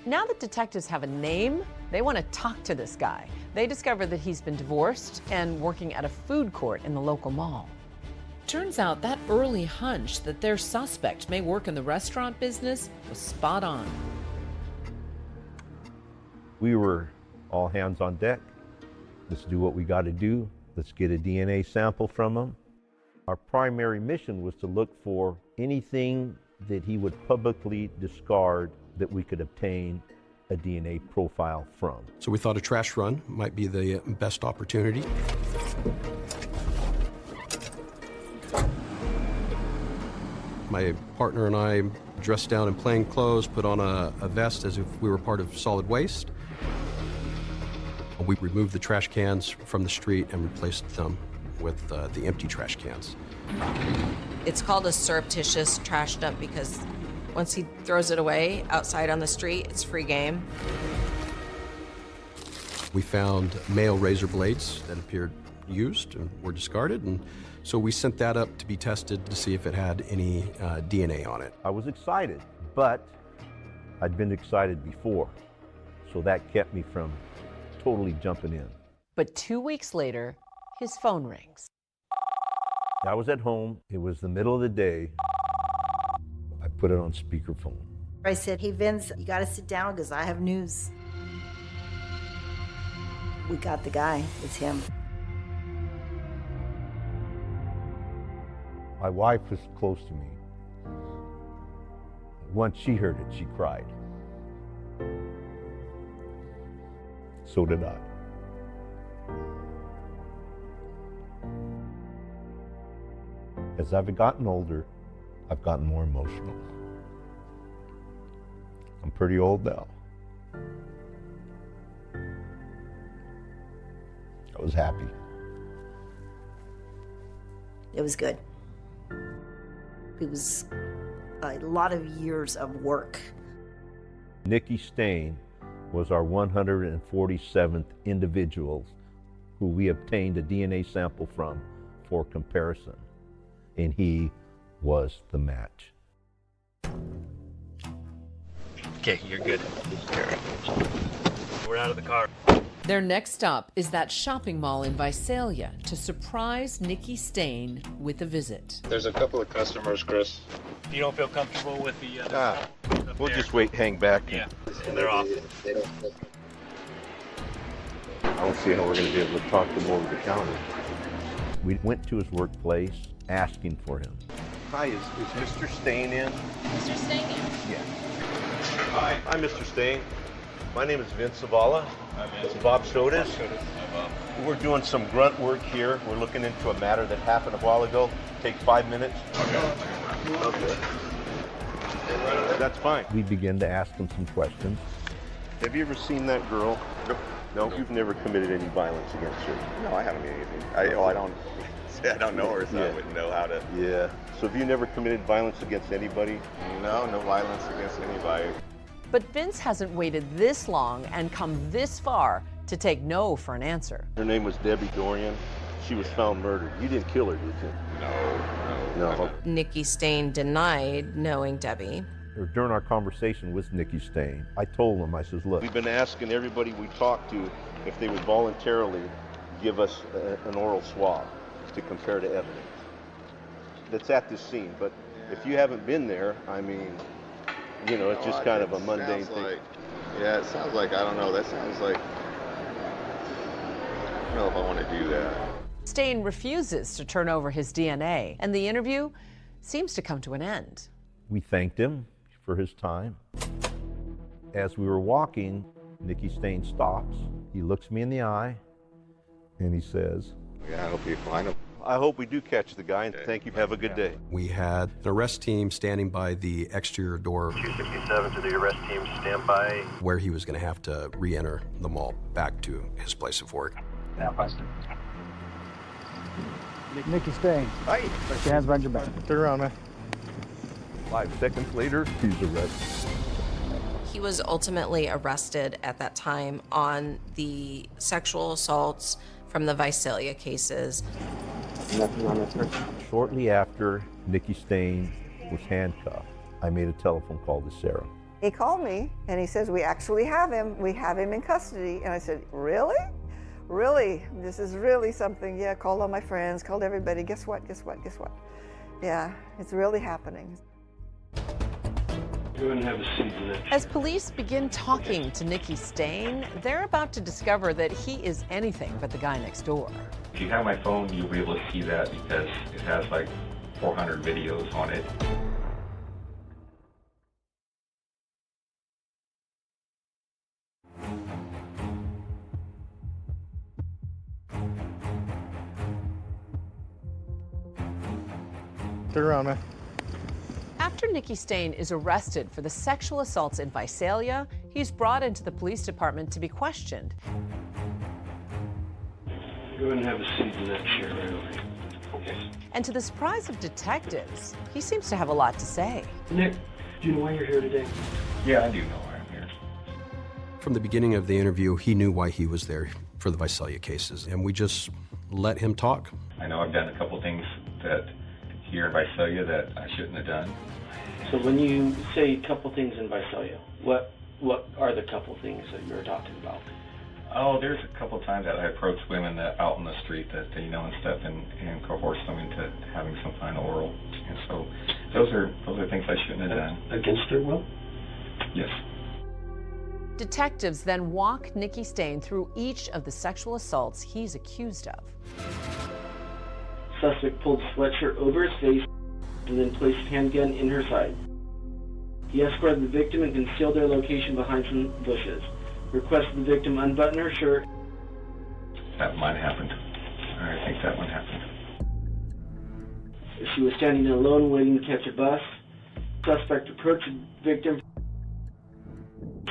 Now that detectives have a name, they want to talk to this guy. They discover that he's been divorced and working at a food court in the local mall. Turns out that early hunch that their suspect may work in the restaurant business was spot on. We were all hands on deck. Let's do what we got to do. Let's get a DNA sample from him. Our primary mission was to look for anything that he would publicly discard that we could obtain a DNA profile from. So we thought a trash run might be the best opportunity. My partner and I dressed down in plain clothes, put on a vest as if we were part of solid waste. We removed the trash cans from the street and replaced them with the empty trash cans. It's called a surreptitious trash dump because once he throws it away outside on the street, it's free game. We found male razor blades that appeared used and were discarded, and so we sent that up to be tested to see if it had any DNA on it. I was excited, but I'd been excited before, so that kept me from totally jumping in. But 2 weeks later, his phone rings. I was at home. It was the middle of the day. I put it on speakerphone. I said, hey, Vince, you got to sit down because I have news. We got the guy. It's him. My wife was close to me. Once she heard it, she cried. So did I. As I've gotten older, I've gotten more emotional. I'm pretty old now. I was happy. It was good. It was a lot of years of work. Nikki Stain was our 147th individual who we obtained a DNA sample from for comparison, and he was the match. Okay, you're good. We're out of the car. Their next stop is that shopping mall in Visalia to surprise Nikki Stain with a visit. There's a couple of customers, Chris. You don't feel comfortable with the We'll just wait, hang back. Yeah, they're off. I don't see how we're going to be able to talk to him over the counter. We went to his workplace asking for him. Hi, is Mr. Stain in? Mr. Stain in? Yeah. Hi, Mr. Stain. My name is Vince Zavala. It's Bob Sodas. We're doing some grunt work here. We're looking into a matter that happened a while ago. Take 5 minutes. Okay. That's fine. We began to ask him some questions. Have you ever seen that girl? No, you've never committed any violence against her. No, I haven't committed anything. I don't know her, so I wouldn't know how to. Yeah. So have you never committed violence against anybody? No violence against anybody. But Vince hasn't waited this long and come this far to take no for an answer. Her name was Debbie Dorian. She was found murdered. You didn't kill her, did you? No. Nikki Stain denied knowing Debbie. During our conversation with Nikki Stain, I told him, I says, look, we've been asking everybody we talked to if they would voluntarily give us an oral swab to compare to evidence that's at this scene. But if you haven't been there, I mean, you know, it's just kind of a mundane thing. Yeah, it sounds like, I don't know, that sounds like, I don't know if I want to do that. Stain refuses to turn over his DNA, and the interview seems to come to an end. We thanked him for his time. As we were walking, Nikki Stain stops. He looks me in the eye, and he says, yeah, I hope you find him. I hope we do catch the guy, and thank you. Have a good day. We had an arrest team standing by the exterior door 257 to the arrest team, stand by. where he was going to have to re-enter the mall back to his place of work. Nikki Stain. Hi. Put your hands behind your back. Turn around, man. 5 seconds later, he's arrested. He was ultimately arrested at that time on the sexual assaults from the Visalia cases. Nothing on this person. Shortly after Nikki Stain was handcuffed, I made a telephone call to Sarah. He called me and he says, we actually have him. We have him in custody. And I said, really? Really? This is really something. Yeah, called all my friends, called everybody. Guess what? Guess what? Guess what? Yeah, it's really happening. Go ahead and have a seat in it. As police begin talking to Nikki Stain, they're about to discover that he is anything but the guy next door. If you have my phone, you'll be able to see that because it has like 400 videos on it. Turn around, man. After Nikki Stain is arrested for the sexual assaults in Visalia, he's brought into the police department to be questioned. Go ahead and have a seat in that chair right over here. Okay. And to the surprise of detectives, he seems to have a lot to say. Nick, do you know why you're here today? Yeah, I do know why I'm here. From the beginning of the interview, he knew why he was there for the Visalia cases, and we just let him talk. I know I've done a couple things that here in Visalia that I shouldn't have done. So when you say a couple things in Visalia, what are the couple things that you're talking about? Oh, there's a couple times that I approached women that out on the street that and stuff and coerced them into having some kind of oral. And so those are things I shouldn't have done. Against their will? Yes. Detectives then walk Nikki Stain through each of the sexual assaults he's accused of. Suspect pulled sweatshirt over his face and then placed handgun in her side. He escorted the victim and concealed their location behind some bushes. Requested the victim unbutton her shirt. That might have happened. I think that one happened. She was standing alone waiting to catch a bus. Suspect approached the victim.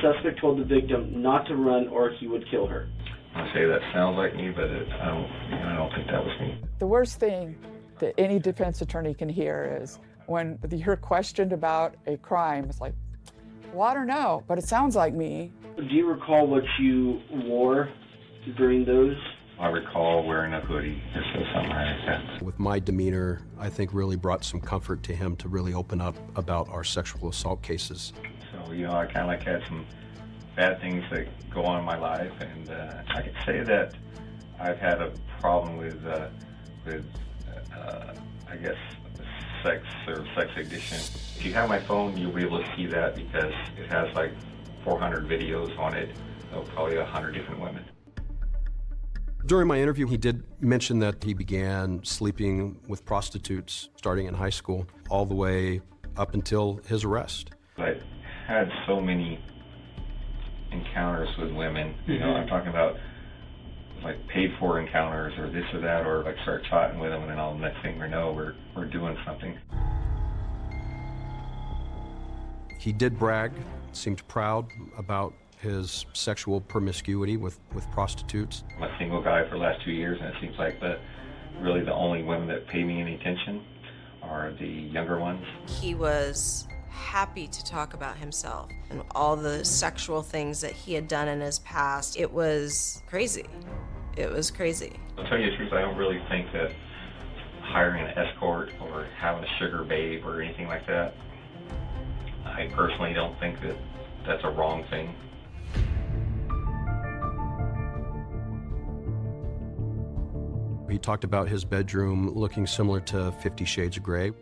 Suspect told the victim not to run or he would kill her. I say that sounds like me, but I don't think that was me. The worst thing that any defense attorney can hear is when you're questioned about a crime, it's like, well, I don't know, but it sounds like me. Do you recall what you wore during those? I recall wearing a hoodie or something like that. With my demeanor, I think really brought some comfort to him to really open up about our sexual assault cases. So, I kind of like had some bad things that go on in my life, and I could say that I've had a problem with I guess, sex or sex addiction. If you have my phone, you'll be able to see that because it has like 400 videos on it of probably 100 different women. During my interview, he did mention that he began sleeping with prostitutes starting in high school all the way up until his arrest. I had so many encounters with women. I'm talking about like paid for encounters or this or that, or like start chatting with them and then all the next thing we know we're doing something. He did brag, seemed proud about his sexual promiscuity with prostitutes. I'm a single guy for the last 2 years, and it seems like really the only women that pay me any attention are the younger ones. He was happy to talk about himself and all the sexual things that he had done in his past. It was crazy. It was crazy. I'll tell you the truth, I don't really think that hiring an escort or having a sugar babe or anything like that, I personally don't think that that's a wrong thing. He talked about his bedroom looking similar to 50 Shades of Grey.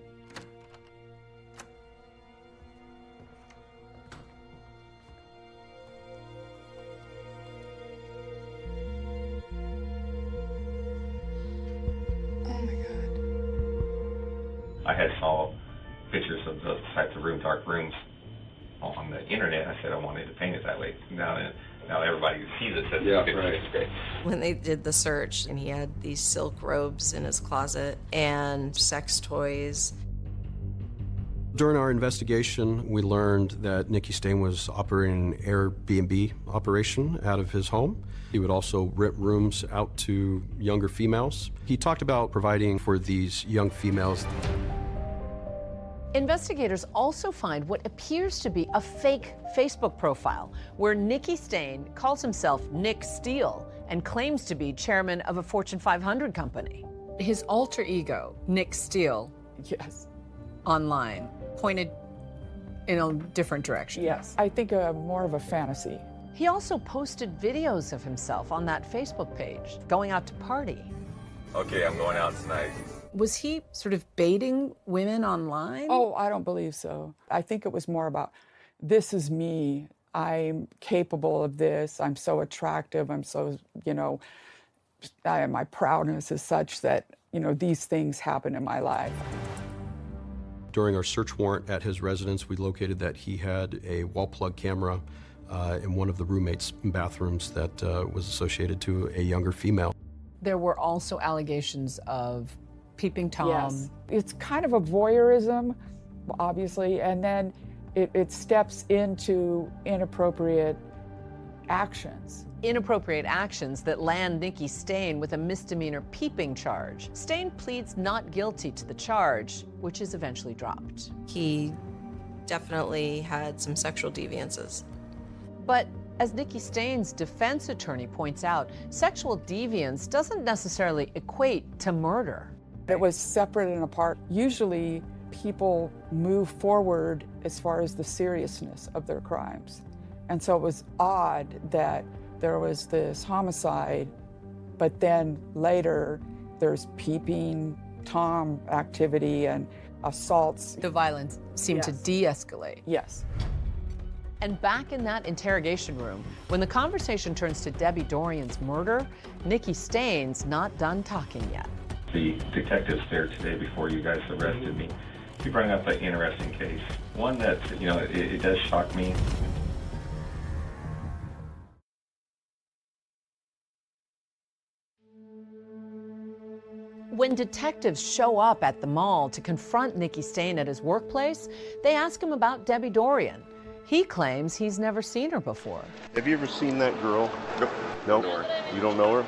I had saw pictures of those types of dark rooms on the internet. I said I wanted to paint it that way. Now everybody who sees it says it's great. When they did the search, and he had these silk robes in his closet and sex toys. During our investigation, we learned that Nikki Stain was operating an Airbnb operation out of his home. He would also rent rooms out to younger females. He talked about providing for these young females. Investigators also find what appears to be a fake Facebook profile where Nicky Stain calls himself Nick Steele and claims to be chairman of a Fortune 500 company. His alter ego, Nick Steele, yes, online, pointed in a different direction. Yes, I think more of a fantasy. He also posted videos of himself on that Facebook page, going out to party. Okay, I'm going out tonight. Was he sort of baiting women online? Oh, I don't believe so. I think it was more about, this is me. I'm capable of this. I'm so attractive. I'm so, my proudness is such that, these things happen in my life. During our search warrant at his residence, we located that he had a wall plug camera in one of the roommates' bathrooms that was associated to a younger female. There were also allegations of peeping Tom. Yes, it's kind of a voyeurism, obviously, and then it steps into inappropriate actions. Inappropriate actions that land Nicky Stain with a misdemeanor peeping charge. Stain pleads not guilty to the charge, which is eventually dropped. He definitely had some sexual deviances. But as Nicky Stain's defense attorney points out, sexual deviance doesn't necessarily equate to murder. It was separate and apart. Usually people move forward as far as the seriousness of their crimes. And so it was odd that there was this homicide, but then later there's peeping Tom activity and assaults. The violence seemed to de-escalate. Yes. And back in that interrogation room, when the conversation turns to Debbie Dorian's murder, Nicky Stain's not done talking yet. The detectives there today before you guys arrested me, he brought up an interesting case. One that, it does shock me. When detectives show up at the mall to confront Nicky Stain at his workplace, they ask him about Debbie Dorian. He claims he's never seen her before. Have you ever seen that girl? Nope. You don't know her?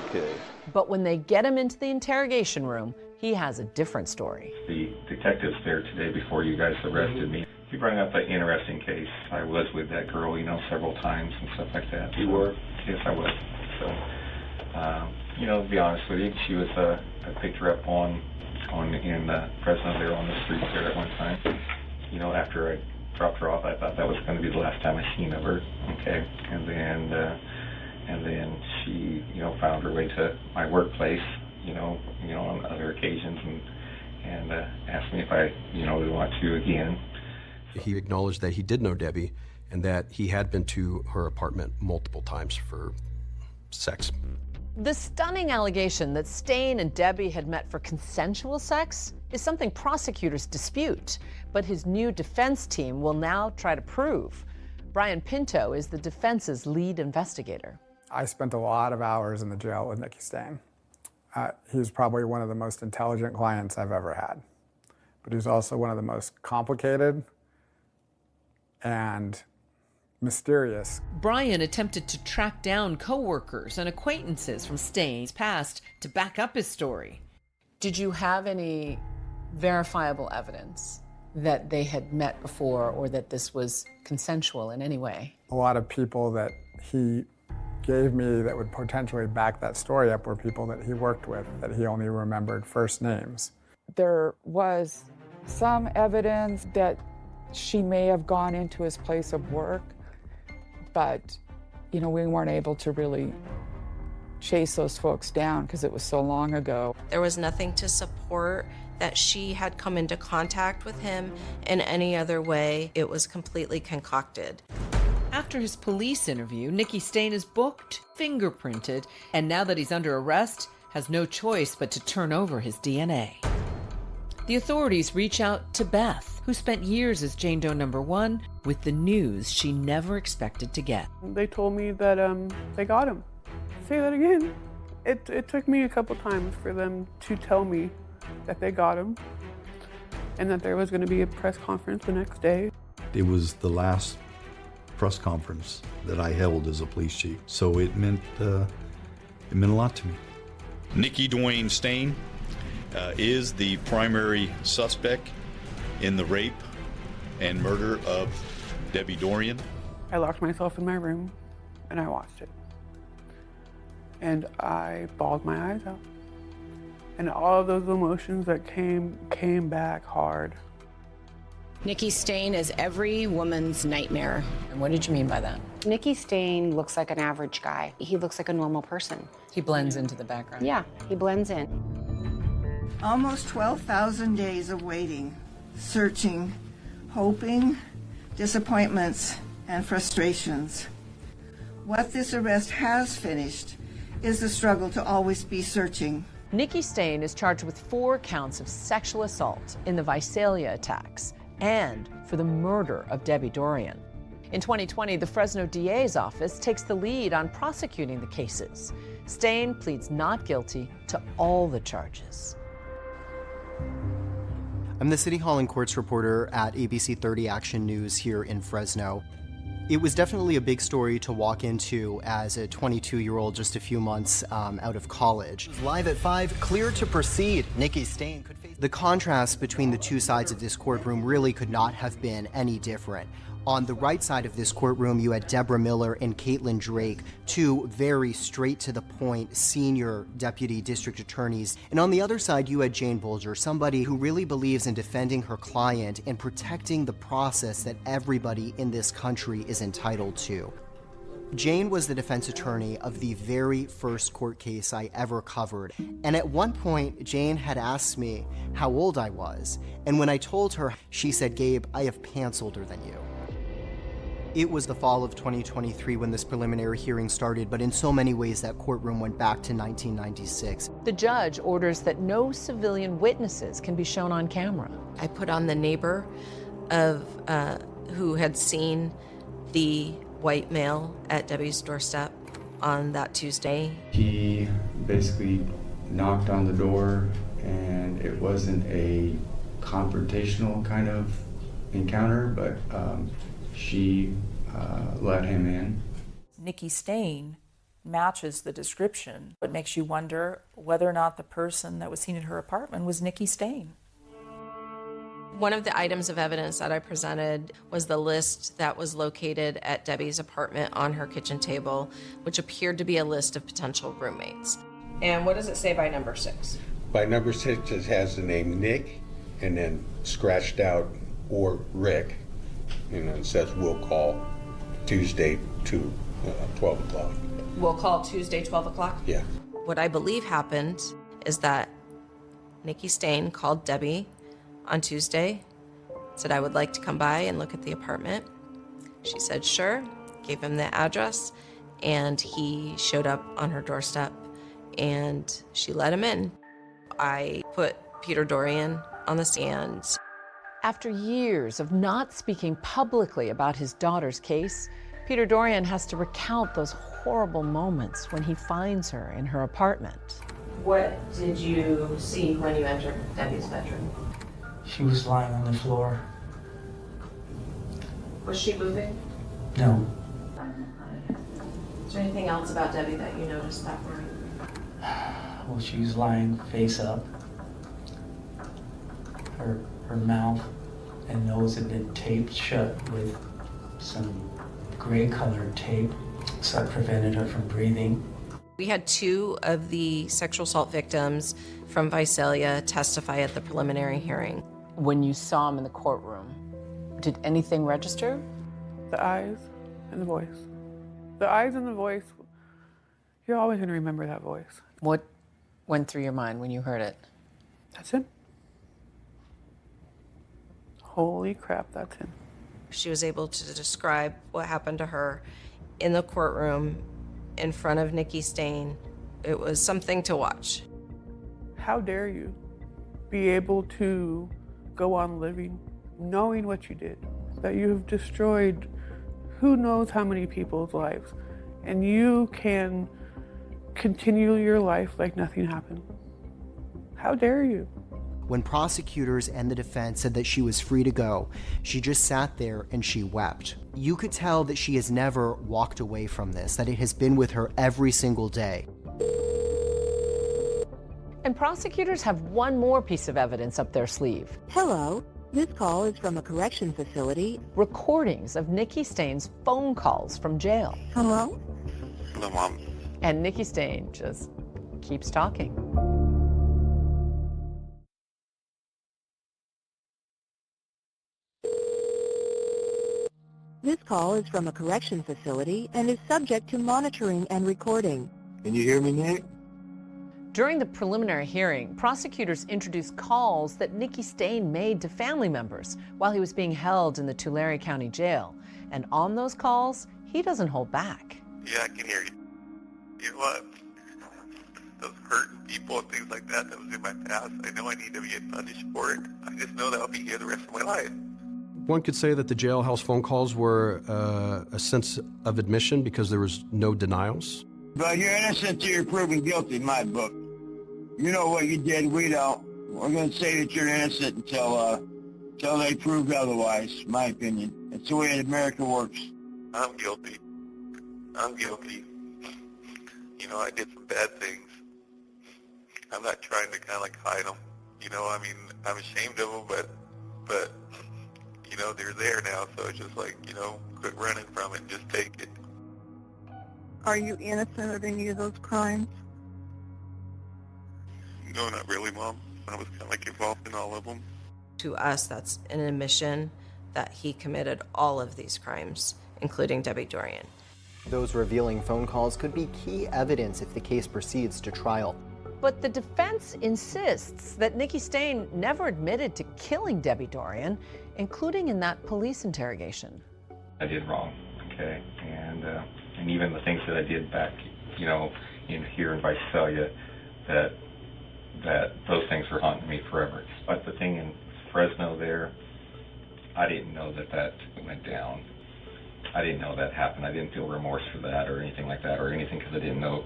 Okay. But when they get him into the interrogation room, he has a different story. The detectives there today before you guys arrested me, he brought up an interesting case. I was with that girl, several times and stuff like that. You were? Yes, I was. So, to be honest with you, she was, I picked her up in Fresno there on the street there at one time. After I dropped her off, I thought that was going to be the last time I seen of her. Okay. And then she, found her way to my workplace, on other occasions and asked me if I, would want to again. He acknowledged that he did know Debbie and that he had been to her apartment multiple times for sex. The stunning allegation that Stain and Debbie had met for consensual sex is something prosecutors dispute, but his new defense team will now try to prove. Brian Pinto is the defense's lead investigator. I spent a lot of hours in the jail with Nicky Stain. He's probably one of the most intelligent clients I've ever had, but he's also one of the most complicated and mysterious. Brian attempted to track down co-workers and acquaintances from Stain's past to back up his story. Did you have any verifiable evidence that they had met before or that this was consensual in any way? A lot of people that he gave me that would potentially back that story up were people that he worked with, that he only remembered first names. There was some evidence that she may have gone into his place of work, but, we weren't able to really chase those folks down because it was so long ago. There was nothing to support that she had come into contact with him in any other way. It was completely concocted. After his police interview, Nicky Stain is booked, fingerprinted, and now that he's under arrest, has no choice but to turn over his DNA. The authorities reach out to Beth, who spent years as Jane Doe number 1, with the news she never expected to get. They told me that they got him. Say that again. It took me a couple times for them to tell me that they got him and that there was going to be a press conference the next day. It was the last press conference that I held as a police chief, so it meant a lot to me. Nicky Dwayne Stain is the primary suspect in the rape and murder of Debbie Dorian. I locked myself in my room and I watched it. And I bawled my eyes out. And all of those emotions that came back hard. Nikki Stain is every woman's nightmare. And what did you mean by that? Nikki Stain looks like an average guy. He looks like a normal person. He blends into the background. Yeah, he blends in. Almost 12,000 days of waiting, searching, hoping, disappointments, and frustrations. What this arrest has finished is the struggle to always be searching. Nikki Stain is charged with 4 counts of sexual assault in the Visalia attacks and for the murder of Debbie Dorian. In 2020, the Fresno DA's office takes the lead on prosecuting the cases. Stain pleads not guilty to all the charges. I'm the City Hall and Courts reporter at ABC 30 Action News here in Fresno. It was definitely a big story to walk into as a 22-year-old just a few months out of college. Live at 5, clear to proceed. Nikki Stain could face... The contrast between the two sides of this courtroom really could not have been any different. On the right side of this courtroom, you had Deborah Miller and Caitlin Drake, 2 very straight-to-the-point senior deputy district attorneys. And on the other side, you had Jane Bolger, somebody who really believes in defending her client and protecting the process that everybody in this country is entitled to. Jane was the defense attorney of the very first court case I ever covered. And at one point, Jane had asked me how old I was. And when I told her, she said, "Gabe, I have pants older than you." It was the fall of 2023 when this preliminary hearing started, but in so many ways that courtroom went back to 1996. The judge orders that no civilian witnesses can be shown on camera. I put on the neighbor of who had seen the white male at Debbie's doorstep on that Tuesday. He basically knocked on the door, and it wasn't a confrontational kind of encounter, but she let him in. Nikki Stain matches the description. It makes you wonder whether or not the person that was seen in her apartment was Nikki Stain. One of the items of evidence that I presented was the list that was located at Debbie's apartment on her kitchen table, which appeared to be a list of potential roommates. And what does it say by number 6? By number 6, it has the name Nick, and then scratched out, or Rick, and then it says, "We'll call Tuesday to 12 o'clock. We'll call Tuesday, 12 o'clock? Yeah. What I believe happened is that Nikki Stain called Debbie on Tuesday, said, "I would like to come by and look at the apartment." She said, "Sure," gave him the address, and he showed up on her doorstep, and she let him in. I put Peter Dorian on the stand. After years of not speaking publicly about his daughter's case, Peter Dorian has to recount those horrible moments when he finds her in her apartment. What did you see when you entered Debbie's bedroom? She was lying on the floor. Was she moving? No. Is there anything else about Debbie that you noticed that morning? Well, she was lying face up. Her mouth and nose had been taped shut with some gray colored tape, so it prevented her from breathing. We had 2 of the sexual assault victims from Visalia testify at the preliminary hearing. When you saw him in the courtroom, did anything register? The eyes and the voice. The eyes and the voice, you're always going to remember that voice. What went through your mind when you heard it? That's him. Holy crap, that's him. She was able to describe what happened to her in the courtroom in front of Nikki Stain. It was something to watch. How dare you be able to go on living knowing what you did, that you have destroyed who knows how many people's lives, and you can continue your life like nothing happened. How dare you? When prosecutors and the defense said that she was free to go, she just sat there and she wept. You could tell that she has never walked away from this, that it has been with her every single day. And prosecutors have one more piece of evidence up their sleeve. Hello, This call is from a correction facility. Recordings of Nikki Stain's phone calls from jail. Hello? Hello, Mom. And Nikki Stain just keeps talking. This call is from a correction facility and is subject to monitoring and recording. Can you hear me, Nick? During the preliminary hearing, prosecutors introduced calls that Nikki Stain made to family members while he was being held in the Tulare County Jail. And on those calls, he doesn't hold back. Yeah, I can hear you. You know what? Those hurting people and things like that was in my past. I know I need to get punished for it. I just know that I'll be here the rest of my life. One could say that the jailhouse phone calls were a sense of admission because there was no denials. But you're innocent till you're proven guilty in my book. You know what you did, we don't. We're going to say that you're innocent until they prove otherwise, in my opinion. It's the way America works. I'm guilty. I'm guilty. You know, I did some bad things. I'm not trying to kind of like hide them. You know, I mean, I'm ashamed of them, but you know, they're there now, so it's just like, you know, quit running from it and just take it. Are you innocent of any of those crimes? No, not really, Mom. I was kind of like involved in all of them. To us, that's an admission that he committed all of these crimes, including Debbie Dorian. Those revealing phone calls could be key evidence if the case proceeds to trial. But the defense insists that Nikki Stain never admitted to killing Debbie Dorian, including in that police interrogation. I did wrong, okay? And even the things that I did back, you know, here in Visalia, that those things are haunting me forever. But the thing in Fresno there, I didn't know that went down. I didn't know that happened. I didn't feel remorse for that or anything like that or anything because I didn't know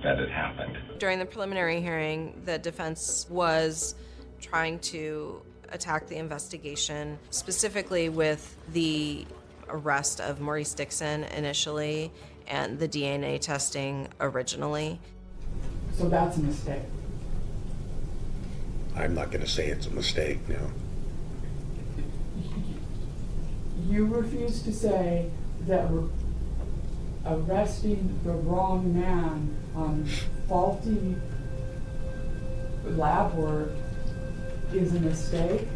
that it happened. During the preliminary hearing, the defense was trying to attack the investigation, specifically with the arrest of Maurice Dixon initially and the DNA testing originally. So that's a mistake. I'm not going to say it's a mistake, no. You refuse to say that arresting the wrong man on faulty lab work is a mistake?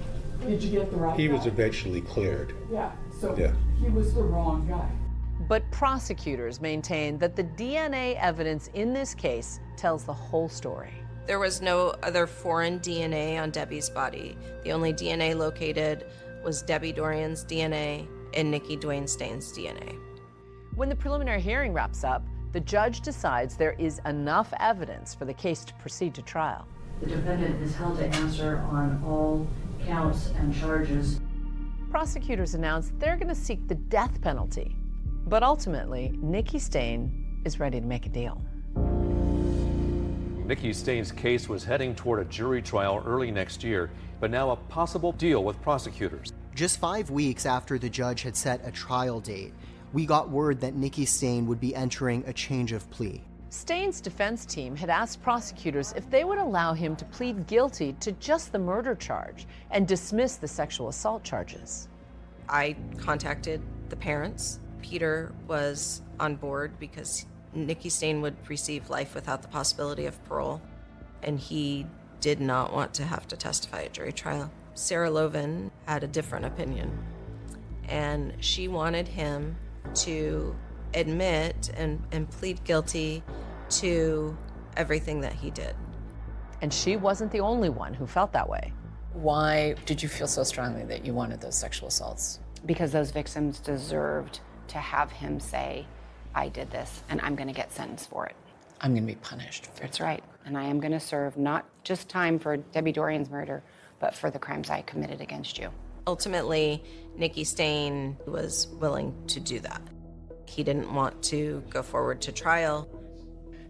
Did you get the right guy? He was eventually cleared. Yeah, so Yeah. he was the wrong guy. But prosecutors maintain that the DNA evidence in this case tells the whole story. There was no other foreign DNA on Debbie's body. The only DNA located was Debbie Dorian's DNA and Nikki Dwayne Stain's DNA. When the preliminary hearing wraps up, the judge decides there is enough evidence for the case to proceed to trial. The defendant is held to answer on all counts and charges. Prosecutors announced they're going to seek the death penalty. But ultimately, Nikki Stain is ready to make a deal. Nikki Stain's case was heading toward a jury trial early next year, but now a possible deal with prosecutors. Just 5 weeks after the judge had set a trial date, we got word that Nikki Stain would be entering a change of plea. Stain's defense team had asked prosecutors if they would allow him to plead guilty to just the murder charge and dismiss the sexual assault charges. I contacted the parents. Peter was on board because Nikki Stain would receive life without the possibility of parole, and he did not want to have to testify at jury trial. Sarah Loven had a different opinion, and she wanted him to admit and plead guilty to everything that he did. And she wasn't the only one who felt that way. Why did you feel so strongly that you wanted those sexual assaults? Because those victims deserved to have him say, I did this, and I'm going to get sentenced for it. I'm going to be punished. That's right. And I am going to serve not just time for Debbie Dorian's murder, but for the crimes I committed against you. Ultimately, Nikki Stain was willing to do that. He didn't want to go forward to trial.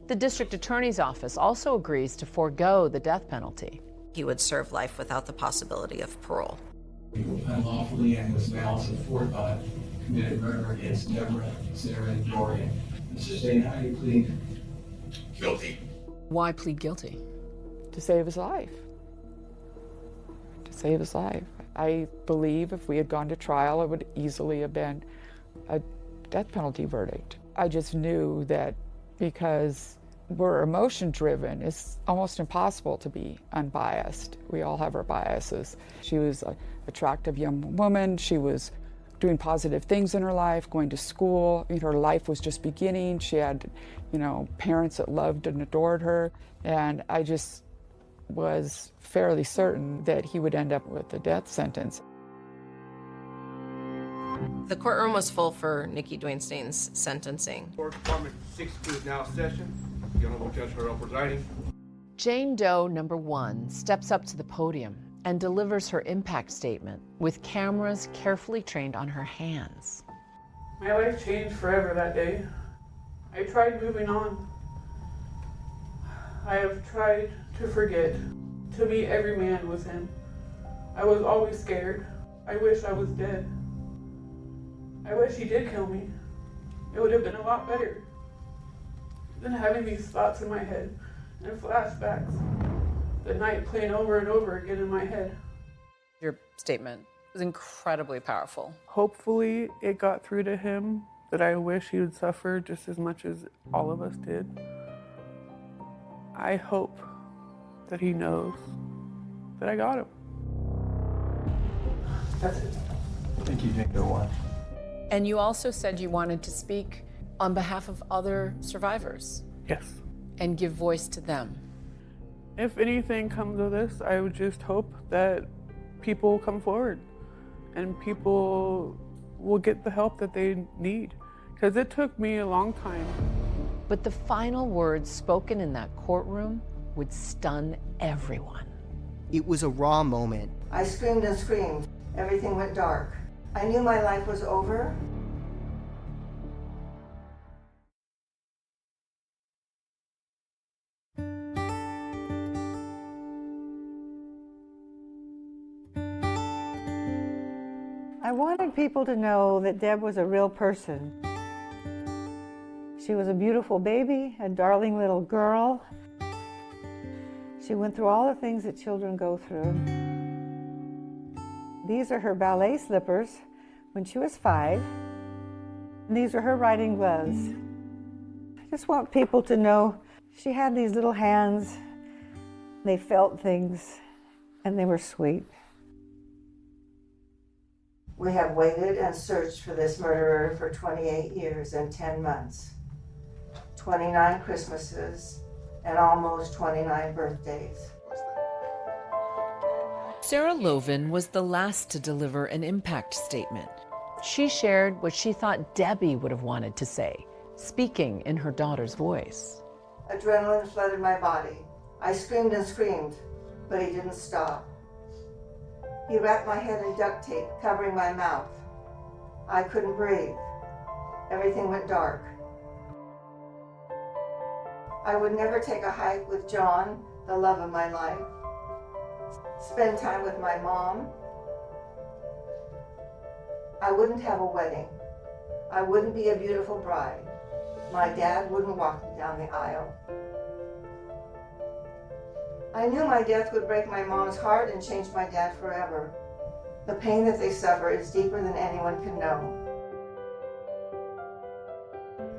The district attorney's office also agrees to forego the death penalty. He would serve life without the possibility of parole. People unlawfully and with malice aforethought committed murder against Deborah, Sarah, and Dorian. Mr. Stain, how do you plead? Guilty. Why plead guilty? To save his life. To save his life. I believe if we had gone to trial, it would easily have been a death penalty verdict. I just knew that because we're emotion driven, it's almost impossible to be unbiased. We all have our biases. She was an attractive young woman. She was doing positive things in her life, going to school. Her life was just beginning. She had, parents that loved and adored her. And I just was fairly certain that he would end up with a death sentence. The courtroom was full for Nikki Duane-Staines' sentencing. Court Department 62 is now in session. The Honorable Judge Harrell presiding. Jane Doe number 1 steps up to the podium and delivers her impact statement with cameras carefully trained on her hands. My life changed forever that day. I tried moving on. I have tried to forget, to be every man with him. I was always scared. I wish I was dead. I wish he did kill me. It would have been a lot better than having these thoughts in my head and flashbacks, the night playing over and over again in my head. Your statement was incredibly powerful. Hopefully it got through to him that I wish he would suffer just as much as all of us did. I hope that he knows that I got him. That's it. Thank you, Jane Doe 1. And you also said you wanted to speak on behalf of other survivors. Yes. And give voice to them. If anything comes of this, I would just hope that people come forward and people will get the help that they need. Because it took me a long time. But the final words spoken in that courtroom would stun everyone. It was a raw moment. I screamed and screamed. Everything went dark. I knew my life was over. I wanted people to know that Deb was a real person. She was a beautiful baby, a darling little girl. She went through all the things that children go through. These are her ballet slippers when she was 5. And these are her riding gloves. I just want people to know she had these little hands. They felt things, and they were sweet. We have waited and searched for this murderer for 28 years and 10 months, 29 Christmases, and almost 29 birthdays. Sarah Lovin was the last to deliver an impact statement. She shared what she thought Debbie would have wanted to say, speaking in her daughter's voice. Adrenaline flooded my body. I screamed and screamed, but he didn't stop. He wrapped my head in duct tape, covering my mouth. I couldn't breathe. Everything went dark. I would never take a hike with John, the love of my life. Spend time with my mom. I wouldn't have a wedding. I wouldn't be a beautiful bride. My dad wouldn't walk me down the aisle. I knew my death would break my mom's heart and change my dad forever. The pain that they suffer is deeper than anyone can know.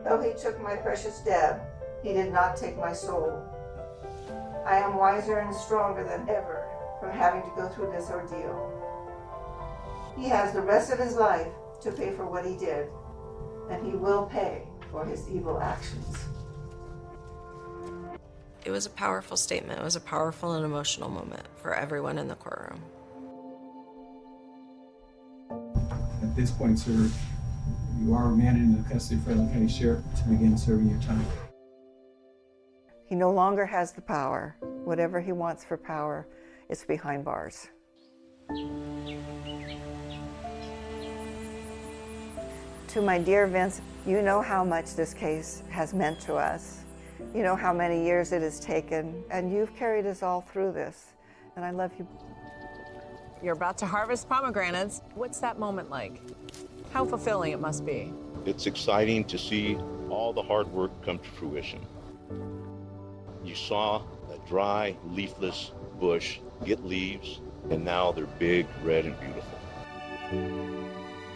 Though he took my precious Deb, he did not take my soul. I am wiser and stronger than ever from having to go through this ordeal. He has the rest of his life to pay for what he did, and he will pay for his evil actions. It was a powerful statement. It was a powerful and emotional moment for everyone in the courtroom. At this point, sir, you are remanded in the custody of Fresno County Sheriff to begin serving your time. He no longer has the power. Whatever he wants for power, it's behind bars. To my dear Vince, you know how much this case has meant to us. You know how many years it has taken, and you've carried us all through this, and I love you. You're about to harvest pomegranates. What's that moment like? How fulfilling it must be. It's exciting to see all the hard work come to fruition. You saw a dry, leafless bush get leaves, and now they're big, red, and beautiful.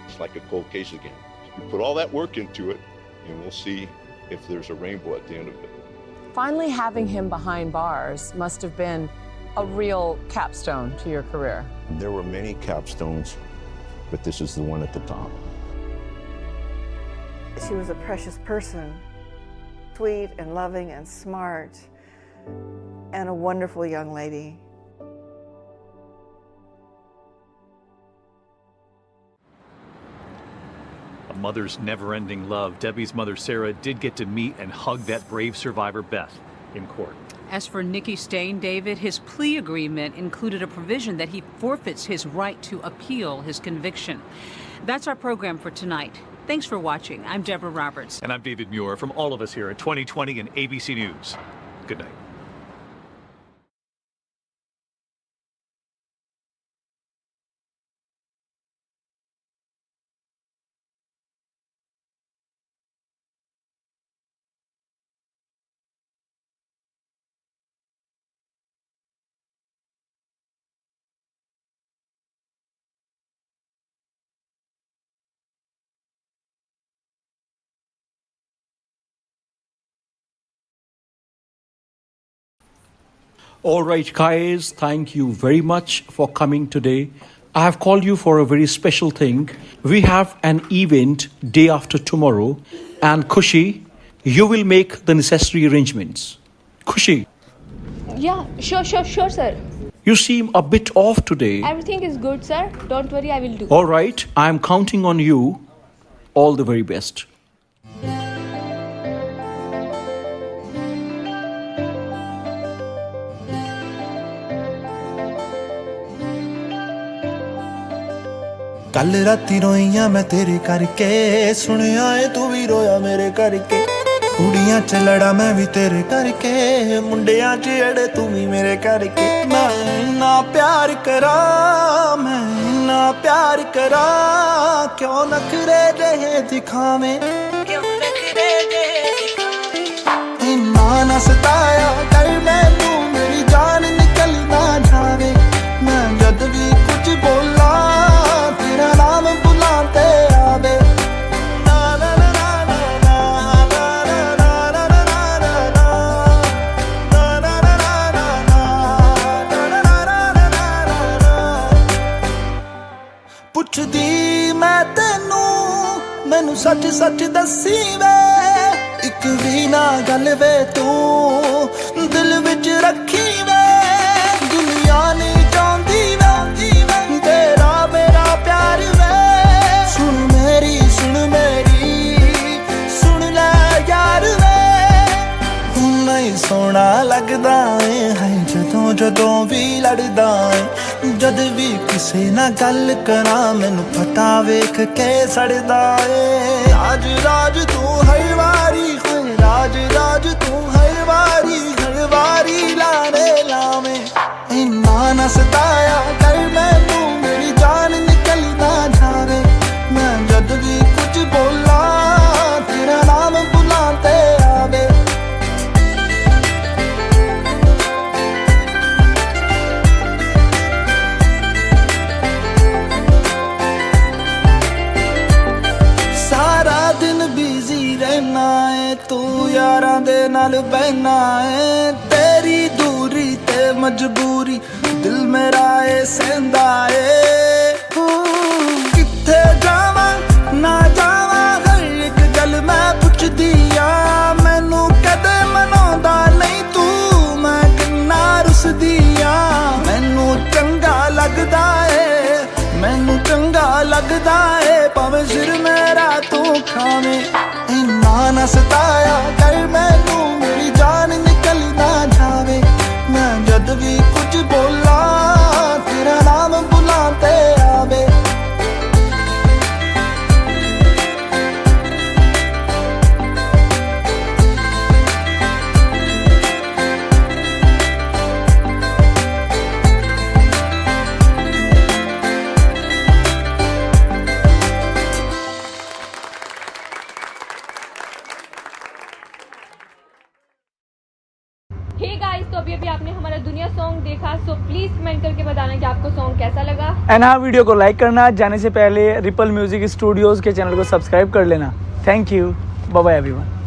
It's like a cold case again. We put all that work into it, and we'll see if there's a rainbow at the end of it. Finally having him behind bars must have been a real capstone to your career. There were many capstones, but this is the one at the top. She was a precious person, sweet and loving and smart, and a wonderful young lady. A mother's never-ending love. Debbie's mother, Sarah, did get to meet and hug that brave survivor, Beth, in court. As for Nicky Stain, David, his plea agreement included a provision that he forfeits his right to appeal his conviction. That's our program for tonight. Thanks for watching. I'm Deborah Roberts. And I'm David Muir. From all of us here at 2020 and ABC News, good night. All right, guys, thank you very much for coming today. I have called you for a very special thing. We have an event day after tomorrow, and Khushi, you will make the necessary arrangements. Khushi, Yeah, sure, sir. you seem a bit off today. Everything is good, sir. Don't worry, I will do. All right, I am counting on you. All the very best. ਕੱਲ ਰਾਤੀ ਰੋਈਆਂ ਮੈਂ ਤੇਰੇ ਕਰਕੇ ਸੁਣਿਆ ਏ ਤੂੰ ਵੀ ਰੋਇਆ ਮੇਰੇ ਕਰਕੇ ਕੁੜੀਆਂ ਚ ਲੜਾ ਮੈਂ ਵੀ ਤੇਰੇ ਕਰਕੇ ਮੁੰਡਿਆਂ ਚ ਅੜੇ ਤੂੰ ਵੀ ਮੇਰੇ ਕਰਕੇ ਮੈਂ ਇੰਨਾ ਪਿਆਰ ਕਰਾਂ ਮੈਂ ਇੰਨਾ ਪਿਆਰ ਕਰਾਂ ਕਿਉਂ ਨਖਰੇ ਜਿਹੇ ਦਿਖਾਵੇਂ ਇੰਨਾ ਨਾ ਸਤਾਇਆ ਕਰ ਮੈਨੂੰ ਮੇਰੀ ਜਾਨ ਨਿਕਲ ਨਾ ਜਾਵੇ ਮੈਂ ਜਦ ਵੀ ਕੁਝ ਬੋਲਾਂ तेरा नाम बुलाते आवे ना ना ना ना ना ना ना ना ना ना ਪੁੱਛਦੀ ਮੈਂ ਤੈਨੂੰ ਮੈਨੂੰ ਸੱਚ ਸੱਚ ਦੱਸੀ ਵੇ ਇੱਕ ਵੀ ਨਾ ਗੱਲ ਵੇ ਤੂੰ ਦਿਲ ਵਿੱਚ ਰੱਖੀ ਵੇ ਦੁਨੀਆ ਨਹੀਂ ਚਾਹੁੰਦੀ ਵੇ ਤੇਰਾ ਮੇਰਾ ਪਿਆਰ ਵੇ ਸੁਣ ਮੇਰੀ ਸੁਣ ਲੈ ਯਾਰ ਵੇ ਨਹੀਂ ਸੋਹਣਾ ਲੱਗਦਾ ਏ ਹੈ ਜਦੋਂ ਵੀ ਲੜਦਾ ਏ ਜਦ ਵੀ ਕਿਸੇ ਨਾਲ ਗੱਲ ਕਰਾਂ ਮੈਨੂੰ ਪਤਾ ਵੇਖ ਕੇ ਸੜਦਾ ਏ ਰਾਜ ਤੂੰ ਹਰ ਵਾਰੀ ਹੋਏ ਰਾਜ ਤੂੰ ਹਰ ਵਾਰੀ ਲਾਰੇ ਲਾਵੇਂ ਇੰਨਾ ਨਾ ਸਤਾਇਆ ਕਰ ਮੈਨੂੰ ਮੇਰੀ ਜਾਨ ਨਿਕਲ ਨਾ ਜਾਵੇ ਮੈਂ ਜਦ ਵੀ ਕੁਝ ਬੋਲਾਂ ਤੇਰਾ ਨਾਮ ਬੁਲਾਤੇ ਆਵੇ ਸਾਰਾ ਦਿਨ ਬਿਜ਼ੀ ਰਹਿਣਾ ਏ ਤੂੰ ਯਾਰਾਂ ਦੇ ਨਾਲ ਬਹਿਣਾ ਏ ਤੇਰੀ ਦੂਰੀ ਤੇ ਮਜਬੂਰੀ ਦਿਲ ਮੇਰਾ ਏ ਸਹਿੰਦਾ ਏ ਕਿੱਥੇ ਜਾਵਾਂ ਨਾ ਜਾਵਾਂ ਹਰ ਇੱਕ ਗੱਲ ਮੈਂ ਪੁੱਛਦੀ ਆ ਮੈਨੂੰ ਕਦੇ ਮਨਾਉਂਦਾ ਨਹੀਂ ਤੂੰ ਮੈਂ ਕਿੰਨਾ ਰੁੱਸਦੀ ਆ ਮੈਨੂੰ ਚੰਗਾ ਲੱਗਦਾ ਏ ਭਾਵੇਂ ਸਿਰ ਮੇਰਾ ਤੂੰ ਖਾਵੇਂ ਇੰਨਾ ਨਾ ਸਤਾਇਆ ਕਰ ਮੈਨੂੰ ਮੇਰੀ ਜਾਨ ਨਿਕਲ ਨਾ ਜਾਵੇ ਮੈਂ ਜਦ ਵੀ ਕੁਝ ਬੋਲਾਂ ਤੇਰਾ ਨਾਮ ਬੁਲਾਤੇ ਆਵੇ प्लीज़ कमेंट करके बताना कि आपको सॉन्ग कैसा लगा। एंड हाँ, वीडियो को लाइक करना, जाने से पहले रिपल म्यूजिक स्टूडियोज़ के चैनल को सब्सक्राइब कर लेना। Thank you, bye bye everyone.